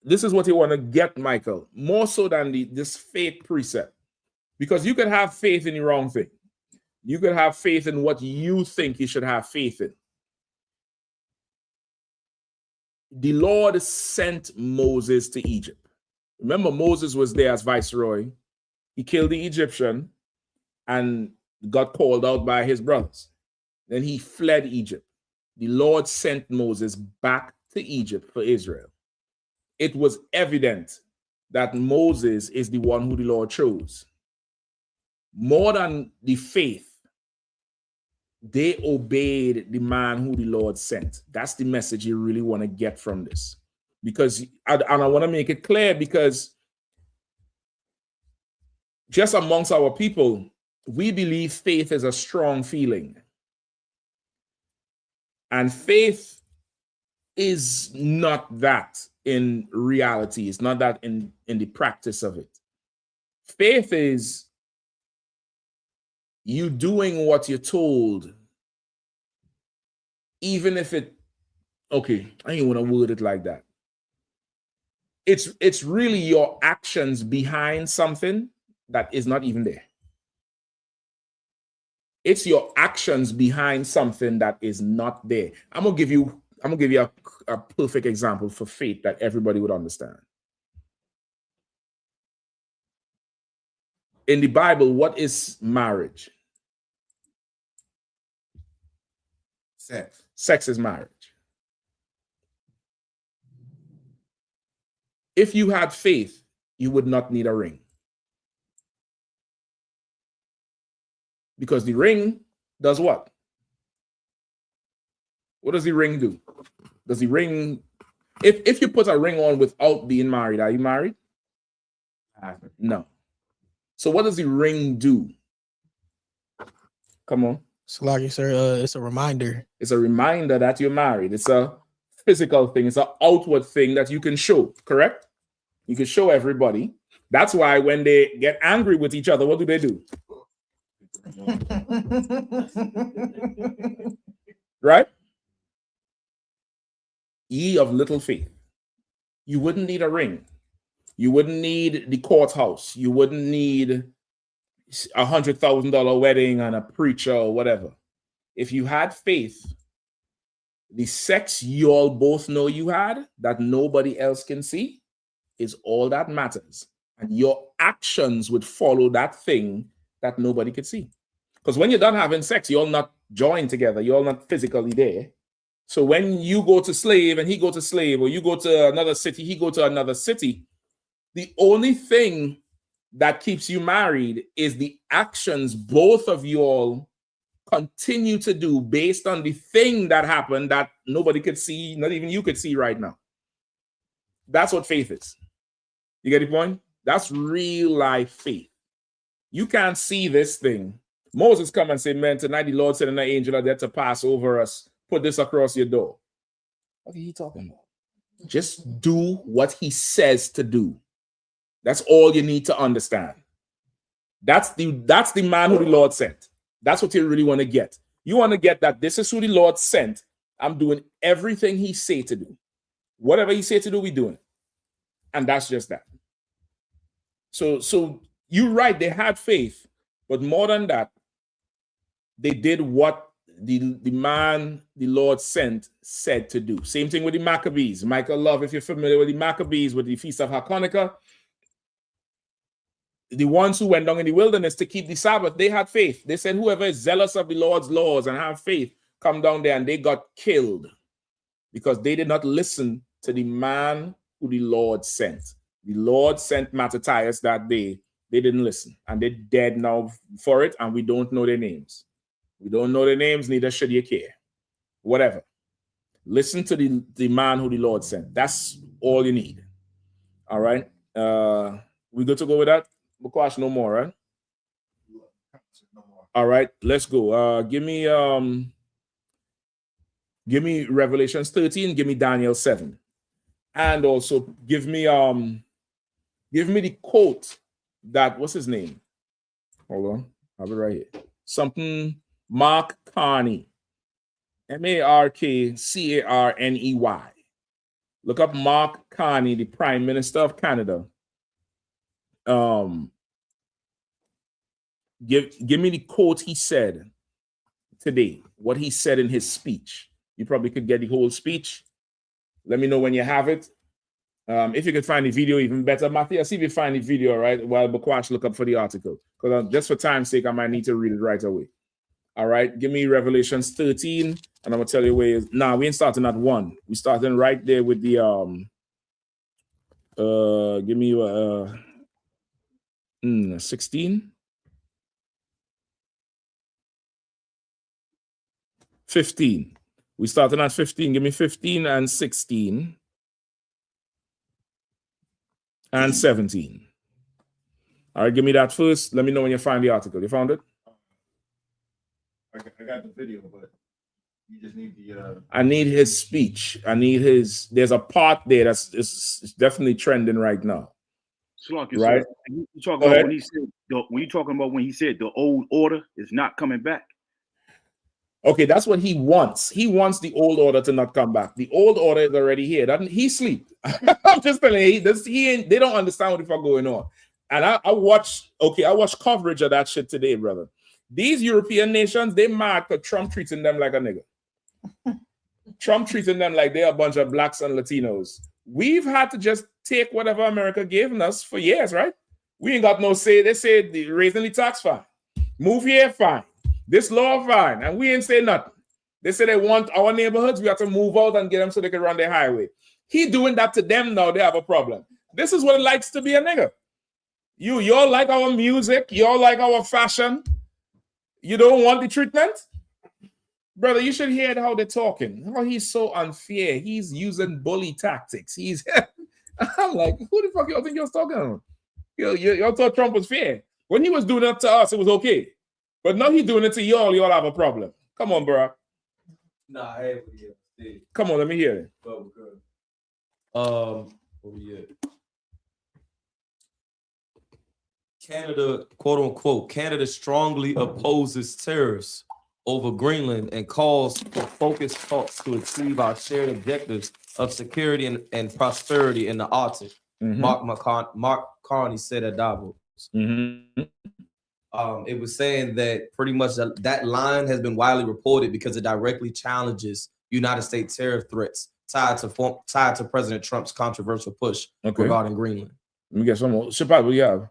This is what you want to get, Michael, more so than this faith precept, because you could have faith in the wrong thing. You could have faith in what you think you should have faith in. The Lord sent Moses to Egypt. Remember, Moses was there as viceroy. He killed the Egyptian and got called out by his brothers. Then he fled Egypt. The Lord sent Moses back to Egypt for Israel. It was evident that Moses is the one who the Lord chose. More than the faith, they obeyed the man who the Lord sent. That's the message you really want to get from this. Because, and I want to make it clear, because just amongst our people, we believe faith is a strong feeling. And faith is not that in reality. It's not that in the practice of it. Faith is you doing what you're told, even if it, okay, I ain't want to word it like that. It's really your actions behind something that is not even there. It's your actions behind something that is not there. I'm gonna give you a perfect example for faith that everybody would understand. In the Bible, what is marriage? Sex. Sex is marriage. If you had faith, you would not need a ring. Because the ring does what? What does the ring do? Does the ring, if you put a ring on without being married, are you married? No. So what does the ring do? Come on. Salaki, sir, it's a reminder. It's a reminder that you're married. It's a physical thing. It's an outward thing that you can show, correct? You can show everybody. That's why when they get angry with each other, what do they do? Right? Ye of little faith. You wouldn't need a ring. You wouldn't need the courthouse. You wouldn't need $100,000 wedding and a preacher or whatever. If you had faith, the sex you all both know you had that nobody else can see is all that matters. And your actions would follow that thing that nobody could see. Because when you're done having sex, you're all not joined together. You're all not physically there. So when you go to slave and he go to slave, or you go to another city, he go to another city, the only thing that keeps you married is the actions both of you all continue to do based on the thing that happened that nobody could see, not even you could see right now. That's what faith is. You get the point? That's real life faith. You can't see this thing. Moses come and say, man, tonight the Lord sent an angel out there to pass over us. Put this across your door. What are you talking about? Just do what he says to do. That's all you need to understand. That's the man who the Lord sent. That's what you really want to get. You want to get that this is who the Lord sent. I'm doing everything he say to do. Whatever he said to do, we doing. And that's just that. So you're right, they had faith, but more than that, they did what the man the Lord sent said to do. Same thing with the Maccabees. Michael Love, if you're familiar with the Maccabees, with the Feast of Hanukkah, the ones who went down in the wilderness to keep the Sabbath, they had faith. They said, whoever is zealous of the Lord's laws and have faith, come down there, and they got killed because they did not listen to the man who the Lord sent. The Lord sent Mattathias that day. They didn't listen, and they're dead now for it, and we don't know their names. We don't know their names, neither should you care. Whatever. Listen to the man who the Lord sent. That's all you need. All right? We good to go with that? Bukwash, no more, right? All right, let's go. Give me Revelations 13, give me Daniel 7. And also give me the quote that, what's his name? Hold on, I have it right here. Something Mark Carney. MarkCarney. Look up Mark Carney, the Prime Minister of Canada. Give me the quote he said today, what he said in his speech. You probably could get the whole speech. Let me know when you have it. If you could find the video, even better. Matthew, see if you find the video, right? While Bukwash look up for the article. Because just for time's sake, I might need to read it right away. All right, give me Revelations 13, and I'm gonna tell you where. Nah, we ain't starting at 1. We starting right there with the give me 16, 15. We starting at 15. Give me 15 and 16 and 17. All right, give me that first. Let me know when you find the article. You found it? I got the video, but you just need the. I need his speech. I need his. There's a part there that's it's definitely trending right now. Right? You talking about when he said when you talking about when he said the old order is not coming back. Okay, that's what he wants. He wants the old order to not come back. The old order is already here. Doesn't he sleep? I'm just telling you, they don't understand what the fuck going on. And I watched coverage of that shit today, brother. These European nations, they mad because Trump treating them like a nigga. Trump treating them like they're a bunch of blacks and Latinos. We've had to just take whatever America gave us for years, right? We ain't got no say. They say raising the tax fine. Move here, fine. This law, fine. And we ain't say nothing. They say they want our neighborhoods. We have to move out and get them so they can run their highway. He doing that to them now. They have a problem. This is what it likes to be a nigga. You all like our music. You all like our fashion. You don't want the treatment? Brother, you should hear how they're talking. Oh, he's so unfair. He's using bully tactics. I'm like, who the fuck y'all think you're talking about? Y'all thought Trump was fair. When he was doing that to us, it was okay. But now he's doing it to y'all have a problem. Come on, bro. Nah, hey, yeah. Come on, let me hear it. Canada, quote unquote, Canada strongly opposes tariffs over Greenland and calls for focused talks to achieve our shared objectives of security and prosperity in the Arctic. Mark Carney said at Davos. It was saying that pretty much that line has been widely reported because it directly challenges United States tariff threats tied to President Trump's controversial push regarding Greenland. Let me get some more. Shapat, what do you have?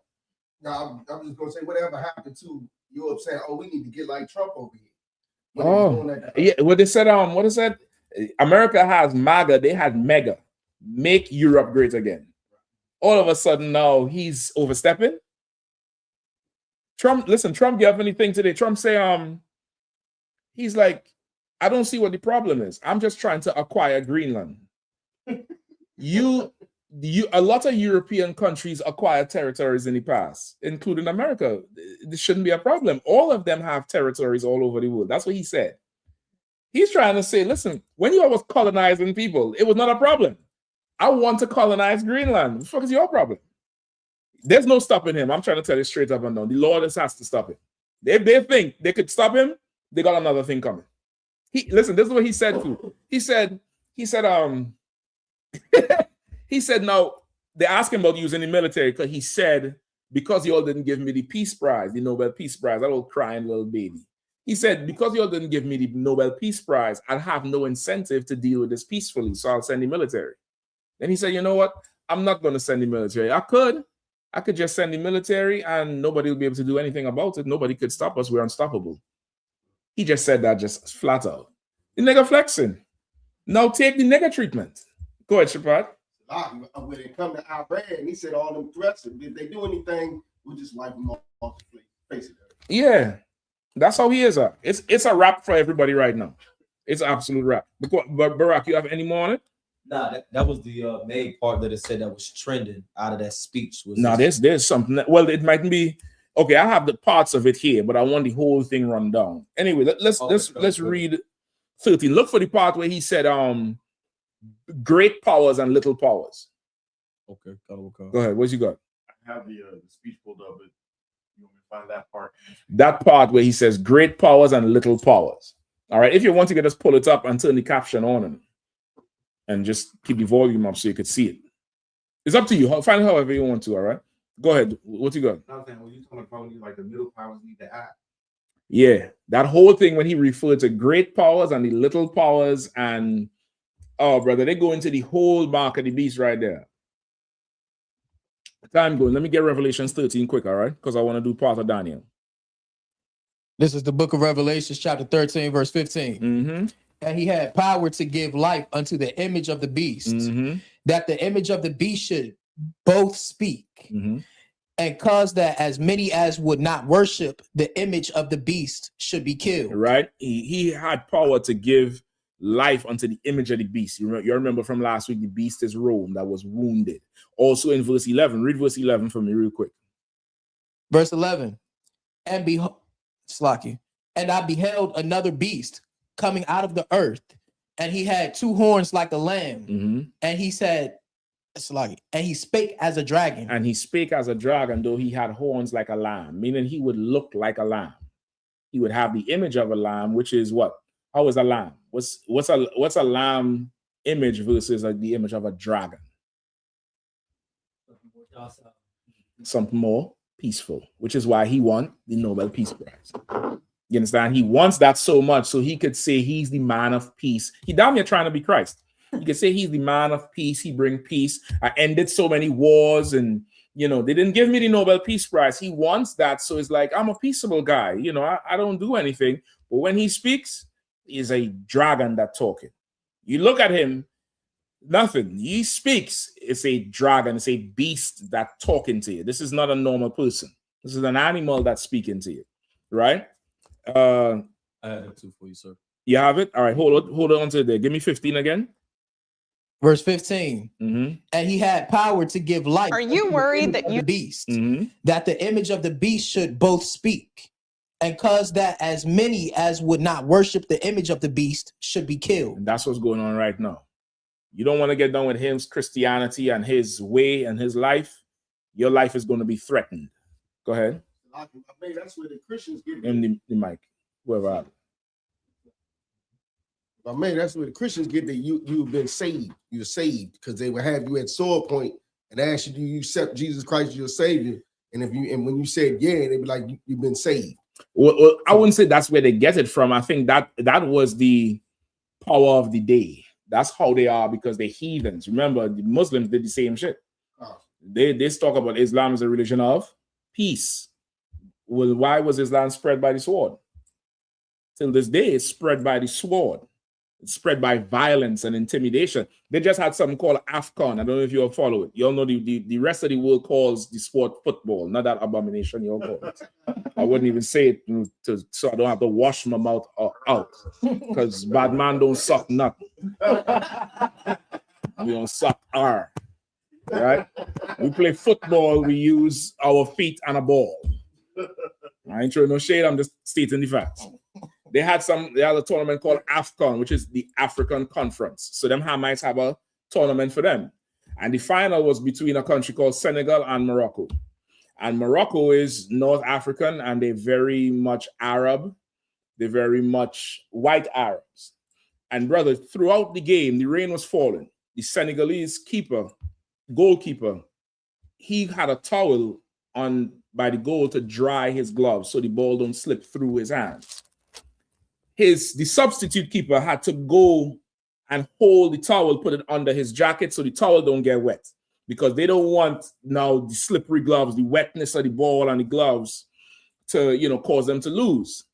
No, I'm just gonna say whatever happened to Europe saying, "Oh, we need to get like Trump over here." Yeah. What they said, what is that? America has MAGA, they had MEGA, make Europe great again. All of a sudden now he's overstepping. Trump gave anything today. Trump say, he's like, I don't see what the problem is. I'm just trying to acquire Greenland. A lot of European countries acquired territories in the past, including America. This shouldn't be a problem. All of them have territories all over the world. That's what he said. He's trying to say, listen, when you was colonizing people, it was not a problem. I want to colonize Greenland. What the fuck is your problem? There's no stopping him. I'm trying to tell you straight up and down. The Lord has to stop him. If they think they could stop him, they got another thing coming. Listen, this is what he said too. He said, He said, no, they asked him about using the military because he said, because y'all didn't give me the Peace Prize, the Nobel Peace Prize, that little crying little baby. He said, because y'all didn't give me the Nobel Peace Prize, I'll have no incentive to deal with this peacefully, so I'll send the military. Then he said, you know what? I'm not going to send the military. I could just send the military and nobody will be able to do anything about it. Nobody could stop us. We're unstoppable. He just said that just flat out. The nigga flexing. Now take the nigga treatment. Go ahead, Shepard. When it come to Iran, he said all them threats, if they do anything, we just wipe them off the face of it. Yeah, that's how he is. It's a wrap for everybody right now. It's an absolute wrap. But Barack, you have any more on it? Nah, that was the main part that it said that was trending out of that speech. Was no, there's something that, well, it might be okay. I have the parts of it here, but I want the whole thing run down. Anyway, let's read 13. Look for the part where he said great powers and little powers. Okay, go ahead. What you got? I have the speech pulled up, but you want me to find that part? That part where he says great powers and little powers. All right. If you want to get us, pull it up and turn the caption on and just keep the volume up so you could see it. It's up to you. Find it however you want to. All right. Go ahead. What you got? When you talking about like the middle powers need to act. Yeah, that whole thing when he referred to great powers and the little powers, and oh brother, they go into the whole mark of the beast right there. Time going. Let me get Revelations 13 quick, all right? Because I want to do part of Daniel. This is the book of Revelations, chapter 13, verse 15. Mm-hmm. And he had power to give life unto the image of the beast, that the image of the beast should both speak, and cause that as many as would not worship the image of the beast should be killed. Right? He had power to give life unto the image of the beast. You remember from last week, the beast is Rome that was wounded. Also in verse 11, read verse 11 for me real quick. Verse 11, and behold, Slacky, and I beheld another beast coming out of the earth, and he had two horns like a lamb, and he said, Slacky, and he spake as a dragon. And he spake as a dragon, though he had horns like a lamb, meaning he would look like a lamb. He would have the image of a lamb, which is what? How is a lamb? What's a lamb image versus like the image of a dragon? Something more peaceful, which is why he won the Nobel Peace Prize. You understand? He wants that so much so he could say he's the man of peace. He down here trying to be Christ. You could say he's the man of peace. He bring peace. I ended so many wars, and they didn't give me the Nobel Peace Prize. He wants that, so it's like I'm a peaceable guy. I don't do anything. But when he speaks, he's a dragon that talking. You look at him, nothing. He speaks. It's a dragon. It's a beast that talking to you. This is not a normal person. This is an animal that's speaking to you, right? I have it too for you, sir. You have it? All right, hold on to there. Give me 15 again. Verse 15. And he had power to give life. Are you worried that the beast, that the image of the beast should both speak, and cause that as many as would not worship the image of the beast should be killed? And that's what's going on right now. You don't want to get done with his Christianity and his way and his life. Your life is going to be threatened. Go ahead. I mean, that's where the Christians get In the mic. Whoever. I mean, that's where the Christians get that you've been saved. You're saved because they will have you at sword point and ask you, do you accept Jesus Christ as your Savior? And when you said yeah, they'd be like, you've been saved. Well, I wouldn't say that's where they get it from. I think that was the power of the day. That's how they are because they're heathens. Remember, the Muslims did the same shit. They talk about Islam as a religion of peace. Well, why was Islam spread by the sword? Till this day, it's spread by the sword. It's spread by violence and intimidation. They just had something called AFCON. I don't know if you all follow it. You all know the rest of the world calls the sport football, not that abomination you all call it. I wouldn't even say it so I don't have to wash my mouth out because bad man don't suck nothing. We don't suck R. Right? We play football, we use our feet and a ball. I ain't throwing no shade, I'm just stating the facts. They had a tournament called AFCON, which is the African Conference. So them Hamites have a tournament for them. And the final was between a country called Senegal and Morocco. And Morocco is North African and they're very much Arab. They're very much white Arabs. And brother, throughout the game, the rain was falling. the Senegalese goalkeeper, he had a towel on by the goal to dry his gloves so the ball don't slip through his hands. The substitute keeper had to go and hold the towel, put it under his jacket so the towel don't get wet, because they don't want now the slippery gloves, the wetness of the ball and the gloves to, cause them to lose.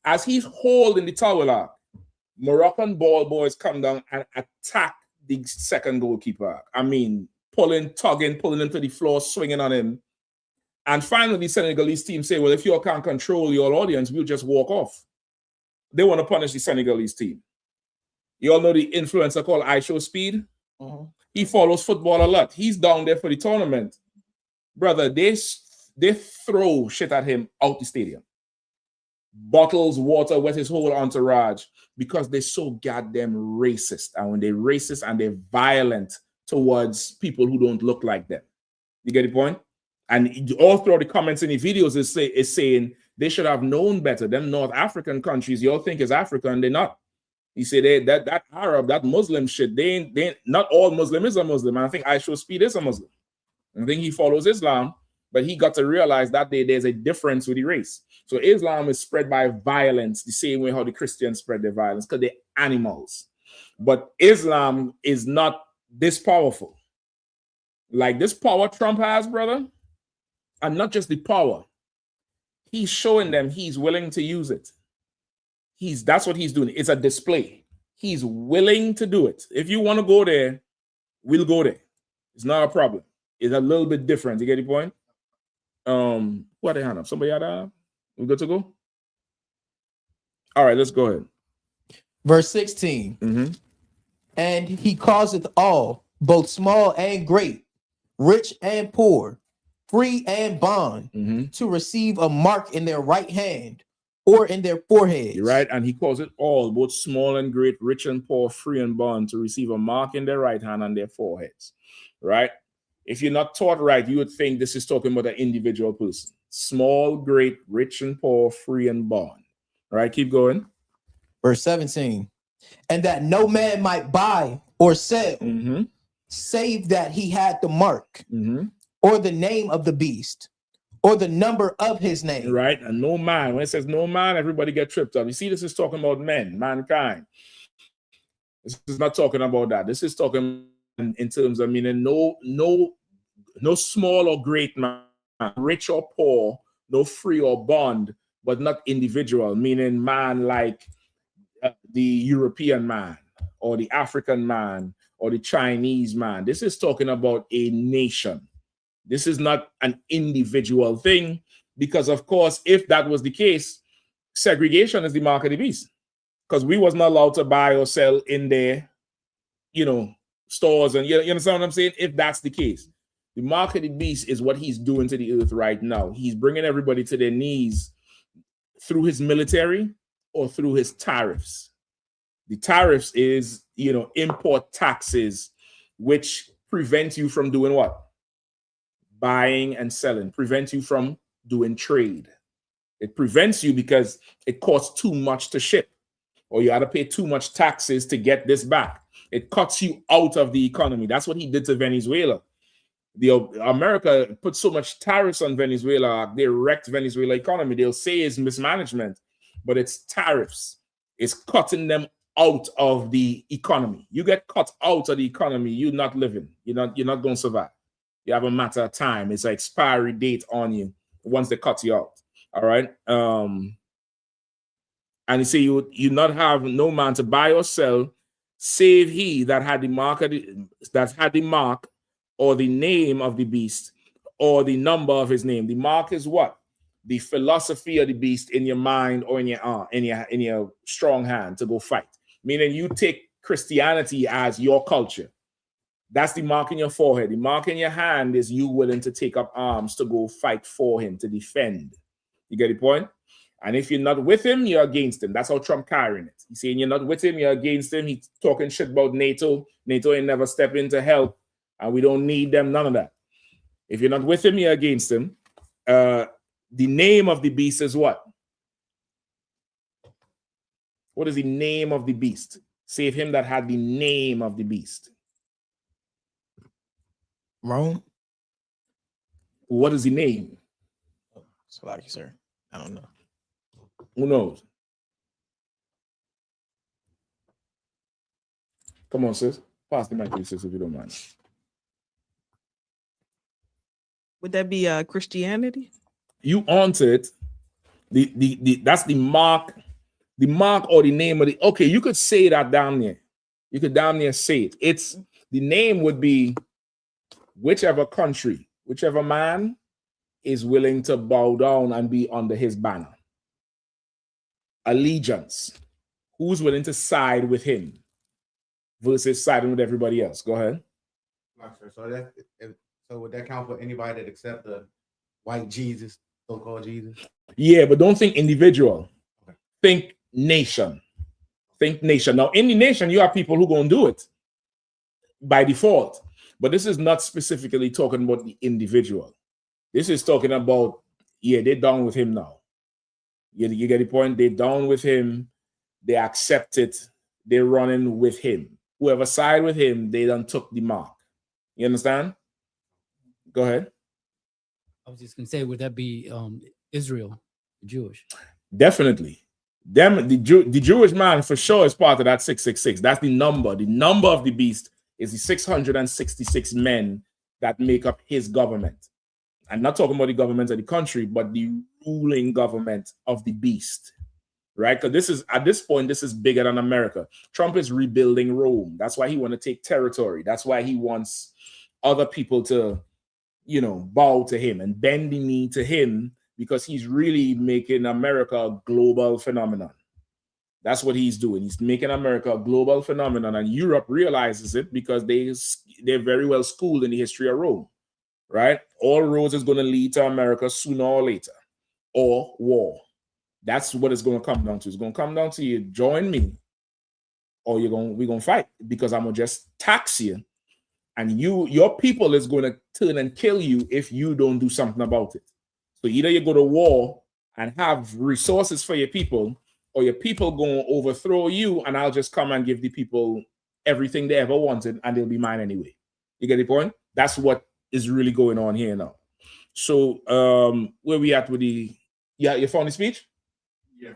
As he's holding the towel up, Moroccan ball boys come down and attack the second goalkeeper. I mean, tugging, pulling him to the floor, swinging on him. And finally, the Senegalese team say, well, if you all can't control your audience, we'll just walk off. They want to punish the Senegalese team. You all know the influencer called I.S.U.P.K? He follows football a lot. He's down there for the tournament. Brother, they throw shit at him out the stadium. Bottles, water, wet his whole entourage, because they're so goddamn racist. And when they're racist and they're violent towards people who don't look like them. You get the point? And all through the comments in the videos is saying they should have known better. Them North African countries, you all think is Africa, and they're not. You say that Arab, that Muslim shit, they ain't not all Muslim is a Muslim. And I think I.S.U.P.K is a Muslim. I think he follows Islam, but he got to realize that there's a difference with the race. So Islam is spread by violence, the same way how the Christians spread their violence, because they're animals. But Islam is not this powerful. Like this power Trump has, brother, and not just the power. He's showing them he's willing to use it. That's what he's doing. It's a display. He's willing to do it. If you want to go there, we'll go there. It's not a problem. It's a little bit different. You get the point? What the hand up? Somebody had we good to go? All right, let's go ahead. Verse 16. And he causeth all, both small and great, rich and poor, free and bond, to receive a mark in their right hand or in their foreheads. You're right. And he calls it all, both small and great, rich and poor, free and bond, to receive a mark in their right hand and their foreheads. Right? If you're not taught right, you would think this is talking about an individual person. Small, great, rich and poor, free and bond. All right, keep going. Verse 17. And that no man might buy or sell, save that he had the mark, or the name of the beast, or the number of his name. Right, and no man. When it says no man, everybody get tripped up. You see, this is talking about men, mankind. This is not talking about that. This is talking in terms of meaning no small or great man, rich or poor, no free or bond, but not individual, meaning man like the European man or the African man or the Chinese man. This is talking about a nation. This is not an individual thing, because of course, if that was the case, segregation is the mark of the beast, because we was not allowed to buy or sell in their, stores. And you understand what I'm saying? If that's the case, the mark of the beast is what he's doing to the earth right now. He's bringing everybody to their knees through his military or through his tariffs. The tariffs is, import taxes, which prevent you from doing what? Buying and selling, prevent you from doing trade. It prevents you because it costs too much to ship, or you got to pay too much taxes to get this back. It cuts you out of the economy. That's what he did to Venezuela. America put so much tariffs on Venezuela, they wrecked Venezuela economy. They'll say it's mismanagement, but it's tariffs. It's cutting them out of the economy. You get cut out of the economy, you're not living. You're not going to survive. You have a matter of time. It's an expiry date on you once they cut you out. All right. And you say you not have no man to buy or sell, save he that had the mark or the name of the beast or the number of his name. The mark is what? The philosophy of the beast in your mind or in your arm, in your strong hand to go fight. Meaning you take Christianity as your culture. That's the mark in your forehead. The mark in your hand is you willing to take up arms to go fight for him, to defend. You get the point? And if you're not with him, you're against him. That's how Trump carrying it. He's saying you're not with him, you're against him. He's talking shit about NATO. NATO ain't never step in to help, and we don't need them, none of that. If you're not with him, you're against him. The name of the beast is what? What is the name of the beast? Save him that had the name of the beast. Rome. What is the name? Salaki, sir. I don't know. Who knows? Come on, sis. Pass the mic to you, sis, if you don't mind. Would that be Christianity? You answer it. That's the mark or the name of the. Okay, you could say that down there. You could down there say it. It's the name would be whichever country, whichever man is willing to bow down and be under his banner. Allegiance. Who's willing to side with him versus siding with everybody else? Go ahead. So would that count for anybody that accept the white Jesus, so-called Jesus? Yeah, but don't think individual. Okay. Think nation. Think nation. Now, in the nation, you have people who going to do it by default. But this is not specifically talking about the individual. This is talking about, yeah, they're down with him now. You get the point? They're down with him. They accept it. They're running with him. Whoever side with him, they done took the mark. You understand? Go ahead. I was just gonna say, would that be Israel, Jewish? Definitely. Them, the Jewish man for sure is part of that 666. That's the number. The number of the beast is the 666 men that make up his government. I'm not talking about the government of the country, but the ruling government of the beast. Right? Because this is, at this point, this is bigger than America. Trump is rebuilding Rome. That's why he wants to take territory. That's why he wants other people to, you know, bow to him and bend the knee to him, because he's really making America a global phenomenon. That's what he's doing. He's making America a global phenomenon, and Europe realizes it because they're very well schooled in the history of Rome, right? All roads is going to lead to America sooner or later, or war. That's what it's going to come down to. It's going to come down to you join me, or we're going to fight, because I'm going to just tax you. And your people is going to turn and kill you if you don't do something about it. So either you go to war and have resources for your people, or your people going to overthrow you, and I'll just come and give the people everything they ever wanted, and they'll be mine anyway. You get the point? That's what is really going on here now. So where we at with the... Yeah, you found the speech? Yeah.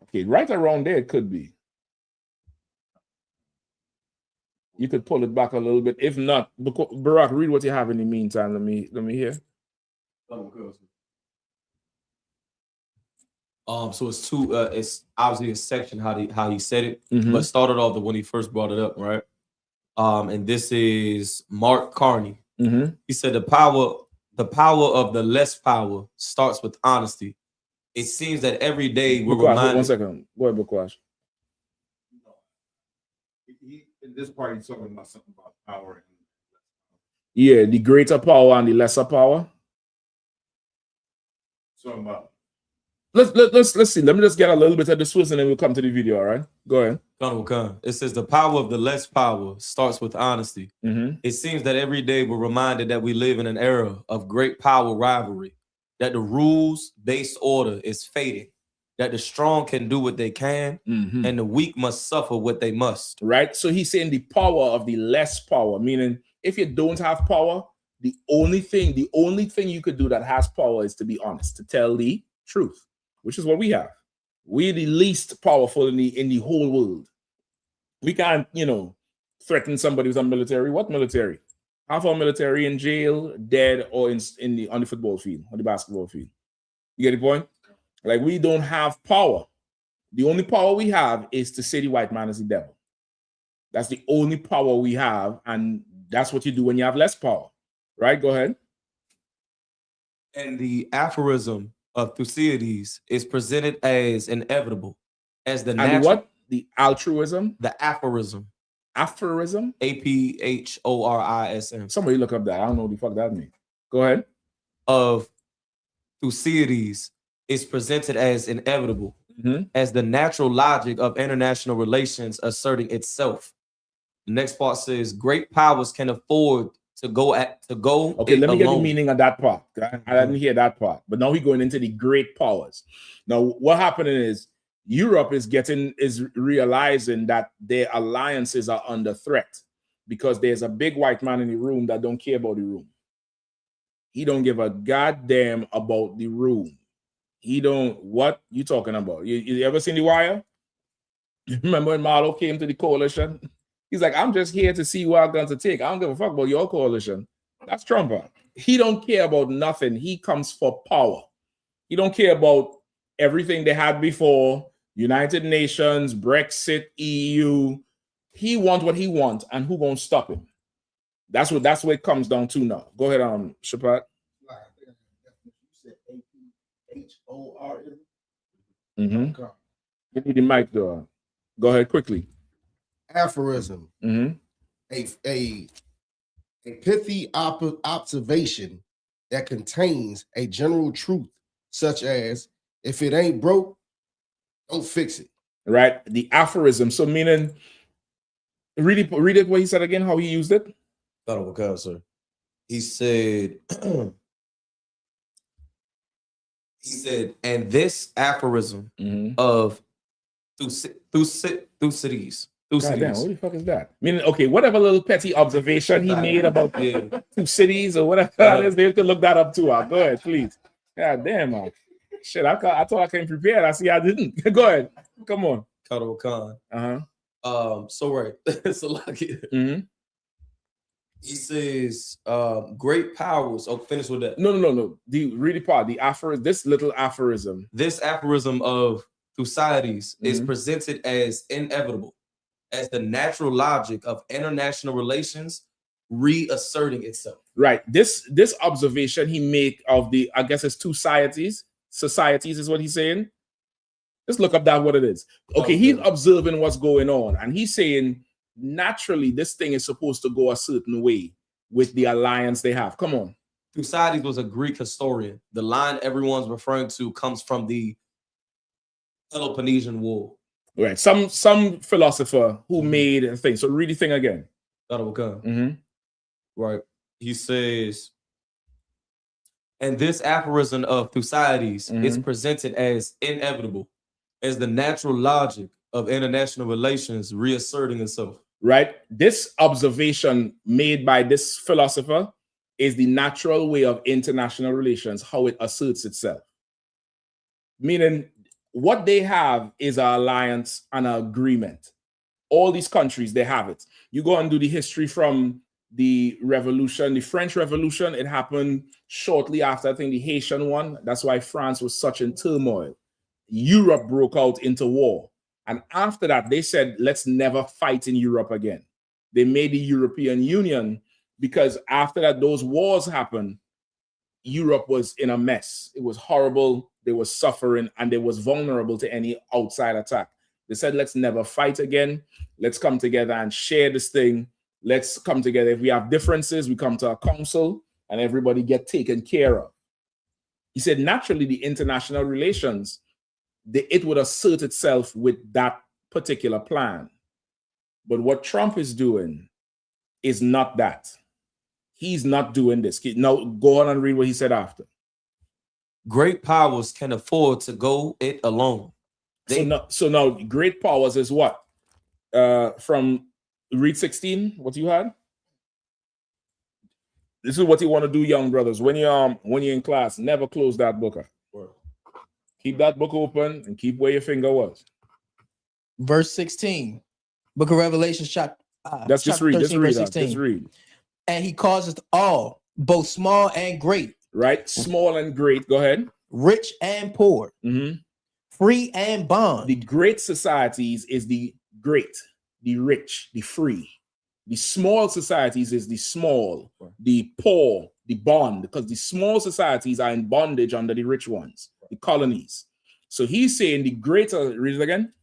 Okay, right around there it could be. You could pull it back a little bit. If not, Barack, read what you have in the meantime. Let me hear. So it's two. It's obviously a section how he said it, but started off when he first brought it up, right? And this is Mark Carney. He said the power of the less power starts with honesty. It seems that every day we're reminded. 1 second. Go ahead, Bukwash. In this part, he's talking about something about power. Yeah, the greater power and the lesser power. Talking about. Let's see. Let me just get a little bit of the Swiss, and then we'll come to the video. All right, go ahead. It says the power of the less power starts with honesty. It seems that every day we're reminded that we live in an era of great power rivalry, that the rules-based order is fading, that the strong can do what they can, and the weak must suffer what they must. Right? So he's saying the power of the less power, meaning if you don't have power, the only thing you could do that has power is to be honest, to tell the truth, which is what we have. We're the least powerful in the whole world. We can't, threaten somebody with a military. What military? Half our military in jail, dead, or on the football field, or the basketball field. You get the point? Like, we don't have power. The only power we have is to say the white man is the devil. That's the only power we have, and that's what you do when you have less power. Right? Go ahead. And the aphorism of Thucydides is presented as inevitable, as the natural. What? The altruism? The aphorism. Aphorism? APHORISM. Somebody look up that. I don't know what the fuck that means. Go ahead. Of Thucydides is presented as inevitable, as the natural logic of international relations asserting itself. The next part says great powers can afford to go. Okay, let me get the meaning of that part. I didn't hear that part, but now we're going into the great powers. Now, what happening is Europe is realizing that their alliances are under threat because there's a big white man in the room that don't care about the room. He don't give a goddamn about the room. He don't, what you talking about? You ever seen The Wire? Remember when Marlo came to the coalition? He's like, I'm just here to see what I'm going to take. I don't give a fuck about your coalition. That's Trump. He don't care about nothing. He comes for power. He don't care about everything they had before, United Nations, Brexit, EU. He wants what he wants, and who gonna stop him? That's what it comes down to now. Go ahead, Shapat. Mm-hmm. Give me the mic, though. Go ahead quickly. Aphorism. A pithy observation that contains a general truth, such as, if it ain't broke, don't fix it. Right? The aphorism. So meaning, read it what he said again, how he used it. Sir. He said, and this aphorism of through cities. God damn, what the fuck is that? Meaning, okay, whatever little petty observation he made about 2 cities or whatever that is, they could look that up too. Go ahead, please. God damn, man. Shit, I thought I came prepared. I see I didn't. Go ahead. Come on. Kado Khan. So right. Mm-hmm. He says, great powers. Oh, finish with that. No. The really part, the aphorism, this little aphorism. This aphorism of Thucydides is presented as inevitable, as the natural logic of international relations reasserting itself. Right. This observation he make of the, I guess it's 2 societies is what he's saying. Just look up that what it is. Okay, he's observing what's going on, and he's saying naturally this thing is supposed to go a certain way with the alliance they have. Come on. Thucydides was a Greek historian. The line everyone's referring to comes from the Peloponnesian War. Right. Some philosopher who made a thing. So read the thing again. Right. He says, and this aphorism of Thucydides is presented as inevitable, as the natural logic of international relations reasserting itself. Right. This observation made by this philosopher is the natural way of international relations, how it asserts itself. Meaning, what they have is an alliance and an agreement. All these countries, they have it. You go and do the history from the revolution, the French Revolution. It happened shortly after, I think, the Haitian one. That's why France was such in turmoil. Europe broke out into war. And after that, they said, let's never fight in Europe again. They made the European Union because after that, those wars happened. Europe was in a mess. It was horrible. They were suffering and they was vulnerable to any outside attack. They said, let's never fight again. Let's come together and share this thing. Let's come together. If we have differences, we come to a council and everybody get taken care of. He said, naturally, the international relations, it would assert itself with that particular plan. But what Trump is doing is not that. He's not doing this. Now, go on and read what he said after. Great powers can afford to go it alone. So now great powers is what? From read 16, what you had? This is what you want to do, young brothers. When you're in class, never close that book up. Keep that book open and keep where your finger was. Verse 16, Book of Revelation, chapter. That's just read. 13, Just read. verse 16. Just read. And he causes all, both small and great. Right, small and great. Go ahead. Rich and poor. Free and bond. The great societies is the great, the rich, the free. The small societies is the small, the poor, the bond, because the small societies are in bondage under the rich ones, the colonies. So he's saying the greater, read it again.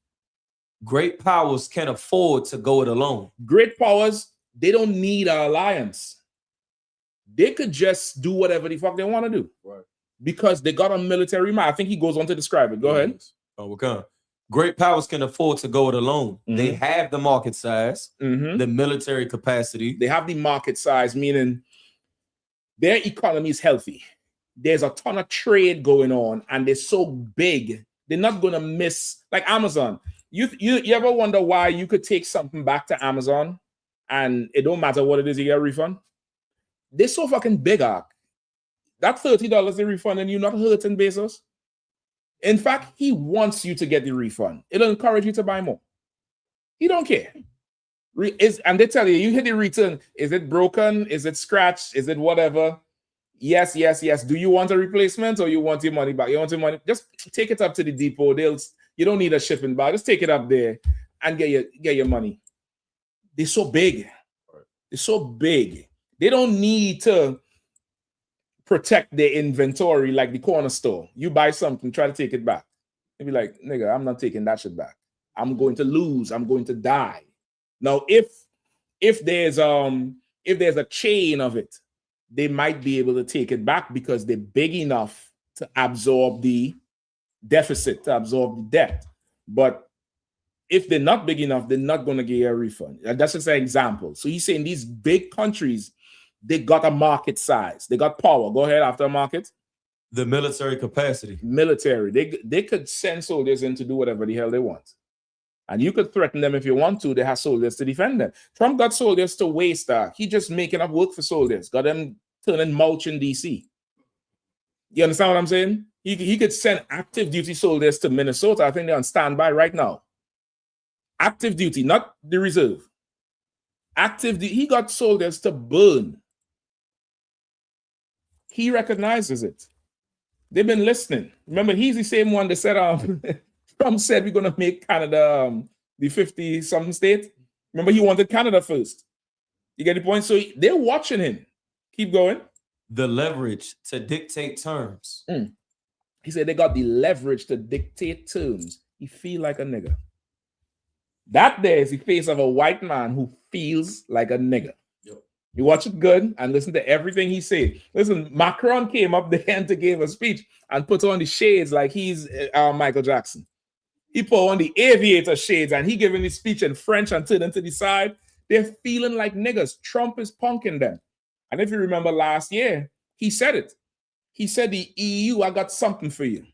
Great powers can afford to go it alone. Great powers, they don't need an alliance. They could just do whatever the fuck they want to do. Right. Because they got a military might. I think he goes on to describe it. Go ahead. Okay. Great powers can afford to go it alone. They have the market size, the military capacity. They have the market size, meaning their economy is healthy. There's a ton of trade going on, and they're so big. They're not gonna miss like Amazon. You ever wonder why you could take something back to Amazon and it don't matter what it is, you get a refund? They're so fucking big, Ark. That $30 they refund and you're not hurting Bezos. In fact, he wants you to get the refund. It'll encourage you to buy more. He don't care. And they tell you, you hit the return. Is it broken? Is it scratched? Is it whatever? Yes, yes, yes. Do you want a replacement or you want your money back? You want your money? Just take it up to the depot. You don't need a shipping bag. Just take it up there and get your money. They're so big. They're so big. They don't need to protect their inventory like the corner store. You buy something, try to take it back. They be like, nigga, I'm not taking that shit back. I'm going to lose. I'm going to die. Now, if there's a chain of it, they might be able to take it back because they're big enough to absorb the deficit, to absorb the debt. But if they're not big enough, they're not going to get a refund. That's just an example. So he's saying these big countries, they got a market size. They got power. Go ahead after market. The military capacity. Military. They could send soldiers in to do whatever the hell they want. And you could threaten them if you want to. They have soldiers to defend them. Trump got soldiers to waste that. He just making up work for soldiers. Got them turning mulch in D.C. You understand what I'm saying? He could send active duty soldiers to Minnesota. I think they're on standby right now. Active duty, not the reserve. Active duty. He got soldiers to burn. He recognizes it. They've been listening. Remember, he's the same one that said, Trump said we're going to make Canada the 50-something state. Remember, he wanted Canada first. You get the point? So they're watching him. Keep going. The leverage to dictate terms. He said they got the leverage to dictate terms. He feel like a nigga. That there is the face of a white man who feels like a nigga. You watch it good and listen to everything he said. Listen, Macron came up there and to give a speech and put on the shades like he's Michael Jackson. He put on the aviator shades and he giving his speech in French and turning to the side. They're feeling like niggas. Trump is punking them. And if you remember last year, he said it. He said, the EU, I got something for you.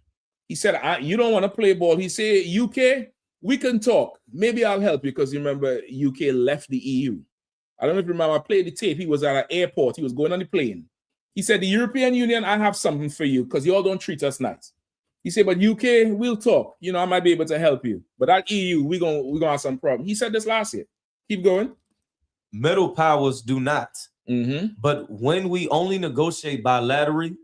He said, you don't want to play ball. He said, UK, we can talk. Maybe I'll help you because you remember UK left the EU. I don't know if you remember, I played the tape. He was at an airport. He was going on the plane. He said, the European Union, I have something for you because you all don't treat us nice. He said, but UK, we'll talk. You know, I might be able to help you. But that EU, we're gonna have some problem. He said this last year. Keep going. Middle powers do not. But when we only negotiate bilaterally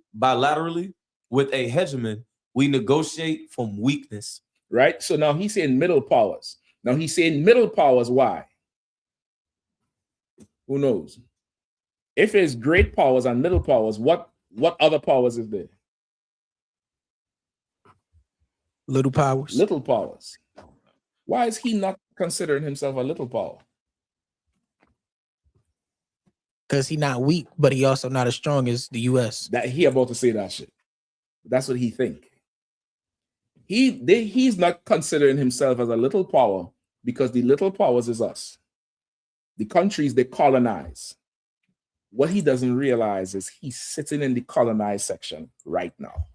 with a hegemon, we negotiate from weakness. Right? So now he's saying middle powers. Now he's saying middle powers, why? Who knows? If there's great powers and middle powers, what other powers is there? Little powers. Little powers. Why is he not considering himself a little power? Because he's not weak, but he also not as strong as the U.S. That he about to say that shit. That's what he think. He's not considering himself as a little power because the little powers is us. The countries they colonize. What he doesn't realize is he's sitting in the colonized section right now.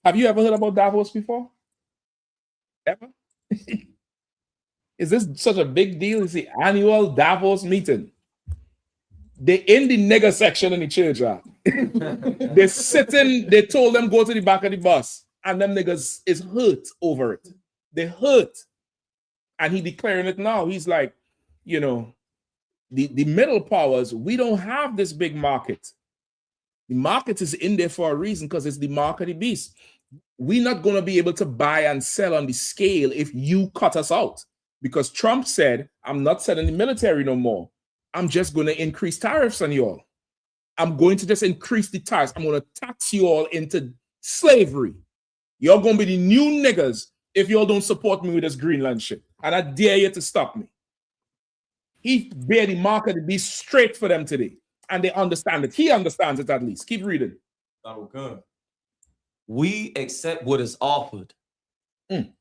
Have you ever heard about Davos before? Ever? Is this such a big deal? It's the annual Davos meeting. They're in the nigger section in the church. They're sitting, they told them go to the back of the bus, and them niggas is hurt over it. They hurt. And he declaring it now. He's like, you know, the middle powers, we don't have this big market. The market is in there for a reason because it's the mark of the beast. We're not going to be able to buy and sell on the scale if you cut us out. Because Trump said, I'm not selling the military no more. I'm just going to increase tariffs on you all. I'm going to just increase the tariffs. I'm going to tax you all into slavery. You're going to be the new niggas if you all don't support me with this Greenland shit. And I dare you to stop me. He bear the mark of the beast straight for them today. And they understand it. He understands it at least. Keep reading. Okay. We accept what is offered. Don't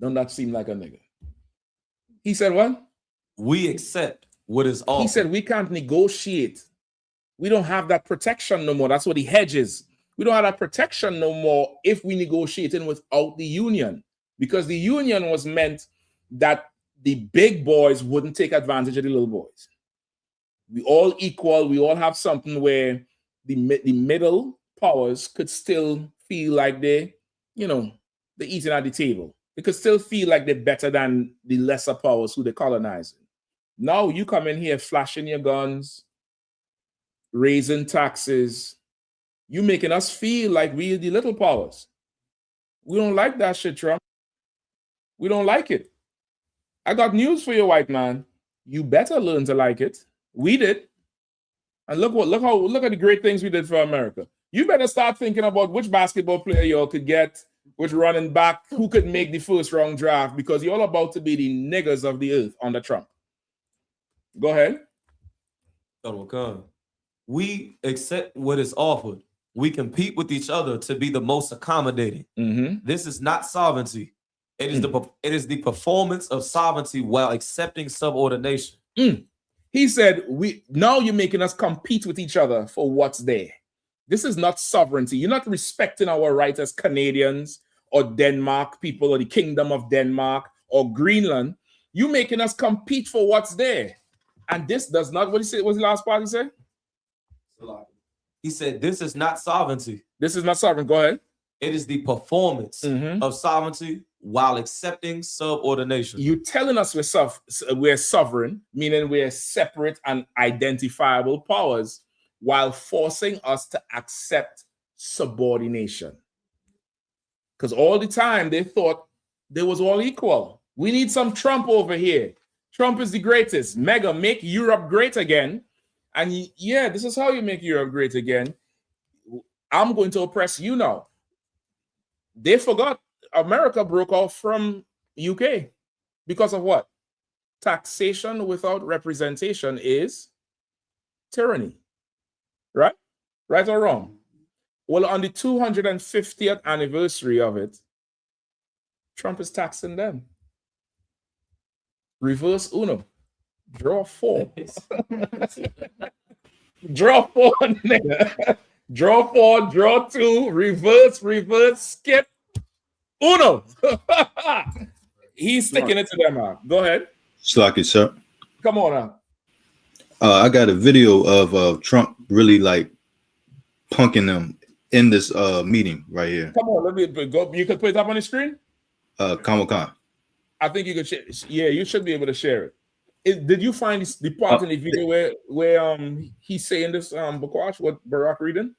that seem like a nigga? He said what? We accept what is offered. He said we can't negotiate. We don't have that protection no more. That's what the hedge is. We don't have that protection no more if we negotiating without the union, because the union was meant that the big boys wouldn't take advantage of the little boys. We all equal. We all have something where the middle powers could still feel like they're eating at the table. They could still feel like they're better than the lesser powers who they're colonizing. Now you come in here flashing your guns, raising taxes. You making us feel like we're the little powers. We don't like that shit, Trump. We don't like it. I got news for you, white man. You better learn to like it. We did. And look at the great things we did for America. You better start thinking about which basketball player y'all could get, which running back, who could make the first round draft, because you're all about to be the niggas of the earth under Trump. Go ahead. We accept what is offered. We compete with each other to be the most accommodating. This is not sovereignty. It is the performance of sovereignty while accepting subordination. He said, now you're making us compete with each other for what's there. This is not sovereignty. You're not respecting our rights as Canadians or Denmark people or the Kingdom of Denmark or Greenland. You're making us compete for what's there. And this does not, what he said, what's the last part he said? He said, this is not sovereignty. This is not sovereign. Go ahead. It is the performance of sovereignty while accepting subordination. You're telling us we're sovereign, meaning we're separate and identifiable powers, while forcing us to accept subordination. Because all the time they thought they was all equal. We need some Trump over here. Trump is the greatest. Mega, make Europe great again. And yeah, this is how you make Europe great again. I'm going to oppress you now. They forgot America broke off from UK because of what? Taxation without representation is tyranny. Right? Right or wrong? Well, on the 250th anniversary of it, Trump is taxing them. Reverse Uno. Draw 4. Draw 4. Draw 4, draw 2, reverse, skip. Uno. He's sticking it to them. Go ahead. Slacky, sir. Come on now. I got a video of Trump really like punking them in this meeting right here. Come on, let me go. You can put it up on the screen. Khan. I think you could share. Yeah, you should be able to share it. Did you find the part in the video where he's saying this Bakwash, what Barack reading?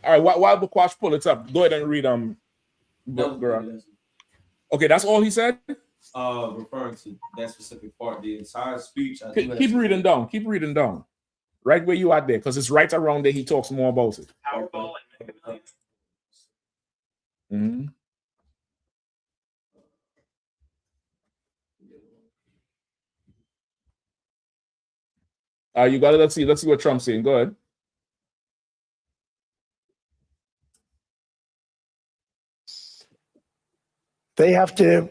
All right, while Bakwash pull it up, go ahead and read Barack. Okay, that's all he said. Referring to that specific part, the entire speech. Keep reading down. Keep reading down. Right where you are there, because it's right around there. He talks more about it. You got it. Let's see what Trump's saying. Go ahead. They have to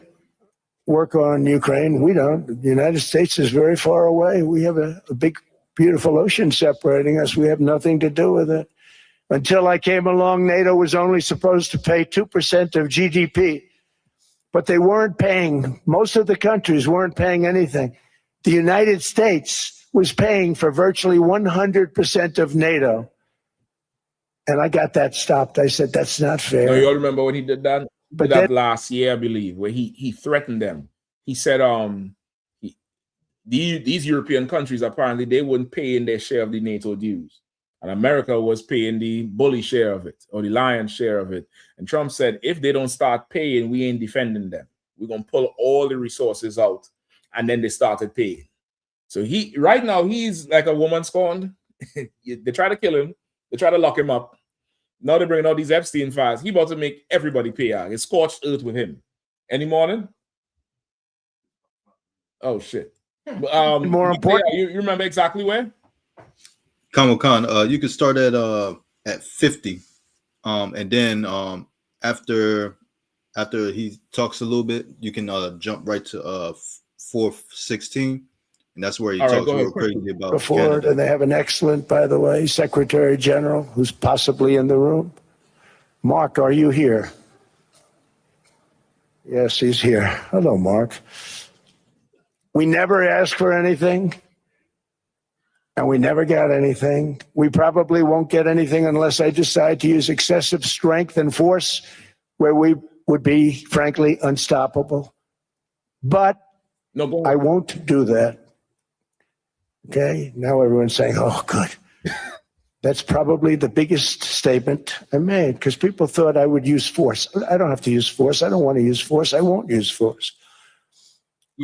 work on Ukraine. We don't. The United States is very far away. We have a big, beautiful ocean separating us. We have nothing to do with it. Until I came along, NATO was only supposed to pay 2% of GDP, but they weren't paying. Most of the countries weren't paying anything. The United States was paying for virtually 100% of NATO. And I got that stopped. I said, that's not fair. No, you all remember when he did that? But that last year, I believe, where he threatened them. He said, these European countries, apparently, they wouldn't pay in their share of the NATO dues. And America was paying the bully share of it, or the lion's share of it. And Trump said, if they don't start paying, we ain't defending them. We're going to pull all the resources out. And then they started paying. So right now, he's like a woman scorned. They try to kill him. They try to lock him up. Now they're bringing out these Epstein files. He about to make everybody pay out. It's scorched earth with him. Any morning? Oh, shit. More important. You remember exactly where? Khan, you could start at 50. And then after he talks a little bit, you can jump right to 416. And that's where he talks real crazy about Canada. And they have an excellent, by the way, Secretary General who's possibly in the room. Mark, are you here? Yes, he's here. Hello, Mark. We never asked for anything, and we never got anything. We probably won't get anything unless I decide to use excessive strength and force where we would be, frankly, unstoppable. But I won't do that. Okay? Now everyone's saying, oh, good. That's probably the biggest statement I made because people thought I would use force. I don't have to use force. I don't want to use force. I won't use force.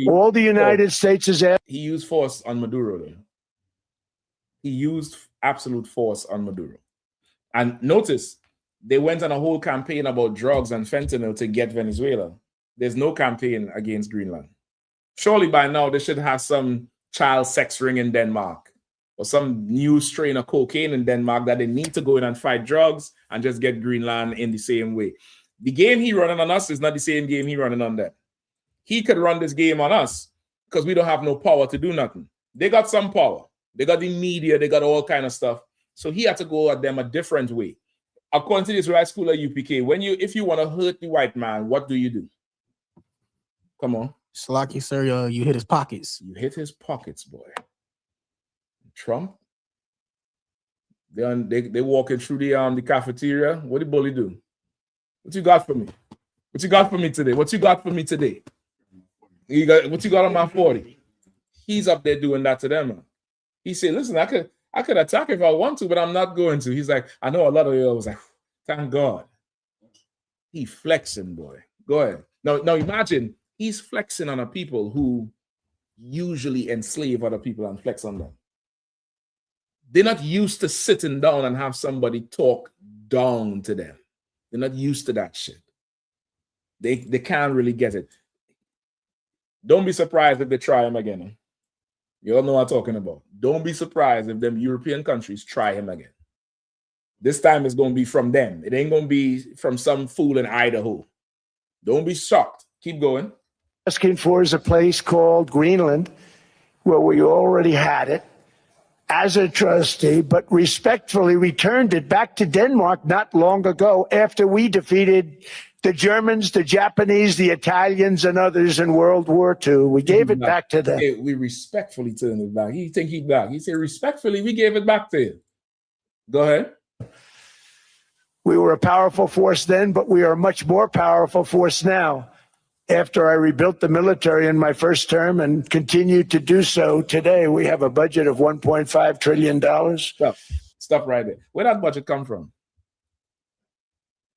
All the United States is asking. He used force on Maduro, though. He used absolute force on Maduro. And notice, they went on a whole campaign about drugs and fentanyl to get Venezuela. There's no campaign against Greenland. Surely by now, they should have some child sex ring in Denmark or some new strain of cocaine in Denmark that they need to go in and fight drugs and just get Greenland in the same way. The game he running on us is not the same game he running on them. He could run this game on us because we don't have no power to do nothing. They got some power. They got the media. They got all kind of stuff. So he had to go at them a different way. According to the Israelite school of UPK, if you want to hurt the white man, what do you do? Come on. Slocky, sir, you hit his pockets. You hit his pockets, boy. Trump, they walking through the cafeteria. What did Bully do? What you got for me? What you got for me today? What you got for me today? What you got on my 40? He's up there doing that to them. Man. He said, listen, I could attack if I want to, but I'm not going to. He's like, I know a lot of you was like, thank God. He flexing, boy. Go ahead. Now imagine he's flexing on a people who usually enslave other people and flex on them. They're not used to sitting down and have somebody talk down to them. They're not used to that shit. They can't really get it. Don't be surprised if they try him again. You all know what I'm talking about. Don't be surprised if them European countries try him again. This time it's going to be from them. It ain't going to be from some fool in Idaho. Don't be shocked. Keep going. Asking for is a place called Greenland, where we already had it as a trustee, but respectfully returned it back to Denmark not long ago after we defeated the Germans, the Japanese, the Italians, and others in World War II. We gave it back to them. We respectfully turned it back. He think he back. He said, respectfully, we gave it back to you. Go ahead. We were a powerful force then, but we are a much more powerful force now. After I rebuilt the military in my first term and continue to do so today, we have a budget of $1.5 trillion. Stop right there. Where that budget come from?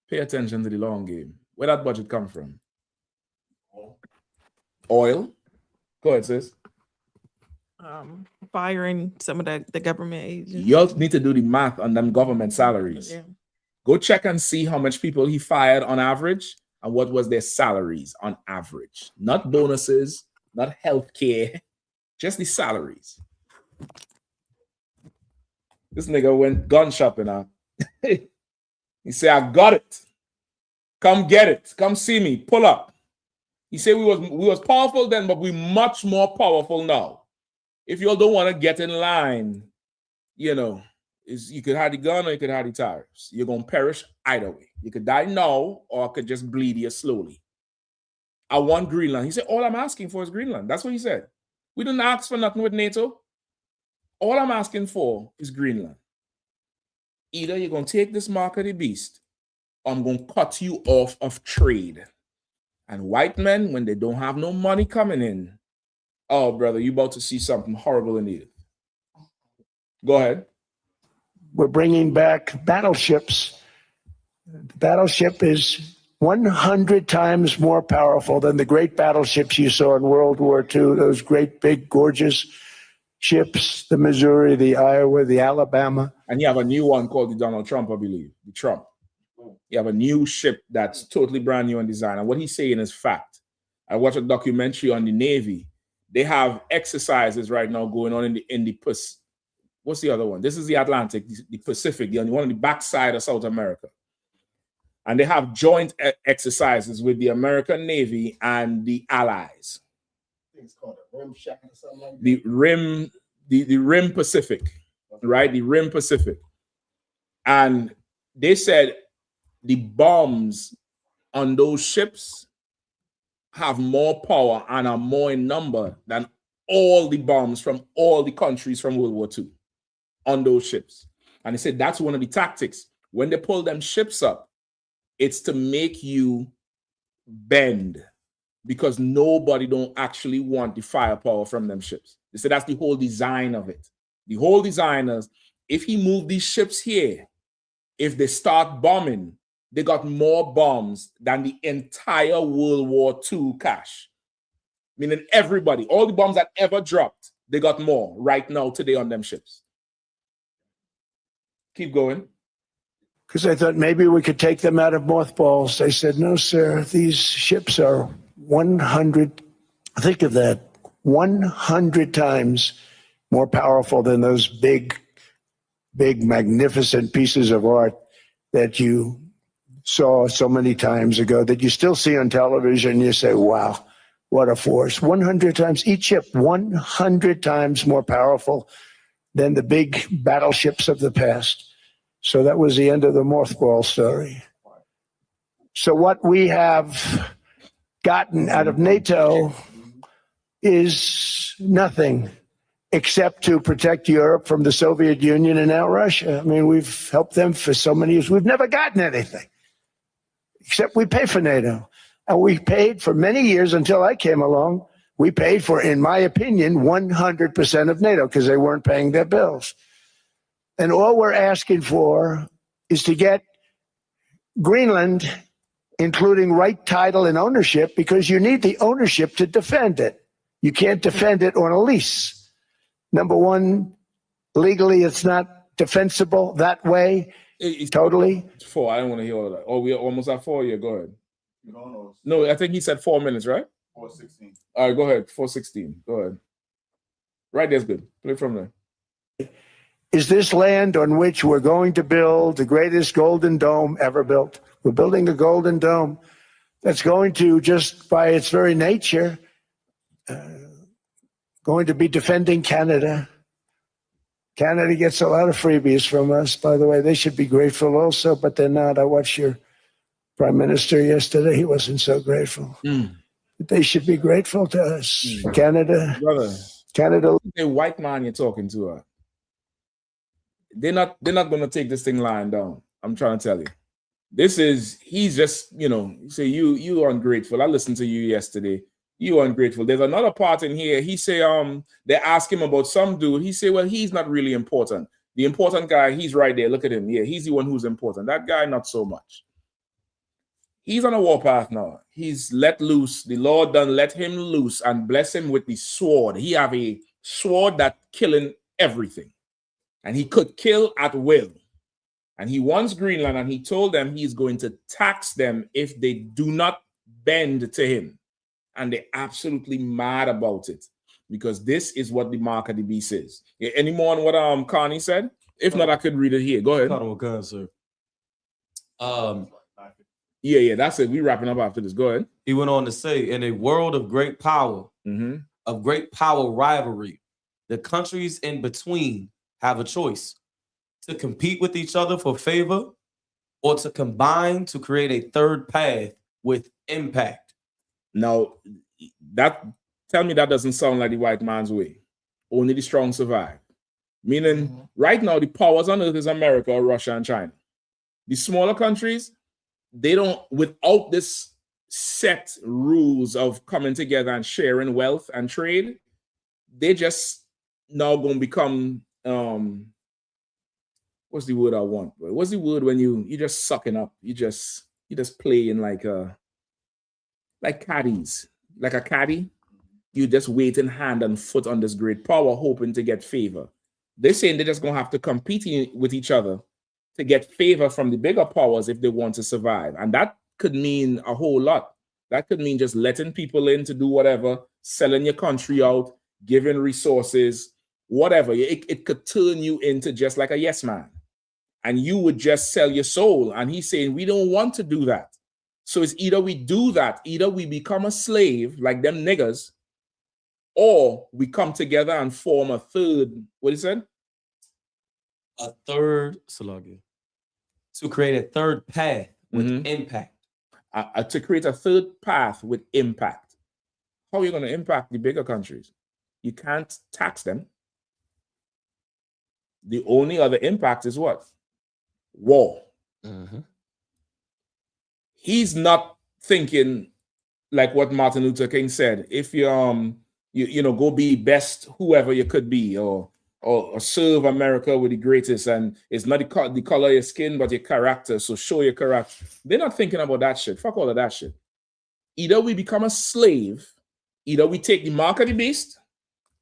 Pay attention to the long game. Where that budget come from? Oil? Go ahead, sis. Firing some of the government agents. You all need to do the math on them government salaries. Yeah. Go check and see how much people he fired on average and what was their salaries on average. Not bonuses, not health care, just the salaries. This nigga went gun shopping now. He said, I got it. Come get it. Come see me. Pull up. He said we was powerful then, but we much more powerful now. If you all don't want to get in line, you know, you could have the gun or you could have the tariffs. You're going to perish either way. You could die now or I could just bleed you slowly. I want Greenland. He said, all I'm asking for is Greenland. That's what he said. We didn't ask for nothing with NATO. All I'm asking for is Greenland. Either you're going to take this mark of the beast or I'm going to cut you off of trade. And white men, when they don't have no money coming in, oh, brother, you're about to see something horrible in the earth. Go ahead. We're bringing back battleships. The battleship is 100 times more powerful than the great battleships you saw in World War II, those great, big, gorgeous ships, the Missouri, the Iowa, the Alabama. And you have a new one called the Donald Trump, I believe, the Trump. You have a new ship that's totally brand new in design. And what he's saying is fact. I watched a documentary on the Navy. They have exercises right now going on in the what's the other one? This is the Atlantic, the Pacific, the one on the backside of South America. And they have joint exercises with the American Navy and the Allies. It's called a rim shot or something like that. The Rim Pacific, right? The Rim Pacific. And they said the bombs on those ships have more power and are more in number than all the bombs from all the countries from World War II on those ships. And they said that's one of the tactics. When they pull them ships up, it's to make you bend because nobody don't actually want the firepower from them ships. They said that's the whole design of it. The whole design is if he moved these ships here, if they start bombing, they got more bombs than the entire World War II cash. Meaning everybody, all the bombs that ever dropped, they got more right now today on them ships. Keep going. Because I thought maybe we could take them out of mothballs. They said, no, sir, these ships are 100, think of that, 100 times more powerful than those big, magnificent pieces of art that you saw so many times ago, that you still see on television. You say, wow, what a force. 100 times, each ship 100 times more powerful than the big battleships of the past. So that was the end of the mothball story. So what we have gotten out of NATO is nothing except to protect Europe from the Soviet Union and now Russia. I mean, we've helped them for so many years. We've never gotten anything, except we pay for NATO. And we paid for many years until I came along. We paid for, in my opinion, 100% of NATO because they weren't paying their bills. And all we're asking for is to get Greenland, including right title and ownership, because you need the ownership to defend it. You can't defend it on a lease. Number one, legally, it's not defensible that way. Totally. 4. I don't want to hear all that. Oh, we're almost at 4. Yeah, go ahead. No, I think he said 4 minutes, right? 4:16. All right, go ahead. 4:16. Go ahead. Right there's good. Play from there. Is this land on which we're going to build the greatest golden dome ever built? We're building a golden dome that's going to, just by its very nature, going to be defending Canada. Canada gets a lot of freebies from us, by the way. They should be grateful also, but they're not. I watched your Prime Minister yesterday. He wasn't so grateful. But they should be grateful to us. Canada. Brother, Canada. The white man you're talking to, they're not going to take this thing lying down. I'm trying to tell you. He's just, say you are ungrateful. I listened to you yesterday. You are ungrateful. There's another part in here. He say, they ask him about some dude. He say, well, he's not really important. The important guy, he's right there. Look at him. Yeah, he's the one who's important. That guy, not so much. He's on a warpath now. He's let loose. The Lord done let him loose and bless him with the sword. He have a sword that killing everything. And he could kill at will. And he wants Greenland, and he told them he's going to tax them if they do not bend to him. And they're absolutely mad about it because this is what the mark of the beast is. Any more on what Connie said? If not, I could read it here. Go ahead. Sir. Yeah, that's it. We wrapping up after this. Go ahead. He went on to say, in a world of great power, of great power rivalry, the countries in between have a choice to compete with each other for favor or to combine to create a third path with impact. Now, tell me that doesn't sound like the white man's way. Only the strong survive. Meaning, right now, the powers on earth is America, Russia, and China. The smaller countries, they don't, without this set rules of coming together and sharing wealth and trade, they just now going to become, what's the word I want? What's the word when you just sucking up? You just playing like caddies, like a caddy. You just waiting hand and foot on this great power, hoping to get favor. They're saying they're just going to have to compete with each other to get favor from the bigger powers if they want to survive. And that could mean a whole lot. That could mean just letting people in to do whatever, selling your country out, giving resources, whatever. It could turn you into just like a yes man. And you would just sell your soul. And he's saying, we don't want to do that. So it's either we do that, either we become a slave like them niggas, or we come together and form a third, what he said? A third, to create a third path with impact. To create a third path with impact. How are you going to impact the bigger countries? You can't tax them. The only other impact is what? War. He's not thinking like what Martin Luther King said. If you go be best whoever you could be, or serve America with the greatest, and it's not the color of your skin but your character, so show your character. They're not thinking about that shit. Fuck all of that shit. Either we become a slave, either we take the mark of the beast,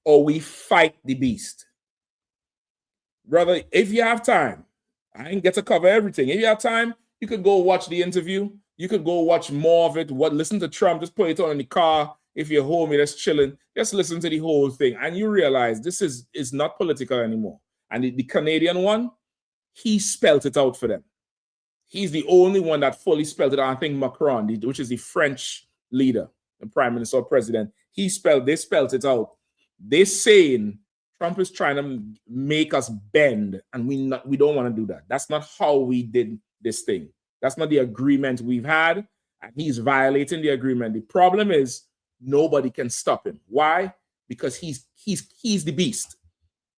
or we fight the beast. Brother, if you have time, I ain't get to cover everything. If you have time, you could go watch the interview. You could go watch more of it. Listen to Trump. Just put it on in the car. If you're home, you're just chilling. Just listen to the whole thing. And you realize this is not political anymore. And the Canadian one, he spelt it out for them. He's the only one that fully spelled it out. I think Macron, which is the French leader, the prime minister or president, they spelled it out. They're saying Trump is trying to make us bend, and we don't want to do that. That's not how we did this thing. That's not the agreement we've had, and he's violating the agreement. The problem is nobody can stop him. Why? Because he's the beast.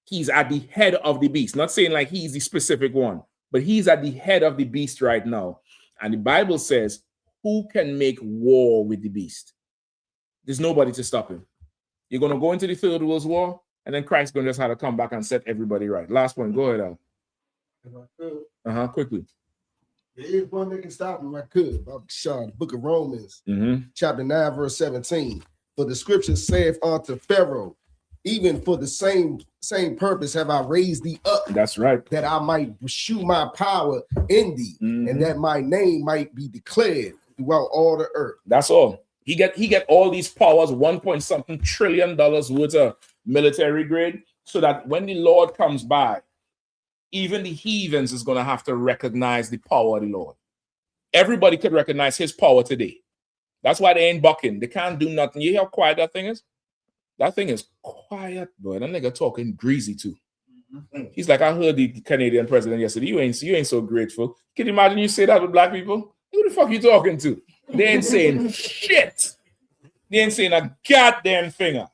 He's at the head of the beast. Not saying like he's the specific one, but he's at the head of the beast right now. And the Bible says, who can make war with the beast? There's nobody to stop him. You're going to go into the Third World War, and then Christ's going to just have to come back and set everybody right. Last point. Go ahead, Al. Quickly. There is one that can stop him. I could. The book of Romans, chapter 9, verse 17. For the scripture saith unto Pharaoh, even for the same purpose have I raised thee up. That's right. That I might shew my power in thee, and that my name might be declared throughout all the earth. That's all. He get all these powers, $1.something trillion worth of military grade, so that when the Lord comes by, even the heathens is going to have to recognize the power of the Lord. Everybody could recognize his power today. That's why they ain't bucking. They can't do nothing. You hear how quiet that thing is? That thing is quiet, boy. That nigga talking greasy too. He's like, I heard the Canadian president yesterday. You ain't so grateful. Can you imagine you say that with black people? Who the fuck you talking to? They ain't saying shit. They ain't saying a goddamn thing.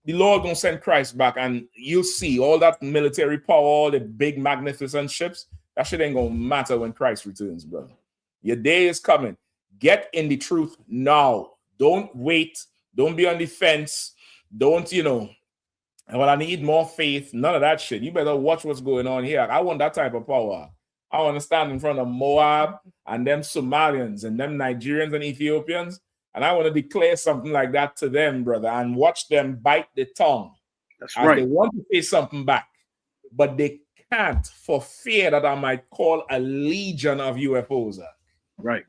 The Lord gonna send Christ back, and you'll see all that military power, all the big magnificent ships. That shit ain't gonna matter when Christ returns, brother. Your day is coming. Get in the truth now. Don't wait. Don't be on the fence. Don't, well, I need more faith. None of that shit. You better watch what's going on here. I want that type of power. I want to stand in front of Moab and them Somalians and them Nigerians and Ethiopians, and I want to declare something like that to them, brother, and watch them bite the tongue. That's right. They want to say something back, but they can't for fear that I might call a legion of UFOs. Right.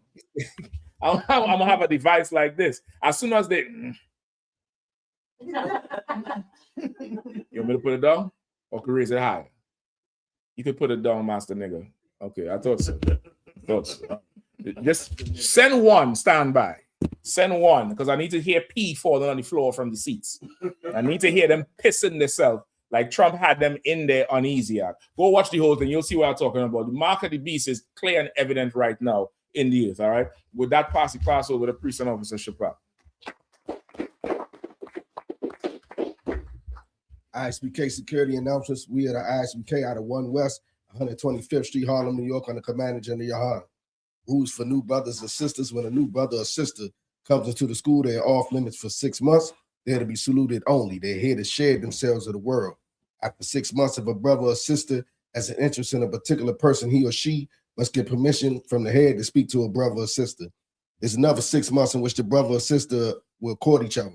I'm gonna have a device like this. As soon as they, you want me to put it down or can raise it higher? You could put it down, master nigga. Okay, I thought so. Just send one, stand by. Send one, because I need to hear pee falling on the floor from the seats. I need to hear them pissing themselves like Trump had them in there uneasy. Go watch the whole thing. You'll see what I'm talking about. The mark of the beast is clear and evident right now in the earth, all right? With that, pass over the priest and officer Shapap. I.S.U.P.K security announcements. We are the I.S.U.P.K out of 1 West, 125th Street, Harlem, New York, under Commander General Yahanna. Rules for new brothers and sisters. When a new brother or sister comes into the school, they are off limits for 6 months. They're to be saluted only. They're here to share themselves with the world. After 6 months, if a brother or sister has an interest in a particular person, he or she must get permission from the head to speak to a brother or sister. There's another 6 months in which the brother or sister will court each other.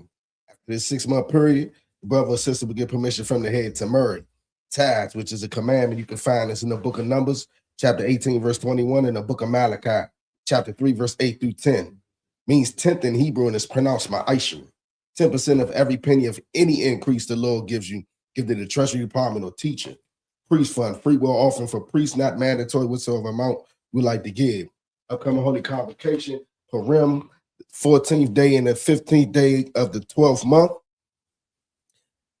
After this 6 month period, the brother or sister will get permission from the head to marry. Tithes, which is a commandment, you can find this in the book of Numbers, chapter 18, verse 21, and the book of Malachi, chapter 3, verse 8 through 10. Means 10th in Hebrew and is pronounced ma'asher. 10% of every penny of any increase the Lord gives you, give to the treasury department or teacher. Priest fund, free will offering for priests, not mandatory whatsoever amount we like to give. Upcoming holy convocation, Purim, 14th day and the 15th day of the 12th month.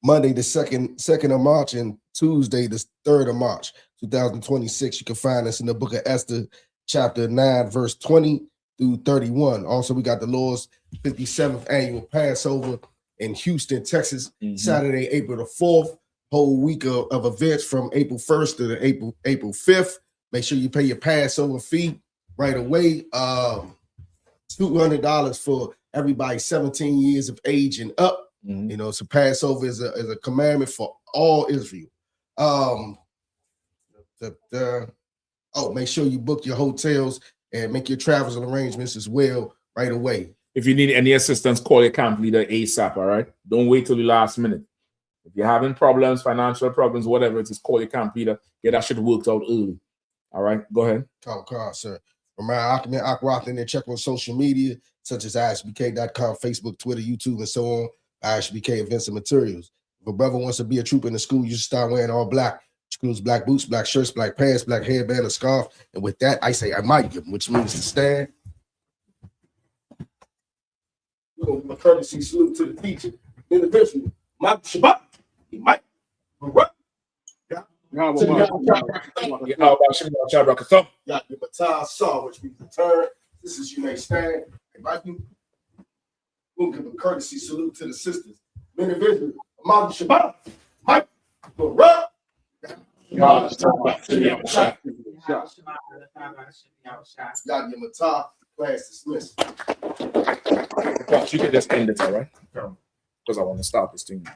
Monday, the 2nd of March, and Tuesday, the 3rd of March, 2026. You can find us in the book of Esther, chapter 9, verse 20 through 31. Also, we got the Lord's 57th annual Passover in Houston, Texas, Saturday, April the 4th. Whole week of events from April 1st to the April 5th. Make sure you pay your Passover fee right away. $200 for everybody 17 years of age and up. You know, so Passover is a commandment for all Israel. Make sure you book your hotels and make your travels and arrangements as well right away. If you need any assistance, call your camp leader ASAP, all right? Don't wait till the last minute. If you're having problems, financial problems, whatever it is, call your camp leader. Get that shit worked out early. All right, go ahead. Call, sir. Remind Rockland and check on social media, such as ISUPK.com, Facebook, Twitter, YouTube, and so on. I.S.U.P.K events and materials. If a brother wants to be a trooper in the school, you should start wearing all black. Which includes black boots, black shirts, black pants, black hairband, a scarf. And with that, I say I might give him, which means to stand. We're going to give a courtesy salute to the teacher, individual, Mike Shabbat. He might. Y'all give a baton saw, which means return. This is you may stand. We'll give a courtesy salute to the sisters. Individual, Mike Shabbat. Mike, go run. Y'all give a top. Class dismissed. You can just end it, all right? Because I want to stop this thing.